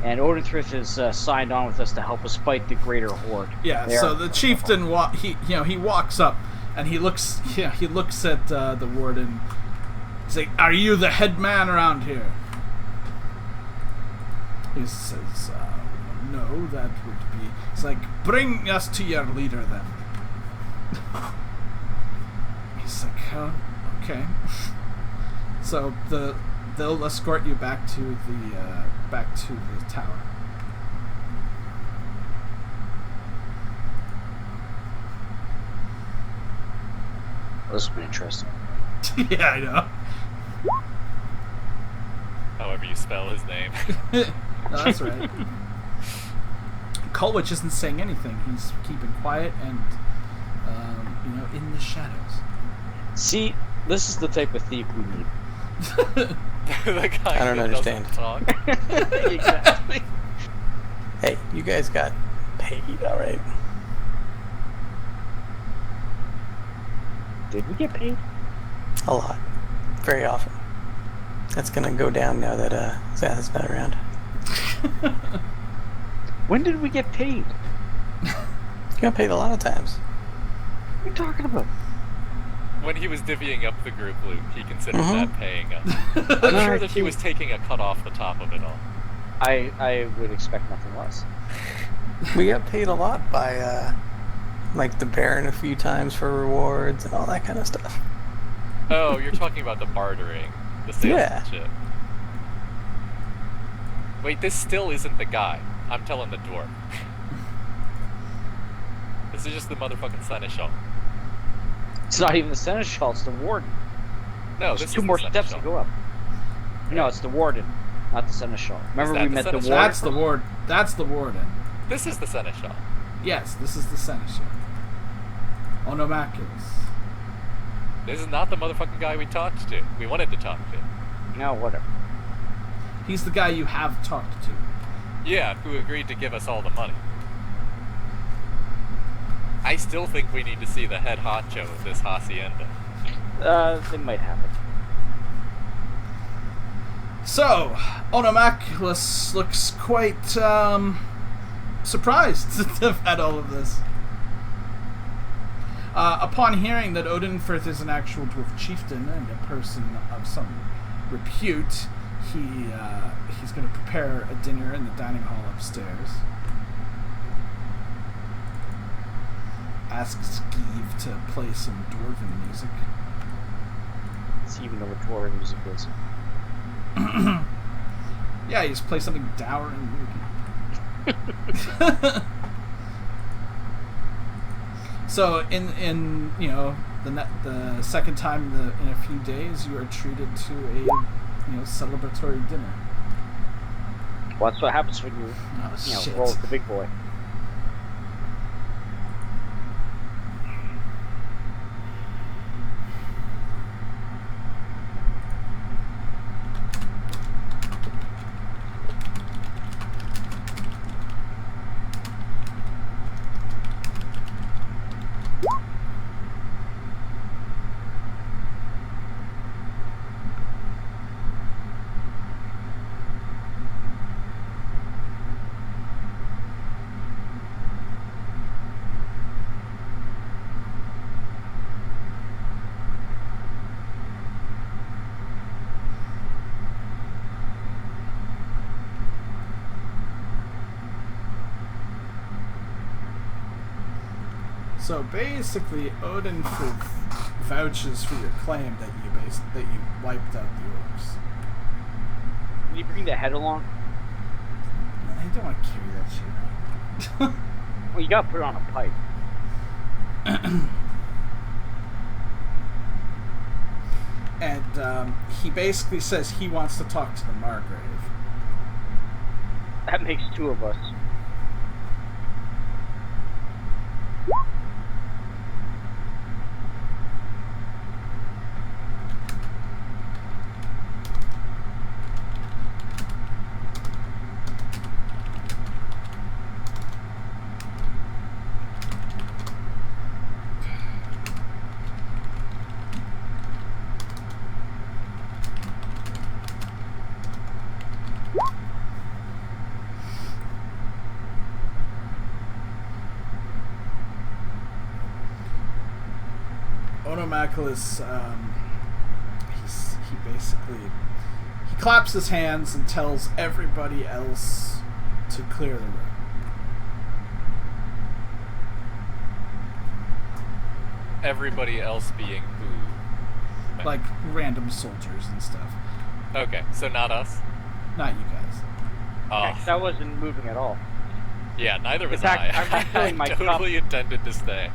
[SPEAKER 1] And Odenfrith is signed on with us to help us fight the greater horde.
[SPEAKER 2] Yeah, so the chieftain he walks up and he looks at the warden. He's like, "Are you the head man around here?" He says, "No, that would be." He's like, "Bring us to your leader then." He's like, "Oh, okay." So they'll escort you back to the tower.
[SPEAKER 1] This will be interesting.
[SPEAKER 2] Yeah, I know.
[SPEAKER 4] However you spell his name.
[SPEAKER 2] No, that's right. Colwich isn't saying anything. He's keeping quiet and, in the shadows.
[SPEAKER 1] See, this is the type of thief we need.
[SPEAKER 4] The guy
[SPEAKER 3] I don't
[SPEAKER 4] who
[SPEAKER 3] understand.
[SPEAKER 4] doesn't talk.
[SPEAKER 1] Exactly.
[SPEAKER 3] Hey, you guys got paid, all right?
[SPEAKER 1] Did we get paid?
[SPEAKER 3] A lot. Very often. That's gonna go down now that Zath is not around.
[SPEAKER 1] When did we get paid?
[SPEAKER 3] You got paid a lot of times.
[SPEAKER 1] What are you talking about?
[SPEAKER 4] When he was divvying up the group loot, he considered
[SPEAKER 3] Mhm.
[SPEAKER 4] that paying us. I'm
[SPEAKER 1] No,
[SPEAKER 4] sure
[SPEAKER 1] I
[SPEAKER 4] that he was taking a cut off the top of it all.
[SPEAKER 1] I would expect nothing less.
[SPEAKER 3] We got paid a lot by like the Baron a few times for rewards and all that kind of stuff.
[SPEAKER 4] Oh, you're talking about the bartering, the salesmanship. Wait, this still isn't the guy. I'm telling the dwarf. This is just the motherfucking seneschal.
[SPEAKER 1] It's not even the seneschal, it's the warden.
[SPEAKER 4] No,
[SPEAKER 1] There's
[SPEAKER 4] this
[SPEAKER 1] two
[SPEAKER 4] is
[SPEAKER 1] more
[SPEAKER 4] the
[SPEAKER 1] steps to
[SPEAKER 4] seneschal.
[SPEAKER 1] go up. No, it's the warden, not the seneschal. Remember
[SPEAKER 4] that
[SPEAKER 1] we
[SPEAKER 4] the
[SPEAKER 1] met the
[SPEAKER 4] seneschal?
[SPEAKER 1] warden?
[SPEAKER 2] That's the ward. That's the warden.
[SPEAKER 4] This is the seneschal.
[SPEAKER 2] Yes, this is the seneschal. Onomaculus.
[SPEAKER 4] This is not the motherfucking guy we talked to. We wanted to talk to.
[SPEAKER 1] No, whatever.
[SPEAKER 2] He's the guy you have talked to.
[SPEAKER 4] Yeah, who agreed to give us all the money. I still think we need to see the head honcho of this hacienda.
[SPEAKER 1] They might happen.
[SPEAKER 2] So, Onomaculus looks quite surprised at all of this. Upon hearing that Odinfirth is an actual dwarf chieftain and a person of some repute, he's going to prepare a dinner in the dining hall upstairs. Asks Give to play some dwarven music.
[SPEAKER 1] Does he even know what dwarven music is?
[SPEAKER 2] Yeah, you just play something dour and moody. So in you know the second time in a few days, you are treated to a celebratory dinner.
[SPEAKER 1] Well, that's what happens when you
[SPEAKER 2] Shit.
[SPEAKER 1] roll with the big boy.
[SPEAKER 2] So basically, Odin vouches for your claim that you wiped out the orcs.
[SPEAKER 1] Can you bring the head along?
[SPEAKER 2] I don't want to carry that shit.
[SPEAKER 1] Well, you gotta put it on a pipe.
[SPEAKER 2] And he basically says he wants to talk to the Margrave.
[SPEAKER 1] That makes two of us.
[SPEAKER 2] Onomaculus, he claps his hands and tells everybody else to clear the room.
[SPEAKER 4] Everybody else being who?
[SPEAKER 2] Like random soldiers and stuff.
[SPEAKER 4] Okay, so not us?
[SPEAKER 2] Not you guys.
[SPEAKER 4] Oh,
[SPEAKER 1] That wasn't moving at all.
[SPEAKER 4] yeah, neither was
[SPEAKER 1] In fact,
[SPEAKER 4] I.
[SPEAKER 1] I'm refilling my
[SPEAKER 4] I totally intended to stay.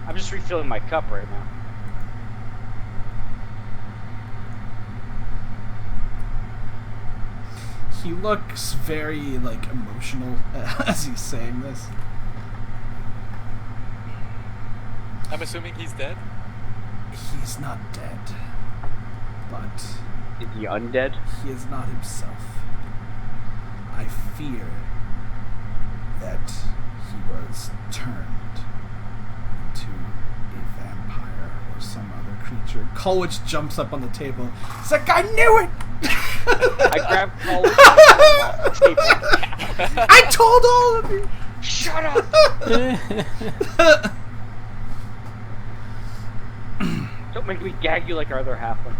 [SPEAKER 1] I'm just refilling my cup right now.
[SPEAKER 2] He looks very, emotional as he's saying this.
[SPEAKER 4] I'm assuming he's dead?
[SPEAKER 2] He's not dead, but
[SPEAKER 1] Is he undead?
[SPEAKER 2] he is not himself. I fear that he was turned into a vampire or some other creature. Colwich jumps up on the table. He's like, I knew it!
[SPEAKER 1] I grabbed Colwich.
[SPEAKER 2] I told all of you!
[SPEAKER 1] Shut up! Don't make me gag you like our other halfling.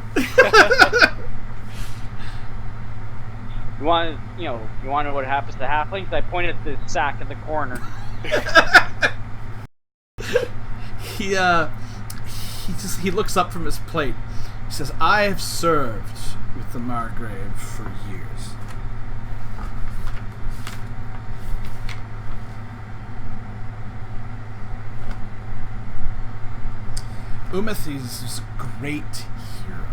[SPEAKER 1] You want to know what happens to halflings? I point at the sack in the corner.
[SPEAKER 2] He looks up from his plate. He says, I have served with the Margrave for years. Umeth is a great hero.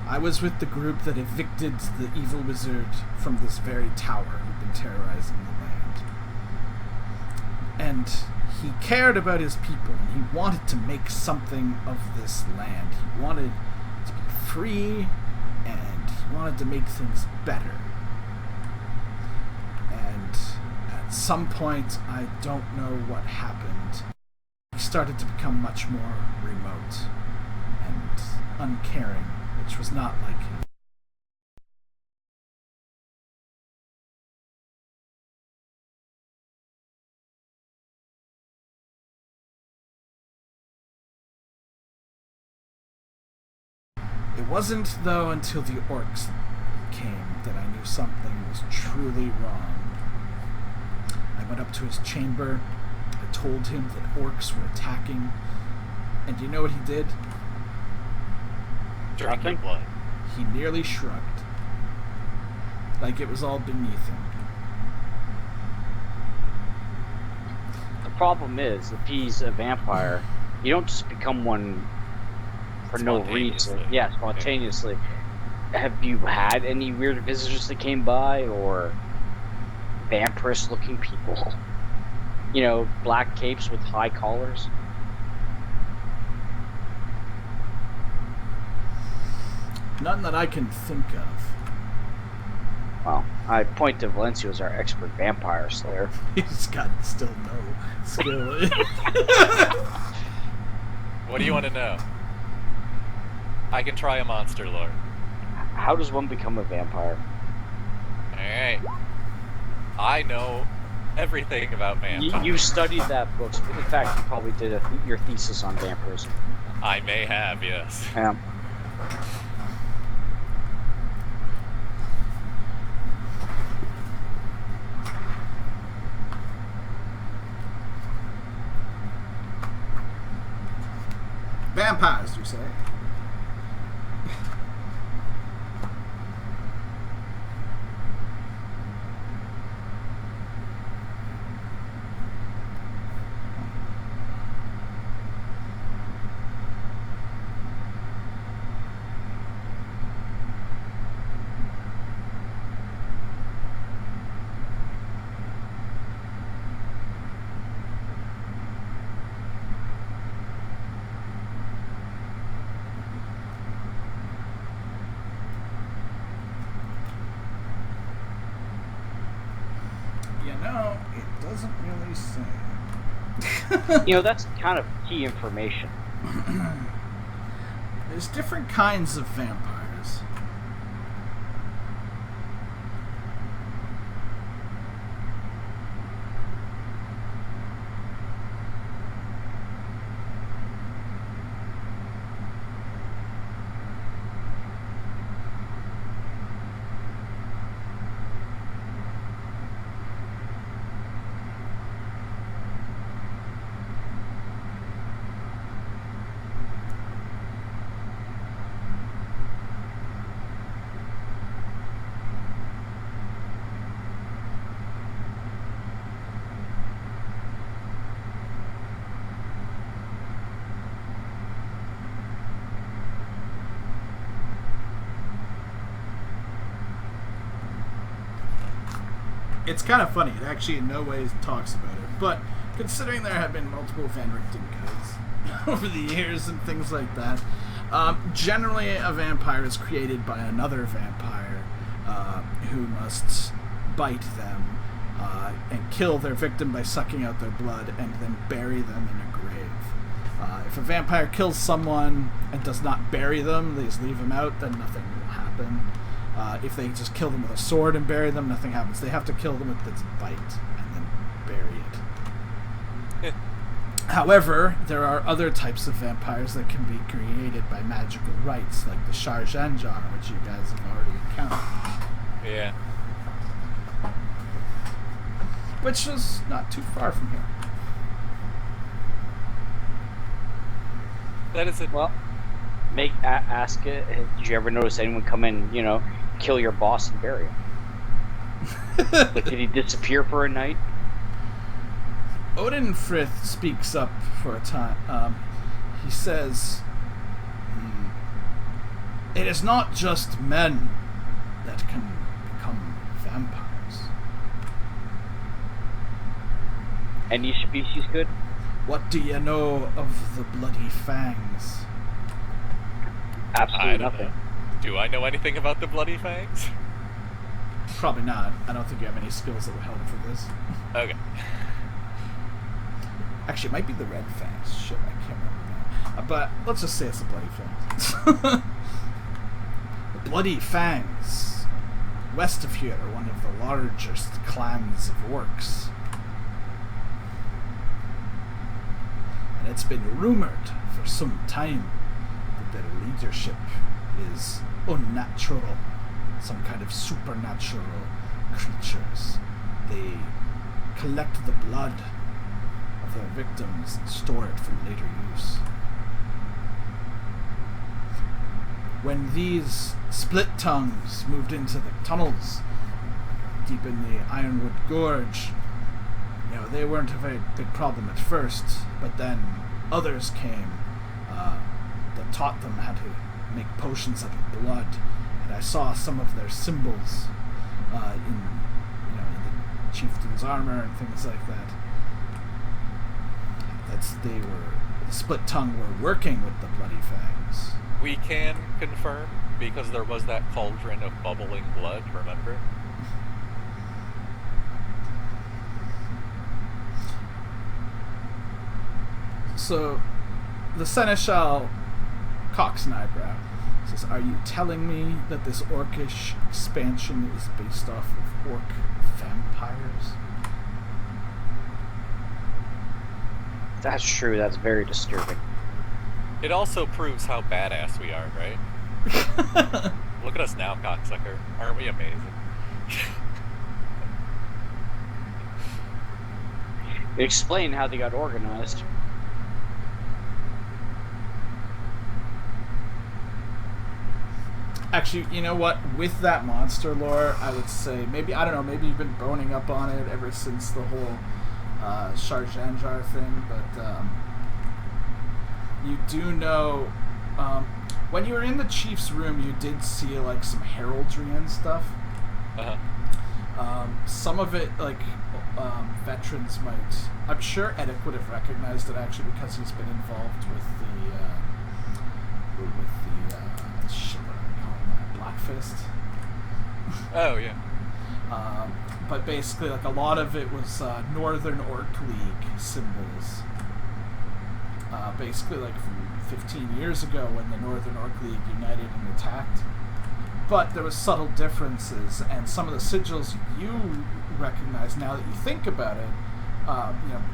[SPEAKER 2] I was with the group that evicted the evil wizard from this very tower who'd been terrorizing the land. And he cared about his people, and he wanted to make something of this land. He wanted to be free, and he wanted to make things better. And at some point, I don't know what happened, he started to become much more remote and uncaring, which was not like him. It wasn't, though, until the orcs came that I knew something was truly wrong. I went up to his chamber. I told him that orcs were attacking. And do you know what he did?
[SPEAKER 4] Drink your blood.
[SPEAKER 2] He merely shrugged. Like it was all beneath him.
[SPEAKER 1] The problem is, if he's a vampire, you don't just become one for no reason. Yeah, spontaneously. Yeah. Have you had any weird visitors that came by, or vampirous-looking people? You know, black capes with high collars?
[SPEAKER 2] None that I can think of.
[SPEAKER 1] Well, I point to Valencia as our expert vampire slayer.
[SPEAKER 2] He's got still no skill.
[SPEAKER 4] What do you want to know? I can try a monster lore.
[SPEAKER 1] How does one become a vampire?
[SPEAKER 4] Alright. I know everything about vampires.
[SPEAKER 1] You studied that book. In fact, you probably did your thesis on vampirism.
[SPEAKER 4] I may have, yes.
[SPEAKER 1] Yeah.
[SPEAKER 2] Vampires, you say? It doesn't really say.
[SPEAKER 1] You know, that's kind of key information.
[SPEAKER 2] There's different kinds of vampires. It's kind of funny. It actually in no ways talks about it. But considering there have been multiple Van Richten guys, over the years and things like that. Generally, a vampire is created by another vampire who must bite them and kill their victim by sucking out their blood and then bury them in a grave. If a vampire kills someone and does not bury them, they just leave them out, then nothing will happen. If they just kill them with a sword and bury them, nothing happens. They have to kill them with its bite and then bury it. However, there are other types of vampires that can be created by magical rites, like the Sharjanjar, which you guys have already encountered.
[SPEAKER 4] Yeah.
[SPEAKER 2] Which is not too far from here.
[SPEAKER 4] That is it.
[SPEAKER 1] Well, ask it. Did you ever notice anyone come in, kill your boss and bury him? Like, did he disappear for a night?
[SPEAKER 2] Odenfrith speaks up for a time. He says, "It is not just men that can become vampires.
[SPEAKER 1] Any species good?
[SPEAKER 2] What do you know of the Bloody Fangs?"
[SPEAKER 1] Absolutely nothing.
[SPEAKER 4] Do I know anything about the Bloody Fangs?
[SPEAKER 2] Probably not. I don't think you have any skills that would help for this.
[SPEAKER 4] Okay.
[SPEAKER 2] Actually, it might be the Red Fangs. Shit, I can't remember now. But let's just say it's the Bloody Fangs. The Bloody Fangs, west of here, are one of the largest clans of orcs. And it's been rumored for some time that their leadership is unnatural, some kind of supernatural creatures. They collect the blood of their victims and store it for later use. When these split tongues moved into the tunnels deep in the Ironwood Gorge, they weren't a very big problem at first, but then others came that taught them how to make potions out of blood, and I saw some of their symbols in the chieftain's armor and things like that. The split tongue were working with the Bloody Fangs.
[SPEAKER 4] We can confirm, because there was that cauldron of bubbling blood, remember?
[SPEAKER 2] So, the Seneschal cocks an eyebrow. Says, "Are you telling me that this orcish expansion is based off of orc vampires?"
[SPEAKER 1] That's true. That's very disturbing.
[SPEAKER 4] It also proves how badass we are, right? Look at us now, cocksucker. Aren't we amazing?
[SPEAKER 1] Explain how they got organized.
[SPEAKER 2] Actually, you know what? With that monster lore, I would say maybe you've been boning up on it ever since the whole Sharjanjar thing, but you do know when you were in the chief's room, you did see like some heraldry and stuff. Some of it, veterans might. I'm sure Edic would have recognized it actually because he's been involved with the shit. What do I call that? Black Fist.
[SPEAKER 4] Oh yeah.
[SPEAKER 2] But basically, a lot of it was Northern Orc League symbols. Basically, from 15 years ago when the Northern Orc League united and attacked. But there was subtle differences, and some of the sigils you recognize now that you think about it,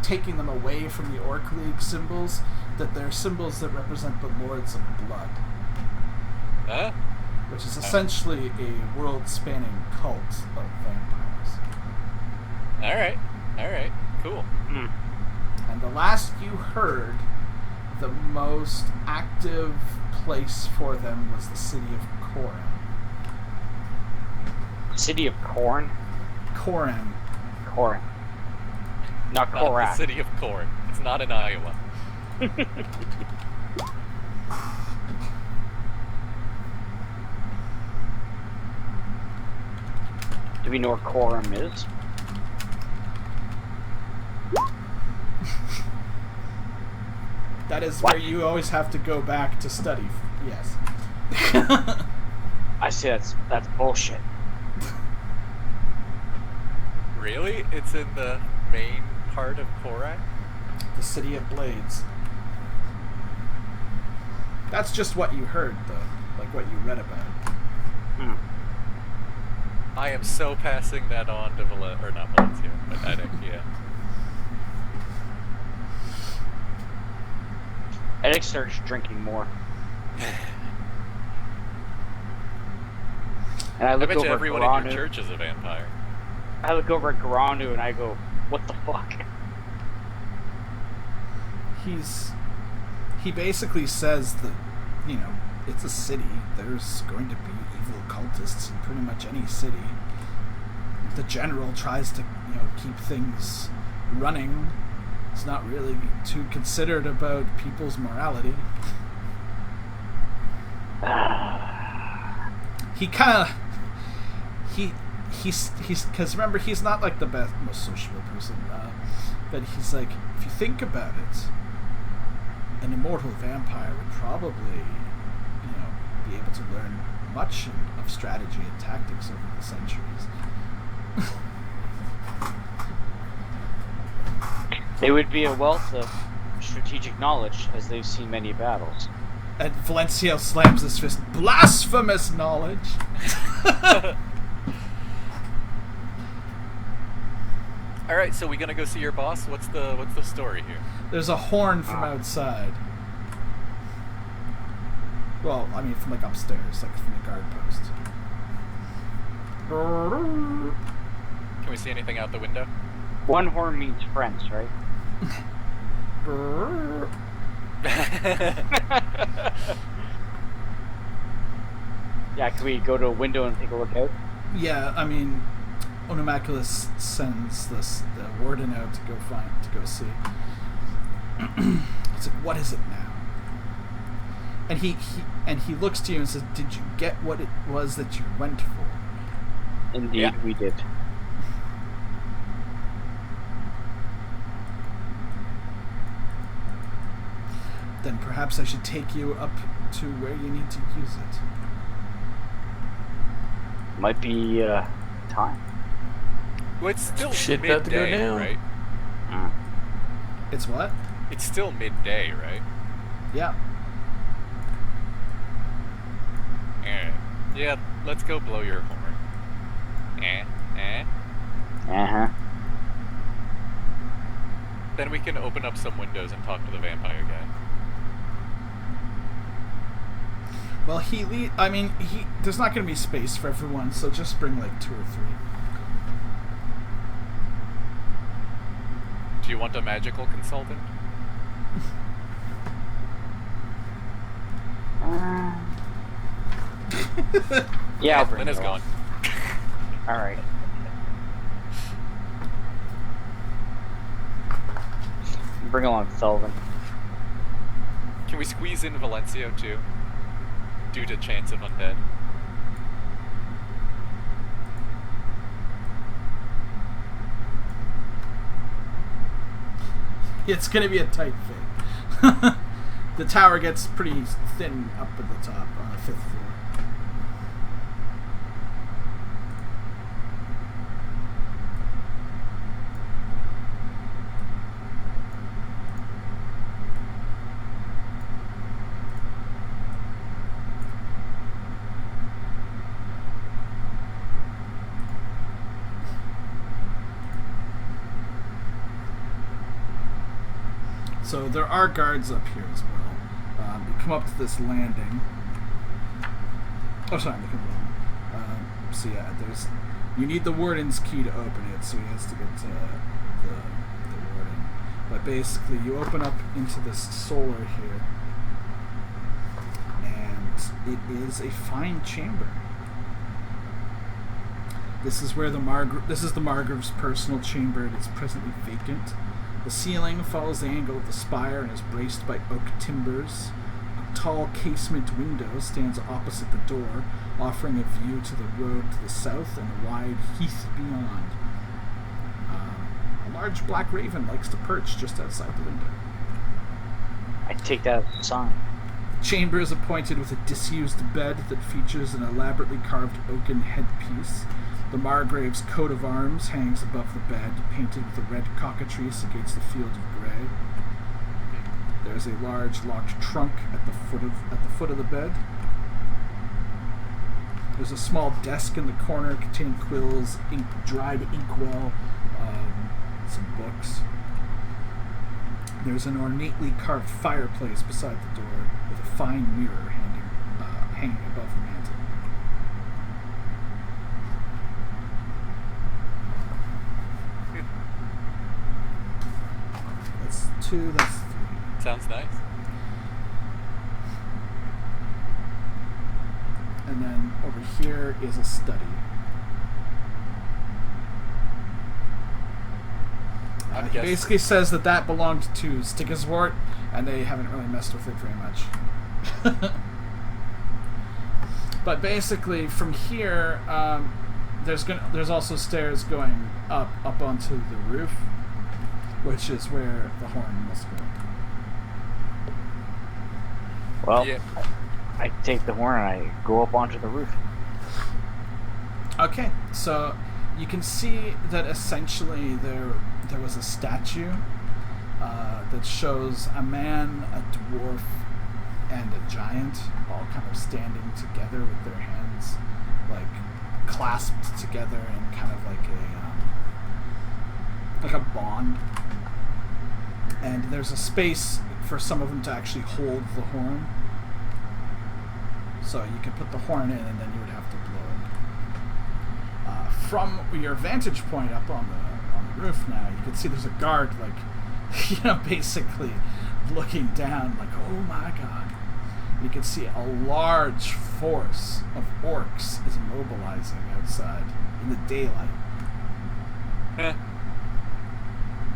[SPEAKER 2] taking them away from the Orc League symbols, that they're symbols that represent the Lords of Blood. Which is essentially a world-spanning cult of vampires.
[SPEAKER 4] Alright, cool.
[SPEAKER 2] And the last you heard, the most active place for them was the city of Koran.
[SPEAKER 1] City of Corn?
[SPEAKER 2] Koran.
[SPEAKER 1] Corn. Not
[SPEAKER 4] Not
[SPEAKER 1] Korak.
[SPEAKER 4] the city of corn. It's not in Iowa.
[SPEAKER 1] Do we know where Coram is?
[SPEAKER 2] That is
[SPEAKER 1] What?
[SPEAKER 2] where you always have to go back to study. Yes.
[SPEAKER 1] I say that's bullshit.
[SPEAKER 4] Really? It's in the main part of Korak?
[SPEAKER 2] The City of Blades. That's just what you heard, though. Like what you read about.
[SPEAKER 1] Hmm.
[SPEAKER 4] I am so passing that on to not Valencia, but Edek,
[SPEAKER 1] Edek starts drinking more. And I
[SPEAKER 4] I
[SPEAKER 1] look
[SPEAKER 4] bet you
[SPEAKER 1] over at
[SPEAKER 4] everyone in
[SPEAKER 1] Garanu.
[SPEAKER 4] your church is a vampire.
[SPEAKER 1] I look over at Garanu and I go, "What the fuck?"
[SPEAKER 2] He basically says that, you know, it's a city. There's going to be evil cultists in pretty much any city. The general tries to, you know, keep things running. He's not really too considerate about people's morality. He kind of he's because remember, he's not like the most sociable person, but he's like, if you think about it, an immortal vampire would probably, you know, be able to learn much of strategy and tactics over the centuries.
[SPEAKER 1] They would be a wealth of strategic knowledge, as they've seen many battles.
[SPEAKER 2] And Valencio slams his fist. Blasphemous knowledge!
[SPEAKER 4] Alright, so we gonna go see your boss? What's the story here?
[SPEAKER 2] There's a horn from outside. Well, I mean, from like upstairs, like from the guard post.
[SPEAKER 4] Can we see anything out the window?
[SPEAKER 1] One horn means friends, right? Yeah, can we go to a window and take a look out?
[SPEAKER 2] Yeah, I mean, Onomaculus sends the warden out to go see. It's like, what is it now? And he looks to you and says, "Did you get what it was that you went for?"
[SPEAKER 1] Indeed,
[SPEAKER 4] Yeah.
[SPEAKER 1] we did.
[SPEAKER 2] Then perhaps I should take you up to where you need to use it.
[SPEAKER 1] Might be time.
[SPEAKER 4] Well, it's still
[SPEAKER 3] Shit about to go
[SPEAKER 4] midday,
[SPEAKER 3] down.
[SPEAKER 4] right?
[SPEAKER 2] It's what?
[SPEAKER 4] It's still midday, right?
[SPEAKER 2] Yeah.
[SPEAKER 4] Yeah, let's go blow your horn.
[SPEAKER 1] Uh-huh.
[SPEAKER 4] Then we can open up some windows and talk to the vampire guy.
[SPEAKER 2] Well, there's not going to be space for everyone, so just bring like 2 or 3.
[SPEAKER 4] Do you want a magical consultant?
[SPEAKER 1] Yeah, I'll bring
[SPEAKER 4] Lena's
[SPEAKER 1] it
[SPEAKER 4] gone.
[SPEAKER 1] All right. Bring along Sullivan.
[SPEAKER 4] Can we squeeze in Valencio too? Due to chance of undead.
[SPEAKER 2] It's going to be a tight fit. The tower gets pretty thin up at the top on the 5th floor. So there are guards up here as well. You come up to this landing. Oh, sorry, I'm looking wrong. So yeah, you need the warden's key to open it, so he has to get to the warden. But basically, you open up into this solar here, and it is a fine chamber. This is where the Margrave's personal chamber. It is presently vacant. The ceiling follows the angle of the spire and is braced by oak timbers. A tall casement window stands opposite the door, offering a view to the road to the south and a wide heath beyond. A large black raven likes to perch just outside the window.
[SPEAKER 1] I take that as a sign.
[SPEAKER 2] The chamber is appointed with a disused bed that features an elaborately carved oaken headpiece. The Margrave's coat of arms hangs above the bed, painted with a red cockatrice against the field of grey. There is a large locked trunk at the foot of the bed. There's a small desk in the corner containing quills, dried inkwell, some books. There's an ornately carved fireplace beside the door with a fine mirror hanging above the mantel. That's 2, that's 3.
[SPEAKER 4] Sounds nice.
[SPEAKER 2] And then over here is a study. He basically says that belonged to Stickerswort, and they haven't really messed with it very much. But basically, from here, there's also stairs going up onto the roof, which is where the horn must go.
[SPEAKER 1] Well,
[SPEAKER 4] Yeah.
[SPEAKER 1] I take the horn and I go up onto the roof.
[SPEAKER 2] Okay, so you can see that essentially there was a statue that shows a man, a dwarf, and a giant all kind of standing together with their hands like clasped together in kind of like a bond. And there's a space for some of them to actually hold the horn. So you could put the horn in and then you would have to blow it. From your vantage point up on the roof now, you can see there's a guard, like, basically looking down, like, oh my god. You can see a large force of orcs is mobilizing outside in the daylight.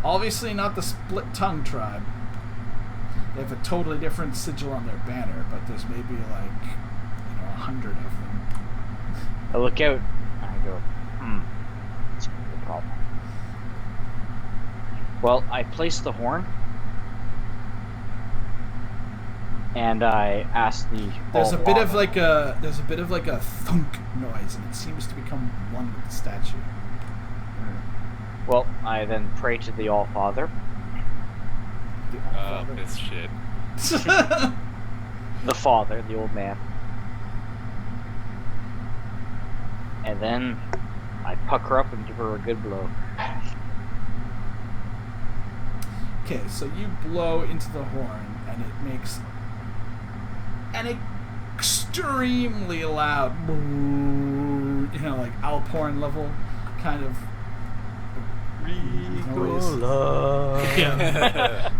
[SPEAKER 2] Obviously not the Split Tongue tribe. They have a totally different sigil on their banner, but there's maybe 100 of them.
[SPEAKER 1] I look out and I go, that's a big problem. Well, I place the horn and I ask the.
[SPEAKER 2] There's a bit of like a thunk noise, and it seems to become one with the statue.
[SPEAKER 1] Well, I then pray to the All-Father.
[SPEAKER 2] The Allfather.
[SPEAKER 4] This shit.
[SPEAKER 1] The father, the old man. And then I pucker up and give her a good blow.
[SPEAKER 2] Okay, so you blow into the horn, and it makes an extremely loud, like Alporn level kind of noise. Yeah.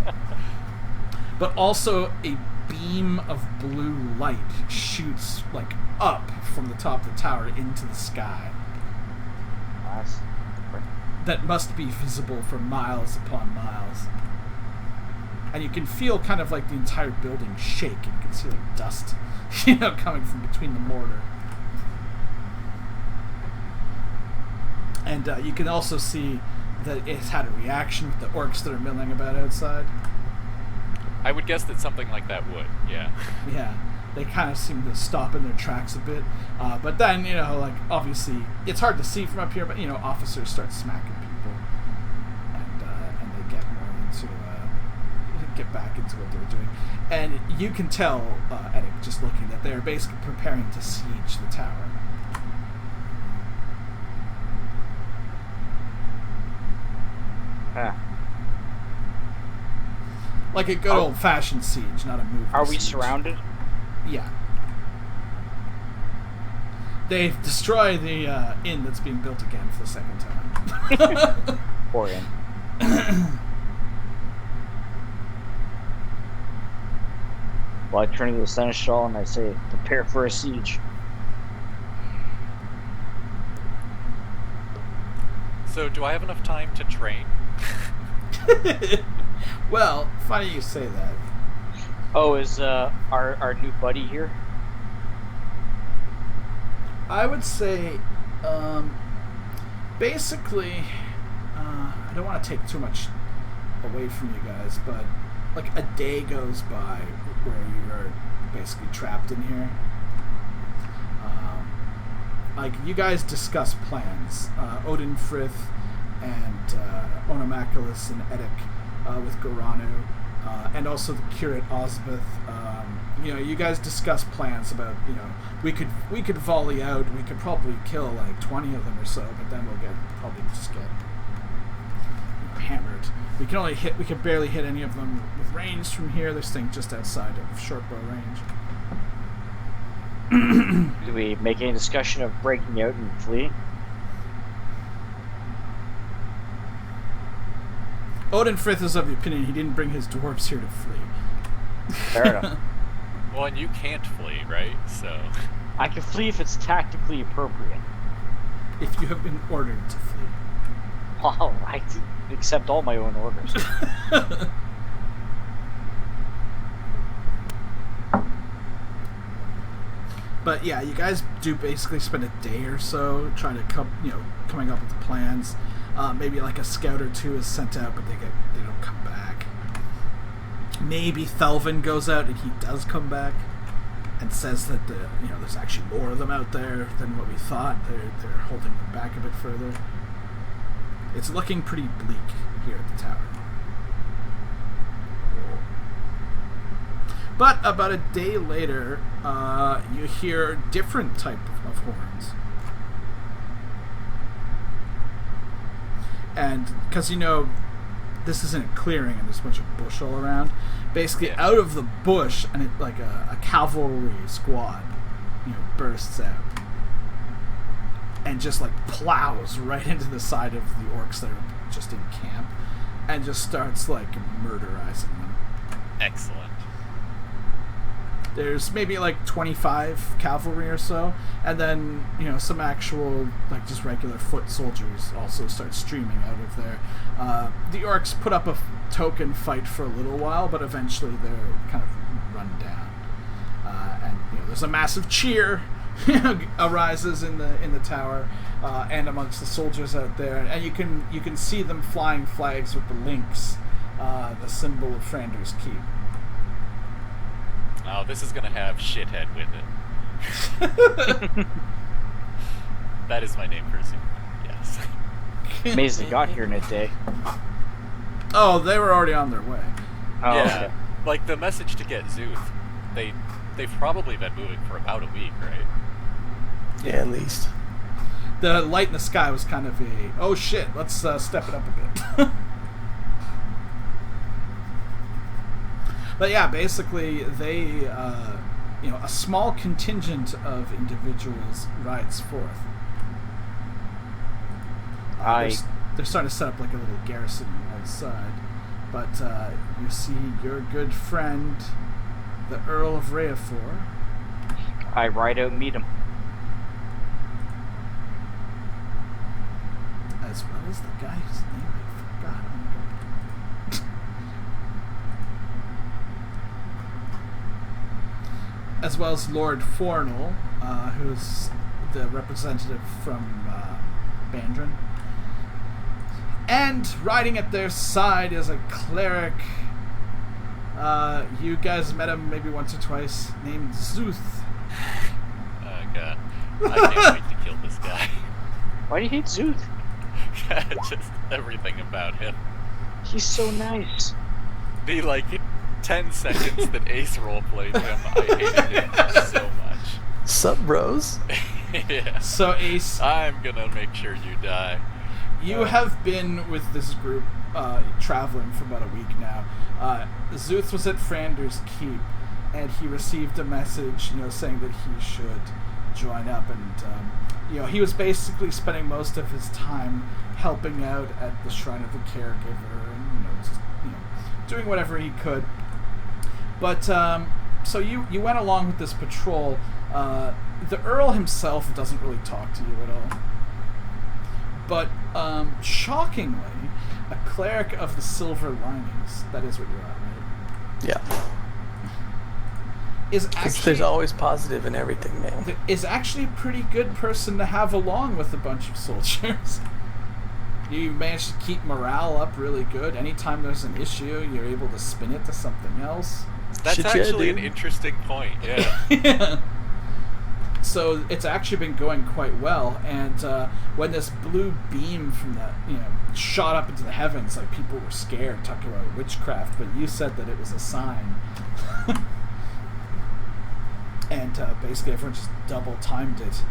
[SPEAKER 2] But also a beam of blue light shoots up from the top of the tower into the sky.
[SPEAKER 1] Nice.
[SPEAKER 2] That must be visible for miles upon miles. And you can feel kind of like the entire building shake. And you can see dust, coming from between the mortar. And you can also see that it's had a reaction with the orcs that are milling about outside.
[SPEAKER 4] I would guess that something like that would, yeah.
[SPEAKER 2] Yeah, they kind of seem to stop in their tracks a bit. But then, obviously, it's hard to see from up here, but, officers start smacking people. And they get more get back into what they're doing. And you can tell, Edic, just looking, that they're basically preparing to siege the tower.
[SPEAKER 1] Huh.
[SPEAKER 2] Like a good old-fashioned siege, not a movie
[SPEAKER 1] Are we
[SPEAKER 2] siege.
[SPEAKER 1] surrounded?
[SPEAKER 2] Yeah. They've destroyed the inn that's being built again for the second time.
[SPEAKER 1] Poor inn. Well, I turn to the seneschal and I say, prepare for a siege.
[SPEAKER 4] So, do I have enough time to train?
[SPEAKER 2] Well, funny you say that.
[SPEAKER 1] Oh, is our new buddy here?
[SPEAKER 2] I would say, basically, I don't want to take too much away from you guys, but like a day goes by where you're basically trapped in here. Like, you guys discuss plans. Odin Frith and Onomaculus and Edic with Goranu, and also the curate Osbeth. You guys discuss plans about, we could volley out. We could probably kill like 20 of them or so, but then we'll probably just get hammered. We can barely hit any of them with range from here. They're staying just outside of short bow range.
[SPEAKER 1] Do we make any discussion of breaking out and fleeing?
[SPEAKER 2] Odin Frith is of the opinion he didn't bring his dwarves here to flee.
[SPEAKER 1] Fair enough.
[SPEAKER 4] Well, and you can't flee, right? So
[SPEAKER 1] I can flee if it's tactically appropriate.
[SPEAKER 2] If you have been ordered to flee.
[SPEAKER 1] Well, I accept all my own orders.
[SPEAKER 2] But yeah, you guys do basically spend a day or so trying to coming up with the plans. Maybe like a scout or two is sent out, but they don't come back. Maybe Thelvin goes out and he does come back and says that there's actually more of them out there than what we thought. They're holding them back a bit further. It's looking pretty bleak here at the tower. But about a day later, you hear a different type of horns. And because this isn't a clearing and there's a bunch of bush all around, basically out of the bush, and it like a cavalry squad, bursts out and just like plows right into the side of the orcs that are just in camp, and just starts like murderizing them.
[SPEAKER 4] excellent.
[SPEAKER 2] There's maybe like 25 cavalry or so, and then some actual like just regular foot soldiers also start streaming out of there. The orcs put up a token fight for a little while, but eventually they're kind of run down. And there's a massive cheer arises in the tower and amongst the soldiers out there, and you can see them flying flags with the lynx, the symbol of Frander's Keep.
[SPEAKER 4] Oh, this is gonna have shithead with it. That is my name for Zoom. Yes.
[SPEAKER 1] Amazing they got here in a day.
[SPEAKER 2] Oh, they were already on their way.
[SPEAKER 1] Oh,
[SPEAKER 4] Yeah.
[SPEAKER 1] okay.
[SPEAKER 4] Like the message to get Zuth, they've probably been moving for about a week, right?
[SPEAKER 3] Yeah, at least.
[SPEAKER 2] The light in the sky was kind of oh shit, let's step it up a bit. But yeah, basically they, a small contingent of individuals rides forth. They're starting to set up like a little garrison outside. But you see your good friend, the Earl of Reafor.
[SPEAKER 1] I ride out and meet him.
[SPEAKER 2] As well as the guy whose name I forgot. As well as Lord Fornell, who's the representative from Bandren. And riding at their side is a cleric. You guys met him maybe once or twice, named Zuth.
[SPEAKER 4] Oh god. I can't wait to kill this guy.
[SPEAKER 1] Why do you hate Zuth?
[SPEAKER 4] Just everything about him.
[SPEAKER 1] He's so nice.
[SPEAKER 4] The 10 seconds that Ace roleplayed him, I hated him so much.
[SPEAKER 3] Sup, bros?
[SPEAKER 4] Yeah.
[SPEAKER 2] So Ace,
[SPEAKER 4] I'm gonna make sure you die.
[SPEAKER 2] you have been with this group traveling for about a week now. Zuth was at Frander's Keep, and he received a message, saying that he should join up, and he was basically spending most of his time helping out at the Shrine of the Caregiver, and just, doing whatever he could. But so you went along with this patrol. The Earl himself doesn't really talk to you at all. But shockingly, a cleric of the Silver Linings, that is what you're at, right?
[SPEAKER 3] Yeah.
[SPEAKER 2] Is
[SPEAKER 3] Because
[SPEAKER 2] actually
[SPEAKER 3] there's always positive in everything, man.
[SPEAKER 2] is actually a pretty good person to have along with a bunch of soldiers. You manage to keep morale up really good. Anytime there's an issue, you're able to spin it to something else.
[SPEAKER 4] That's
[SPEAKER 3] Shit, yeah,
[SPEAKER 4] actually an
[SPEAKER 3] dude.
[SPEAKER 4] interesting point. Yeah.
[SPEAKER 2] Yeah. So it's actually been going quite well, and when this blue beam from that, shot up into the heavens, like, people were scared, talking about witchcraft, but you said that it was a sign. And basically everyone just double-timed it.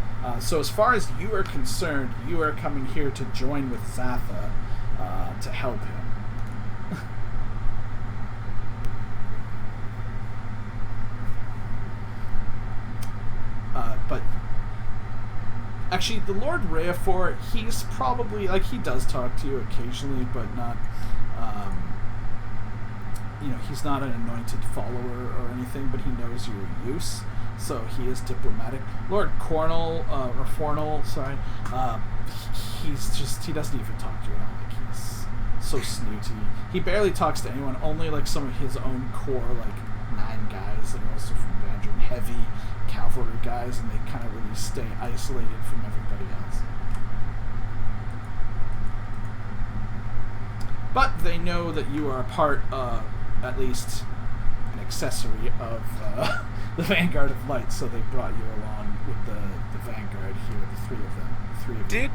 [SPEAKER 2] So as far as you are concerned, you are coming here to join with Zatha to help him. But actually, the Lord Rheafor, he's probably, like, he does talk to you occasionally, but not, he's not an anointed follower or anything, but he knows your use, so he is diplomatic. Lord Fornal, he doesn't even talk to you at all. Like, he's so snooty. He barely talks to anyone, only, like, some of his own core, like, 9 guys that are also from Vanguard, heavy cavalry guys, and they kind of really stay isolated from everybody else. But they know that you are a part of, at least an accessory of the Vanguard of Light, so they brought you along with the Vanguard here, the three of you.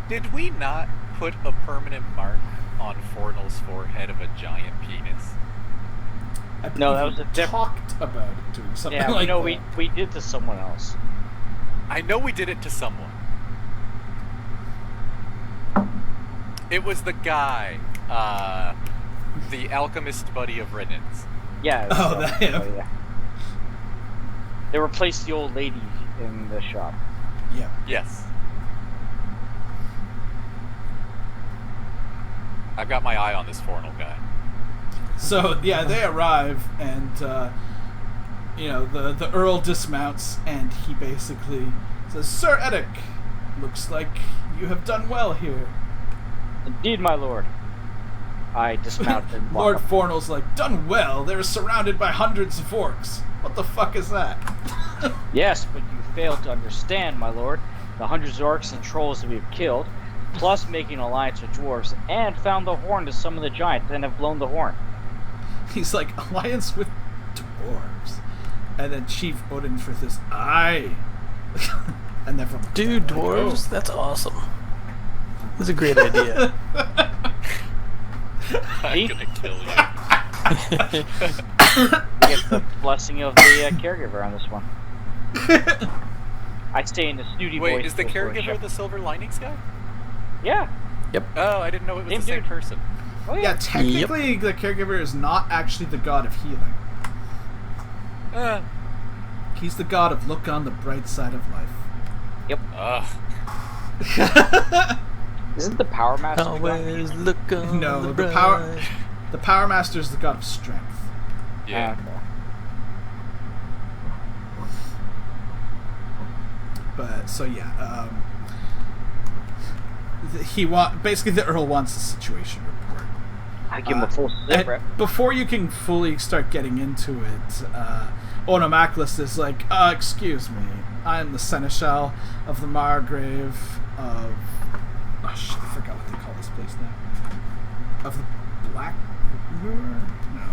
[SPEAKER 4] Did we not put a permanent mark on Fornal's forehead of a giant penis?
[SPEAKER 1] No, that was a
[SPEAKER 2] talked about it doing something like that.
[SPEAKER 1] we did to someone else.
[SPEAKER 4] I know we did it to someone. It was the guy, the alchemist buddy of Renan's.
[SPEAKER 1] Yeah. It was
[SPEAKER 2] that.
[SPEAKER 1] yeah. They replaced the old lady in the shop.
[SPEAKER 2] Yeah.
[SPEAKER 4] Yes. I've got my eye on this Fornal guy.
[SPEAKER 2] So, yeah, they arrive, and, the Earl dismounts, and he basically says, "Sir Edic, looks like you have done well here."
[SPEAKER 1] Indeed, my lord. I dismounted and walk
[SPEAKER 2] Lord
[SPEAKER 1] up.
[SPEAKER 2] Fornal's like, "Done well? They're surrounded by hundreds of orcs. What the fuck is that?"
[SPEAKER 1] Yes, but you failed to understand, my lord. The hundreds of orcs and trolls that we've killed, plus making an alliance with dwarves, and found the horn to some of the giants, and have blown the horn.
[SPEAKER 2] He's like, "Alliance with dwarves," and then Chief Odinfrith is, "Aye." And everyone,
[SPEAKER 3] Dude,
[SPEAKER 2] like,
[SPEAKER 3] dwarves?
[SPEAKER 2] "Oh."
[SPEAKER 3] That's awesome. That's a great idea.
[SPEAKER 4] I'm gonna kill you.
[SPEAKER 1] You get the blessing of the caregiver on this one. I stay in the snooty voice.
[SPEAKER 4] Wait, is the
[SPEAKER 1] before
[SPEAKER 4] caregiver
[SPEAKER 1] ship.
[SPEAKER 4] the Silver Linings guy?
[SPEAKER 1] Yeah.
[SPEAKER 4] Oh, I didn't know it was
[SPEAKER 1] Same
[SPEAKER 4] the same
[SPEAKER 1] dude.
[SPEAKER 4] person.
[SPEAKER 1] Oh,
[SPEAKER 2] Yeah, technically, the caregiver is not actually the god of healing. He's the god of look on the bright side of life.
[SPEAKER 1] Yep.
[SPEAKER 4] Ugh.
[SPEAKER 1] Isn't the Power Master the god?
[SPEAKER 3] Always look on
[SPEAKER 2] No,
[SPEAKER 3] the
[SPEAKER 2] the
[SPEAKER 3] bright.
[SPEAKER 2] Power Master is the god of strength.
[SPEAKER 4] Yeah.
[SPEAKER 1] Okay.
[SPEAKER 2] But so yeah, basically the Earl wants a situation report.
[SPEAKER 1] I give him a full slip
[SPEAKER 2] And
[SPEAKER 1] rep.
[SPEAKER 2] before you can fully start getting into it, Onomaclus is like, "Excuse me, I am the Seneschal of the Margrave of..." Oh shit, I forgot what they call this place now. Of the Black... No.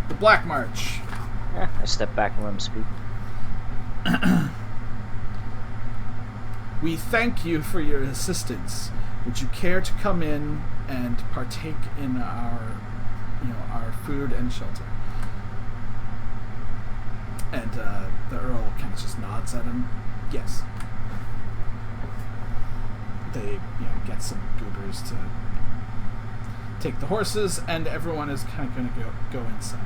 [SPEAKER 2] The Black March.
[SPEAKER 1] I step back and let him speak.
[SPEAKER 2] We thank you for your assistance. Would you care to come in and partake in our food and shelter? And the Earl kind of just nods at him. Yes. They, get some goobers to take the horses, and everyone is kind of going to go inside.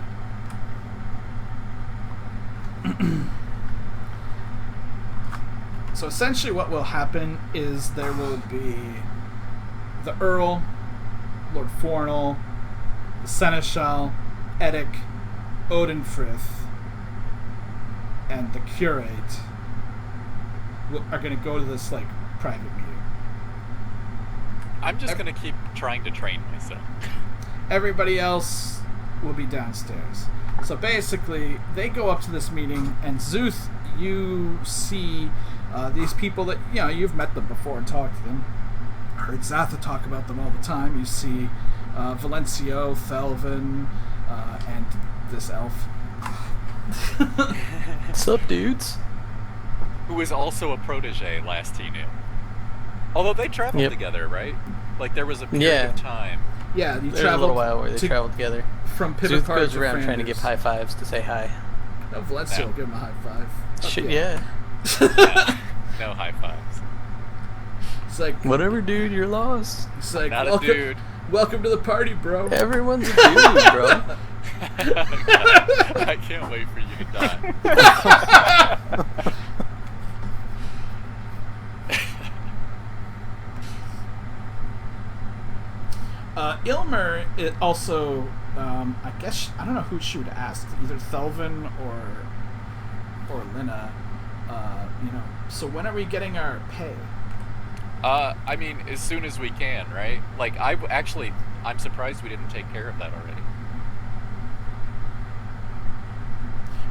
[SPEAKER 2] So essentially what will happen is there will be the Earl, Lord Fornal, the Seneschal, Edic, Odinfrith, and the Curate are going to go to this, like, private meeting.
[SPEAKER 4] I'm just gonna keep trying to train myself.
[SPEAKER 2] Everybody else will be downstairs. So basically, they go up to this meeting, and Zuth, you see these people that, you've met them before and talked to them. heard Zatha talk about them all the time. You see Valencio, Thelvin, and this elf.
[SPEAKER 3] What's up, dudes?
[SPEAKER 4] Who is also a protege, last he knew. Although they traveled together, right? Like, there was a period of time.
[SPEAKER 2] Yeah, you
[SPEAKER 3] There's
[SPEAKER 2] traveled
[SPEAKER 3] a little while where they traveled together.
[SPEAKER 2] from
[SPEAKER 3] Zuth
[SPEAKER 2] Pivot Park
[SPEAKER 3] goes
[SPEAKER 2] to
[SPEAKER 3] around
[SPEAKER 2] Flanders.
[SPEAKER 3] trying to give high fives to say hi.
[SPEAKER 2] No, Valencio will give him a high five. Fuck
[SPEAKER 3] Shit,
[SPEAKER 2] yeah.
[SPEAKER 4] No high fives.
[SPEAKER 2] It's like,
[SPEAKER 3] Whatever, dude, you're lost.
[SPEAKER 2] it's like
[SPEAKER 4] Not a
[SPEAKER 2] welcome,
[SPEAKER 4] dude.
[SPEAKER 2] welcome to the party, bro.
[SPEAKER 3] Everyone's a dude, bro.
[SPEAKER 4] I can't wait for you to die.
[SPEAKER 2] Ilmer also, I guess, I don't know who she would ask, either Thelvin or Lina. So when are we getting our pay?
[SPEAKER 4] I mean, as soon as we can, right? Like, I'm surprised we didn't take care of that already.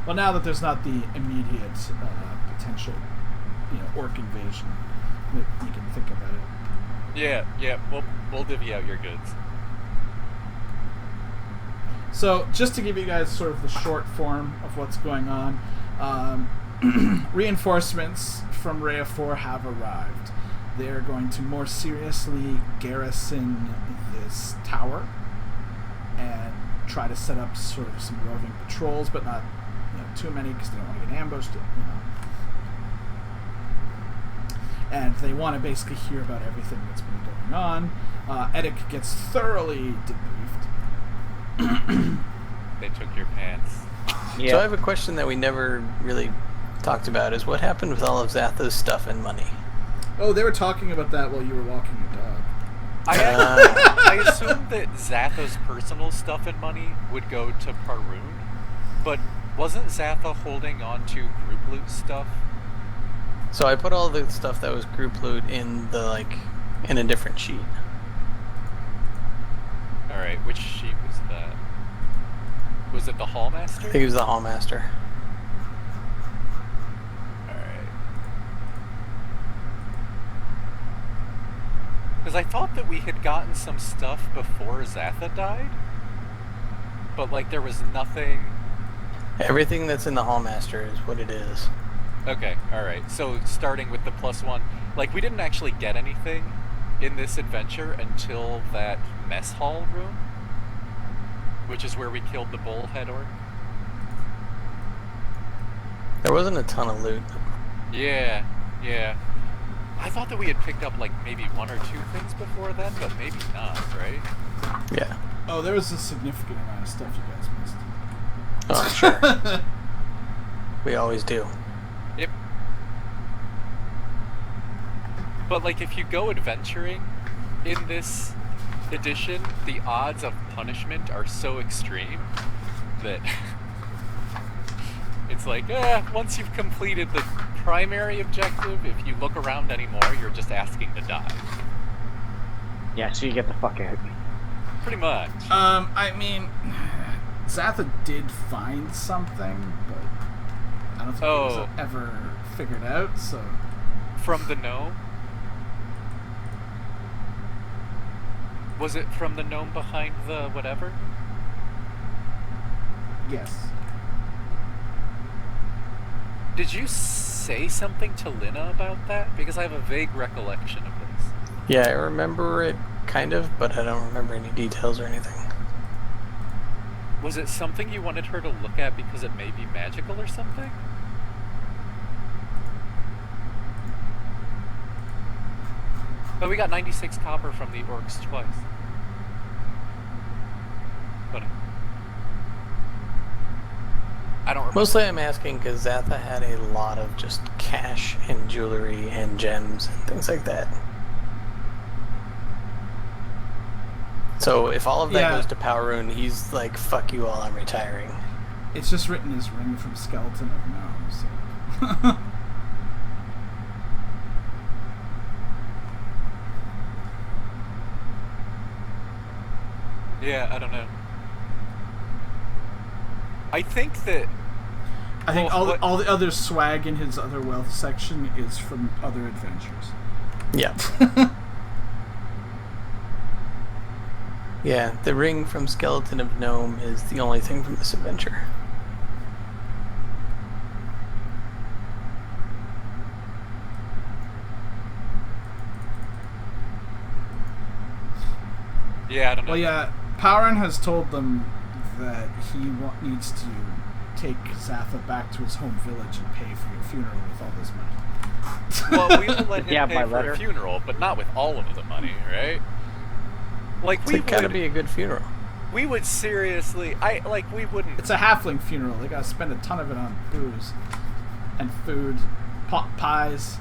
[SPEAKER 2] Well, now that there's not the immediate potential, orc invasion, you can think about it.
[SPEAKER 4] Yeah, we'll divvy out your goods.
[SPEAKER 2] So, just to give you guys sort of the short form of what's going on, reinforcements from Rhea 4 have arrived. They're going to more seriously garrison this tower and try to set up sort of some roving patrols, but not too many because they don't want to get ambushed. And they want to basically hear about everything that's been going on. Edic gets thoroughly debriefed.
[SPEAKER 4] They took your pants.
[SPEAKER 1] Yeah.
[SPEAKER 3] So I have a question that we never really talked about, is what happened with all of Zatha's stuff and money?
[SPEAKER 2] Oh, they were talking about that while you were walking your dog.
[SPEAKER 4] I assumed that Zatha's personal stuff and money would go to Parun, but wasn't Zatha holding on to group loot stuff?
[SPEAKER 3] So I put all the stuff that was group loot in in a different sheet.
[SPEAKER 4] Alright, which sheet was that? Was it the Hallmaster?
[SPEAKER 3] I think it was the Hallmaster.
[SPEAKER 4] Alright. Because I thought that we had gotten some stuff before Zatha died, but there was nothing.
[SPEAKER 3] Everything that's in the Hallmaster is what it is.
[SPEAKER 4] Okay, alright. So starting with the +1, we didn't actually get anything in this adventure until that mess hall room, which is where we killed the bullhead orc.
[SPEAKER 3] There wasn't a ton of loot.
[SPEAKER 4] Yeah. I thought that we had picked up maybe one or two things before then, but maybe not, right?
[SPEAKER 3] Yeah.
[SPEAKER 2] Oh, there was a significant amount of stuff you guys missed.
[SPEAKER 3] Oh, sure. We always do.
[SPEAKER 4] Yep. But if you go adventuring in this edition, the odds of punishment are so extreme that it's once you've completed the primary objective, if you look around anymore, you're just asking to die.
[SPEAKER 1] Yeah, so you get the fuck out.
[SPEAKER 4] Pretty much.
[SPEAKER 2] I mean, Zatha did find something, but I don't think it was ever figured out, so...
[SPEAKER 4] From the gnome? Was it from the gnome behind the whatever?
[SPEAKER 2] Yes.
[SPEAKER 4] Did you say something to Lina about that? Because I have a vague recollection of this.
[SPEAKER 3] Yeah, I remember it kind of, but I don't remember any details or anything.
[SPEAKER 4] Was it something you wanted her to look at because it may be magical or something? But we got 96 copper from the orcs twice. But I don't remember.
[SPEAKER 3] Mostly I'm asking because Zatha had a lot of just cash and jewelry and gems and things like that. So if all of that goes to Powerune, he's like, fuck you all, I'm retiring.
[SPEAKER 2] It's just written as Ring from Skeleton of Gnome, so...
[SPEAKER 4] Yeah, I don't know. I think that...
[SPEAKER 2] I think all the other swag in his other wealth section is from other adventures.
[SPEAKER 3] Yeah. Yeah, the ring from Skeleton of Gnome is the only thing from this adventure.
[SPEAKER 4] Yeah, I don't know.
[SPEAKER 2] Well, yeah, Powron has told them that he needs to take Zatha back to his home village and pay for your funeral with all this money.
[SPEAKER 4] Well, we will let him
[SPEAKER 1] Yeah,
[SPEAKER 4] pay
[SPEAKER 1] by
[SPEAKER 4] for
[SPEAKER 1] letter.
[SPEAKER 4] a funeral, but not with all of the money, right? Like
[SPEAKER 3] It's gotta be a good funeral.
[SPEAKER 4] we would seriously, we wouldn't.
[SPEAKER 2] It's a halfling funeral. They gotta spend a ton of it on booze and food, pot pies.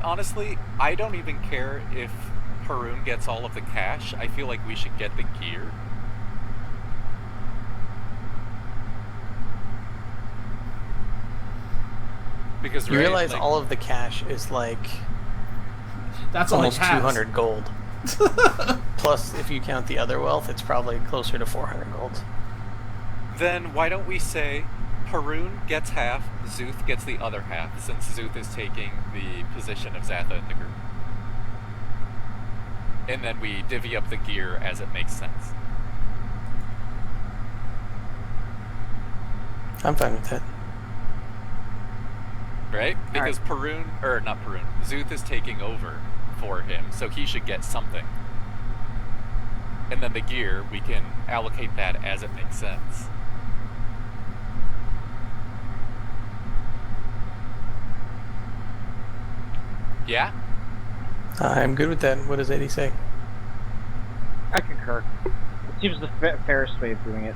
[SPEAKER 4] Honestly, I don't even care if Haroon gets all of the cash. I feel like we should get the gear. Because
[SPEAKER 3] You realize all of the cash is like
[SPEAKER 2] That's all he
[SPEAKER 3] almost
[SPEAKER 2] has.
[SPEAKER 3] 200 gold. Plus, if you count the other wealth, it's probably closer to 400 gold.
[SPEAKER 4] Then why don't we say Haroon gets half, Zuth gets the other half, since Zuth is taking the position of Zatha in the group. And then we divvy up the gear as it makes sense.
[SPEAKER 3] I'm fine with that.
[SPEAKER 4] Right? Because Zuth is taking over for him, so he should get something. And then the gear, we can allocate that as it makes sense. Yeah?
[SPEAKER 3] I'm good with that. What does Eddie say?
[SPEAKER 1] I concur. It seems the fairest way of doing it.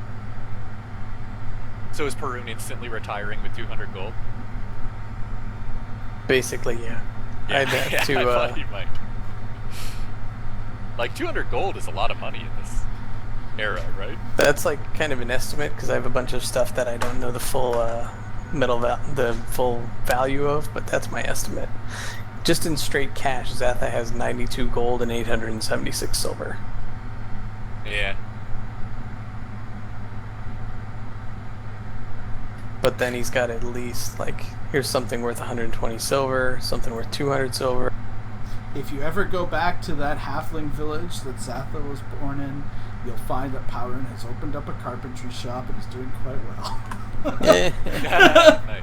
[SPEAKER 4] So is Perun instantly retiring with 200 gold?
[SPEAKER 3] Basically, yeah. I'd have
[SPEAKER 4] I
[SPEAKER 3] to,
[SPEAKER 4] thought he might. Like, 200 gold is a lot of money in this era, right?
[SPEAKER 3] That's like kind of an estimate because I have a bunch of stuff that I don't know the full the full value of, but that's my estimate. Just in straight cash, Zatha has 92 gold and 876 silver.
[SPEAKER 4] Yeah.
[SPEAKER 3] But then he's got at least, like, here's something worth 120 silver, something worth 200 silver.
[SPEAKER 2] If you ever go back to that halfling village that Zatha was born in, you'll find that Powron has opened up a carpentry shop and is doing quite well.
[SPEAKER 4] Nice.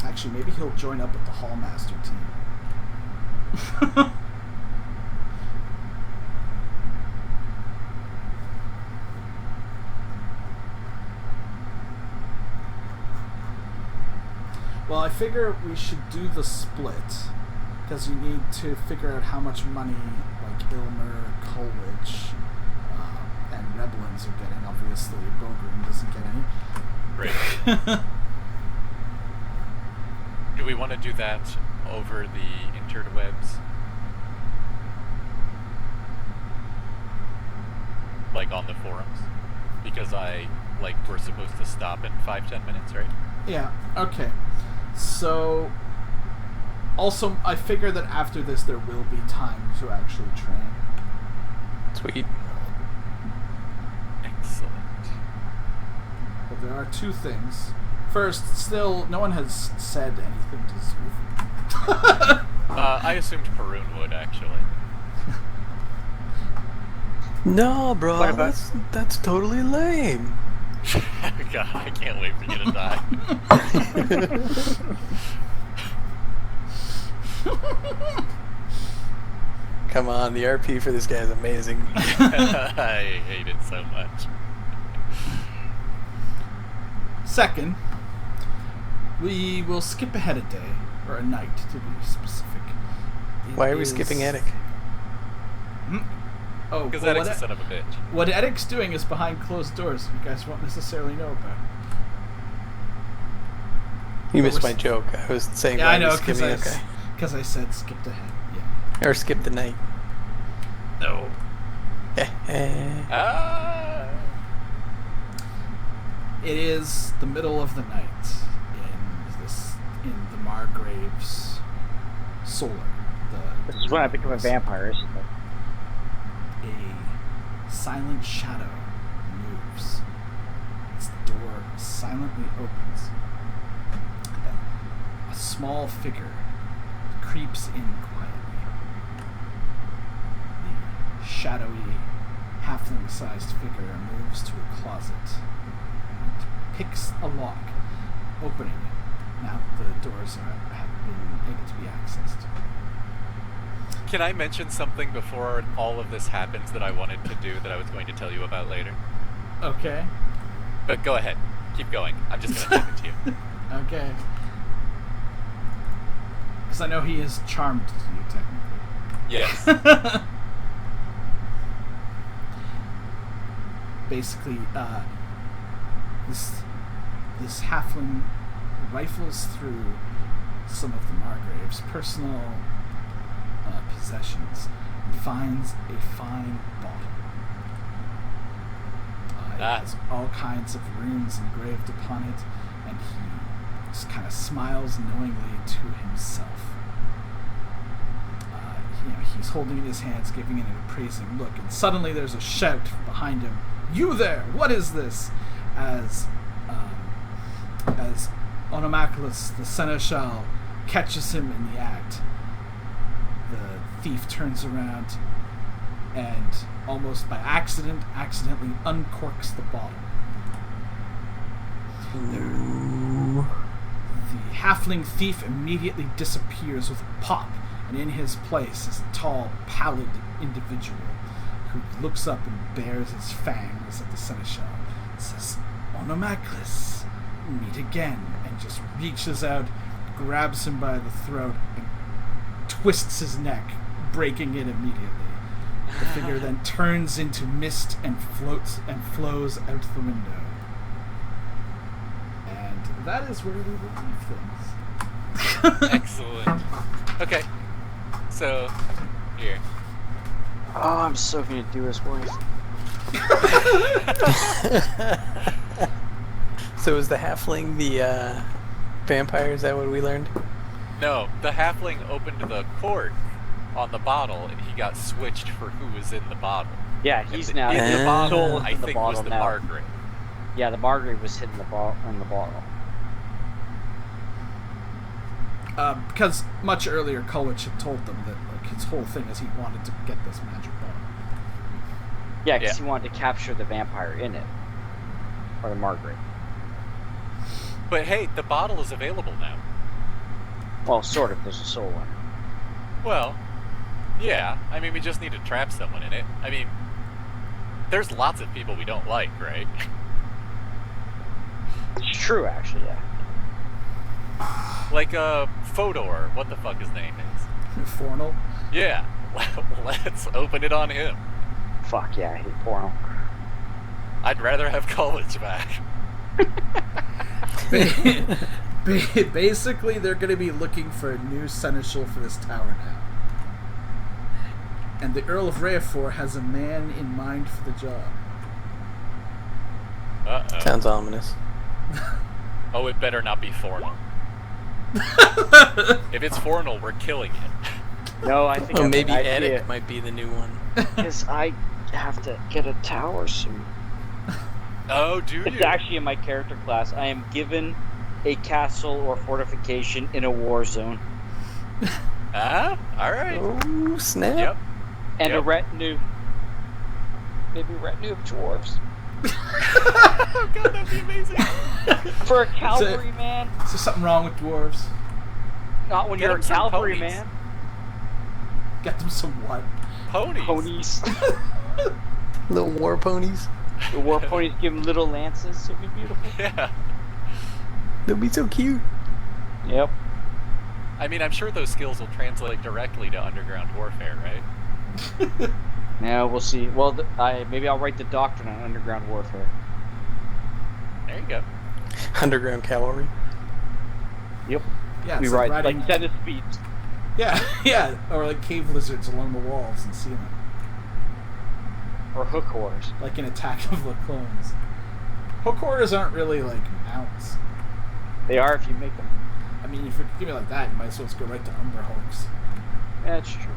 [SPEAKER 2] Actually, maybe he'll join up with the Hallmaster team. Well, I figure we should do the split, because you need to figure out how much money, like Ilmer, Coleridge, and Rebelins are getting. Obviously, Bogren doesn't get any.
[SPEAKER 4] Right. Do we want to do that over the interwebs? Like on the forums? Because we're supposed to stop in 5-10 minutes, right?
[SPEAKER 2] Yeah, okay. So, also, I figure that after this there will be time to actually train.
[SPEAKER 3] Sweet.
[SPEAKER 4] Excellent.
[SPEAKER 2] But there are two things. First, still, no one has said anything to Zuth.
[SPEAKER 4] I assumed Perun would, actually.
[SPEAKER 3] No, bro,
[SPEAKER 1] What about-
[SPEAKER 3] that's totally lame.
[SPEAKER 4] God, I can't wait for you to die.
[SPEAKER 3] Come on, the RP for this guy is amazing.
[SPEAKER 4] I hate it so much.
[SPEAKER 2] Second, we will skip ahead a day, or a night to be specific.
[SPEAKER 3] Why are we skipping Edic?
[SPEAKER 2] Oh,
[SPEAKER 4] Because
[SPEAKER 2] well,
[SPEAKER 4] Edic's a son of a bitch.
[SPEAKER 2] what Edic's doing is behind closed doors. You guys won't necessarily know about.
[SPEAKER 3] You missed
[SPEAKER 2] we're
[SPEAKER 3] my joke. I was saying
[SPEAKER 2] Yeah,
[SPEAKER 3] why
[SPEAKER 2] I
[SPEAKER 3] are we
[SPEAKER 2] know,
[SPEAKER 3] skipping. Okay.
[SPEAKER 2] because I said skipped ahead. Yeah.
[SPEAKER 3] Or skip the night.
[SPEAKER 2] No.
[SPEAKER 4] Ah!
[SPEAKER 2] It is the middle of the night in the Margrave's solar.
[SPEAKER 1] This is when I become a vampire, isn't it?
[SPEAKER 2] A silent shadow moves. Its door silently opens. And then a small figure creeps in quietly. The shadowy, halfling-sized figure moves to a closet and picks a lock, opening it now that the doors have been able to be accessed.
[SPEAKER 4] Can I mention something before all of this happens that I wanted to do that I was going to tell you about later?
[SPEAKER 2] Okay.
[SPEAKER 4] But go ahead. Keep going. I'm just going to give it to you.
[SPEAKER 2] Okay. Because I know he is charmed to you, technically.
[SPEAKER 4] Yes.
[SPEAKER 2] Basically, this halfling rifles through some of the Margrave's personal possessions and finds a fine bottle. It has all kinds of runes engraved upon it, and he just kind of smiles knowingly to himself. He's holding it in his hands, giving it an appraising look, and suddenly there's a shout from behind him. "You there! What is this?" As Onomaculus, the seneschal, catches him in the act. The thief turns around and, almost by accidentally uncorks the bottle.
[SPEAKER 3] Ooh.
[SPEAKER 2] The halfling thief immediately disappears with a pop, and in his place is a tall, pallid individual who looks up and bares his fangs at the seneschal and says, "Onomaculus, meet again," and just reaches out, grabs him by the throat, and twists his neck, breaking it immediately. The figure then turns into mist and flows out the window. And that is where we will leave things.
[SPEAKER 4] Excellent. Okay. So, here.
[SPEAKER 1] Oh, I'm so gonna do his voice.
[SPEAKER 3] So is the halfling the vampire? Is that what we learned?
[SPEAKER 4] No, the halfling opened the cork on the bottle, and he got switched for who was in the bottle.
[SPEAKER 1] Yeah, he's
[SPEAKER 4] And
[SPEAKER 1] now
[SPEAKER 4] in the
[SPEAKER 1] his
[SPEAKER 4] bottle.
[SPEAKER 1] soul
[SPEAKER 4] I
[SPEAKER 1] in the
[SPEAKER 4] think
[SPEAKER 1] bottle
[SPEAKER 4] was the
[SPEAKER 1] now.
[SPEAKER 4] Margaret.
[SPEAKER 1] Yeah, the Margaret was hidden in the bottle.
[SPEAKER 2] Because much earlier, Kulwich had told them that his whole thing is he wanted to get this magic bottle.
[SPEAKER 1] Yeah, because
[SPEAKER 4] Yeah.
[SPEAKER 1] he wanted to capture the vampire in it. Or the Margaret.
[SPEAKER 4] But hey, the bottle is available now.
[SPEAKER 1] Well, sort of. There's a soul in it.
[SPEAKER 4] Well, yeah. I mean, we just need to trap someone in it. I mean, there's lots of people we don't like, right?
[SPEAKER 1] It's true, actually, yeah.
[SPEAKER 4] Like, Fodor, what the fuck his name is.
[SPEAKER 2] Fornal.
[SPEAKER 4] Yeah, let's open it on him.
[SPEAKER 1] Fuck yeah, I hate porno.
[SPEAKER 4] I'd rather have college back.
[SPEAKER 2] Basically, they're going to be looking for a new seneschal for this tower now. And the Earl of Reafor has a man in mind for the job.
[SPEAKER 4] Uh-oh.
[SPEAKER 3] Sounds ominous.
[SPEAKER 4] Oh, it better not be Fornal. If it's Fornal, we're killing it.
[SPEAKER 1] No, I think I
[SPEAKER 3] Oh,
[SPEAKER 1] have
[SPEAKER 3] maybe
[SPEAKER 1] an idea.
[SPEAKER 3] Eddic might be the new one.
[SPEAKER 1] Because I have to get a tower soon.
[SPEAKER 4] Oh, do
[SPEAKER 1] It's
[SPEAKER 4] you?
[SPEAKER 1] actually in my character class. I am given a castle or fortification in a war zone.
[SPEAKER 4] Ah, alright.
[SPEAKER 3] Oh, snap.
[SPEAKER 4] Yep.
[SPEAKER 1] And a
[SPEAKER 4] Yep.
[SPEAKER 1] retinue. Maybe a retinue of dwarves.
[SPEAKER 4] Oh god, that'd be amazing.
[SPEAKER 1] For a cavalry man?
[SPEAKER 2] Is there something wrong with dwarves?
[SPEAKER 1] Not when
[SPEAKER 4] Get
[SPEAKER 1] you're a
[SPEAKER 4] him some
[SPEAKER 1] cavalry
[SPEAKER 4] ponies.
[SPEAKER 1] man.
[SPEAKER 2] Get them some what?
[SPEAKER 4] Ponies.
[SPEAKER 1] Ponies.
[SPEAKER 3] Little war ponies.
[SPEAKER 1] The war ponies give them little lances. It'll be beautiful.
[SPEAKER 4] Yeah.
[SPEAKER 3] They'll be so cute.
[SPEAKER 1] Yep.
[SPEAKER 4] I mean, I'm sure those skills will translate directly to underground warfare, right?
[SPEAKER 1] Now we'll see. Well, maybe I'll write the doctrine on underground warfare.
[SPEAKER 4] There you go.
[SPEAKER 3] Underground cavalry.
[SPEAKER 1] Yep.
[SPEAKER 2] Yeah,
[SPEAKER 1] We
[SPEAKER 2] it's
[SPEAKER 1] ride
[SPEAKER 2] riding-
[SPEAKER 1] like tennis beats.
[SPEAKER 2] Yeah, yeah, or like cave lizards along the walls and ceiling,
[SPEAKER 1] Or hook horse.
[SPEAKER 2] like in Attack of the Clones. Hook horrors aren't really like mounts.
[SPEAKER 1] They are if you make them.
[SPEAKER 2] I mean, if you're giving it like that, you might as well just go right to Umber Hulks.
[SPEAKER 1] That's true.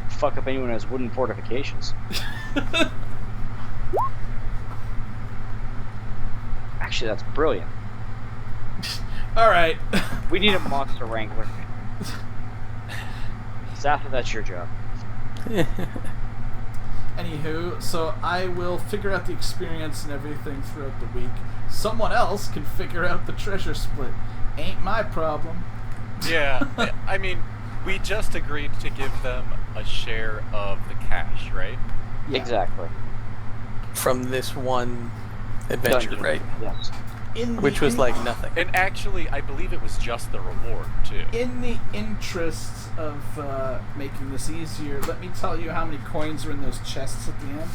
[SPEAKER 1] Fuck up anyone who has wooden fortifications. Actually, that's brilliant.
[SPEAKER 2] All right.
[SPEAKER 1] We need a monster wrangler. Zatha, that's your job.
[SPEAKER 2] Anywho, so I will figure out the experience and everything throughout the week. Someone else can figure out the treasure split. Ain't my problem.
[SPEAKER 4] Yeah, I mean, we just agreed to give them a share of the cash, right?
[SPEAKER 2] Yeah.
[SPEAKER 1] Exactly.
[SPEAKER 3] From this one adventure,
[SPEAKER 1] Dungeon.
[SPEAKER 3] right?
[SPEAKER 1] Yes.
[SPEAKER 3] Which was like nothing.
[SPEAKER 4] And actually, I believe it was just the reward, too.
[SPEAKER 2] In the interests of making this easier, let me tell you how many coins are in those chests at the end.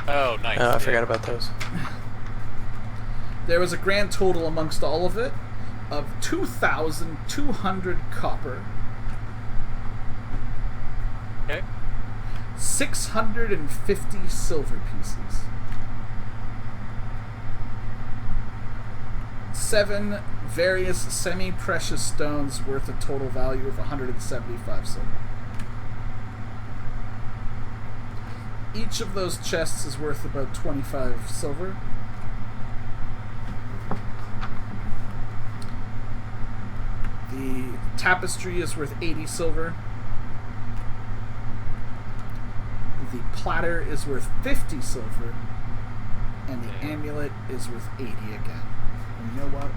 [SPEAKER 4] Oh, nice.
[SPEAKER 3] Oh, I forgot about those.
[SPEAKER 2] There was a grand total amongst all of it of 2,200 copper,
[SPEAKER 4] Okay.
[SPEAKER 2] 650 silver pieces, 7 various semi-precious stones worth a total value of 175 silver. Each of those chests is worth about 25 silver. The tapestry is worth 80 silver. The platter is worth 50 silver. And the amulet is worth 80 again. And you know what?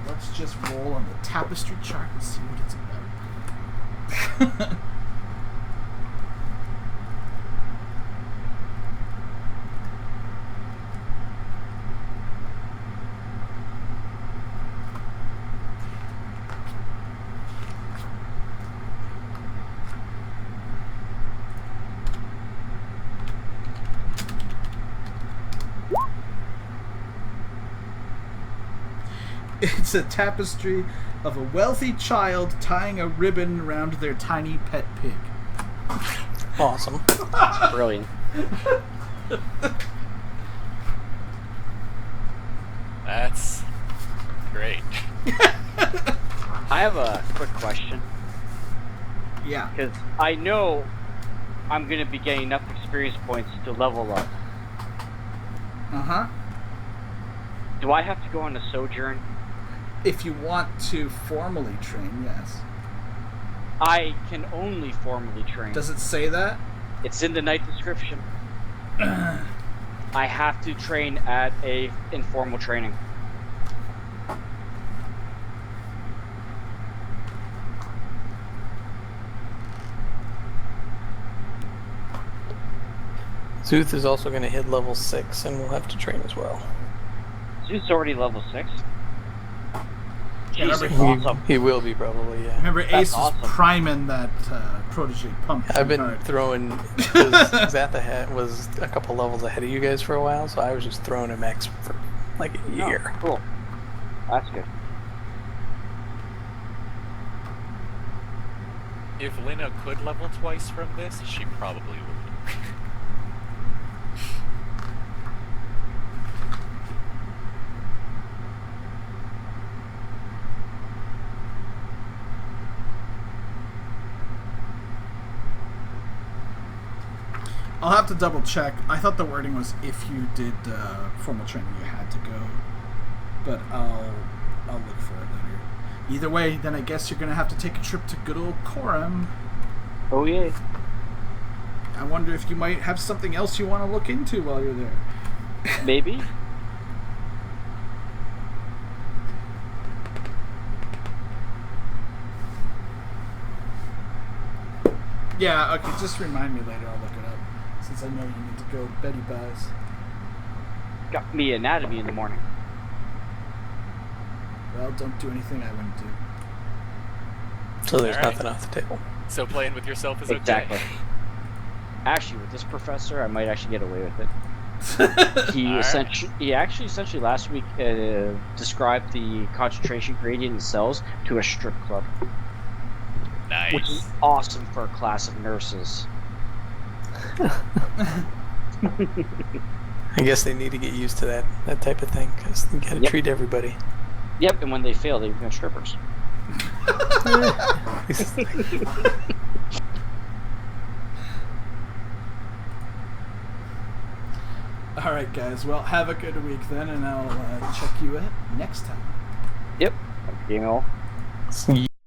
[SPEAKER 2] Let's just roll on the tapestry chart and see what it's about. It's a tapestry of a wealthy child tying a ribbon around their tiny pet pig.
[SPEAKER 3] Awesome.
[SPEAKER 1] Brilliant.
[SPEAKER 4] That's great.
[SPEAKER 1] I have a quick question.
[SPEAKER 2] Yeah.
[SPEAKER 1] Because I know I'm going to be getting enough experience points to level up.
[SPEAKER 2] Uh-huh.
[SPEAKER 1] Do I have to go on a sojourn?
[SPEAKER 2] If you want to formally train, yes.
[SPEAKER 1] I can only formally train.
[SPEAKER 2] Does it say that?
[SPEAKER 1] It's in the night description. I have to train at a informal training.
[SPEAKER 3] Zuth is also going to hit level 6, and we'll have to train as well.
[SPEAKER 1] Zeus already level 6.
[SPEAKER 2] Yeah,
[SPEAKER 1] Jesus,
[SPEAKER 2] remember
[SPEAKER 1] awesome.
[SPEAKER 3] He will be probably, yeah.
[SPEAKER 2] Remember,
[SPEAKER 1] That's
[SPEAKER 2] Ace was
[SPEAKER 1] awesome.
[SPEAKER 2] priming that protege pump.
[SPEAKER 3] I've been
[SPEAKER 2] hard.
[SPEAKER 3] throwing, because Zatha was a couple levels ahead of you guys for a while, so I was just throwing him X for like a year.
[SPEAKER 1] Oh, cool. That's good.
[SPEAKER 4] If Lena could level twice from this, she probably would.
[SPEAKER 2] I'll have to double check. I thought the wording was if you did formal training, you had to go. But I'll look for it later. Either way, then I guess you're gonna have to take a trip to good old Coram.
[SPEAKER 1] Oh, yeah.
[SPEAKER 2] I wonder if you might have something else you want to look into while you're there.
[SPEAKER 1] Maybe?
[SPEAKER 2] Yeah, okay, just remind me later. I'll look it up. Since I know you need to go Betty buys.
[SPEAKER 1] Got me anatomy in the morning.
[SPEAKER 2] Well, don't do anything I wouldn't do.
[SPEAKER 3] So there's
[SPEAKER 4] Alright.
[SPEAKER 3] nothing off the table.
[SPEAKER 4] So playing with yourself is
[SPEAKER 1] Exactly.
[SPEAKER 4] okay.
[SPEAKER 1] Actually, with this professor, I might actually get away with it. He actually essentially last week described the concentration gradient in cells to a strip club,
[SPEAKER 4] Nice.
[SPEAKER 1] which is awesome for a class of nurses.
[SPEAKER 3] I guess they need to get used to that type of thing, because they gotta
[SPEAKER 1] Yep.
[SPEAKER 3] treat everybody.
[SPEAKER 1] Yep, and when they fail, they become strippers.
[SPEAKER 2] Alright, guys. Well, have a good week then, and I'll check you out next time.
[SPEAKER 1] Yep. Game all.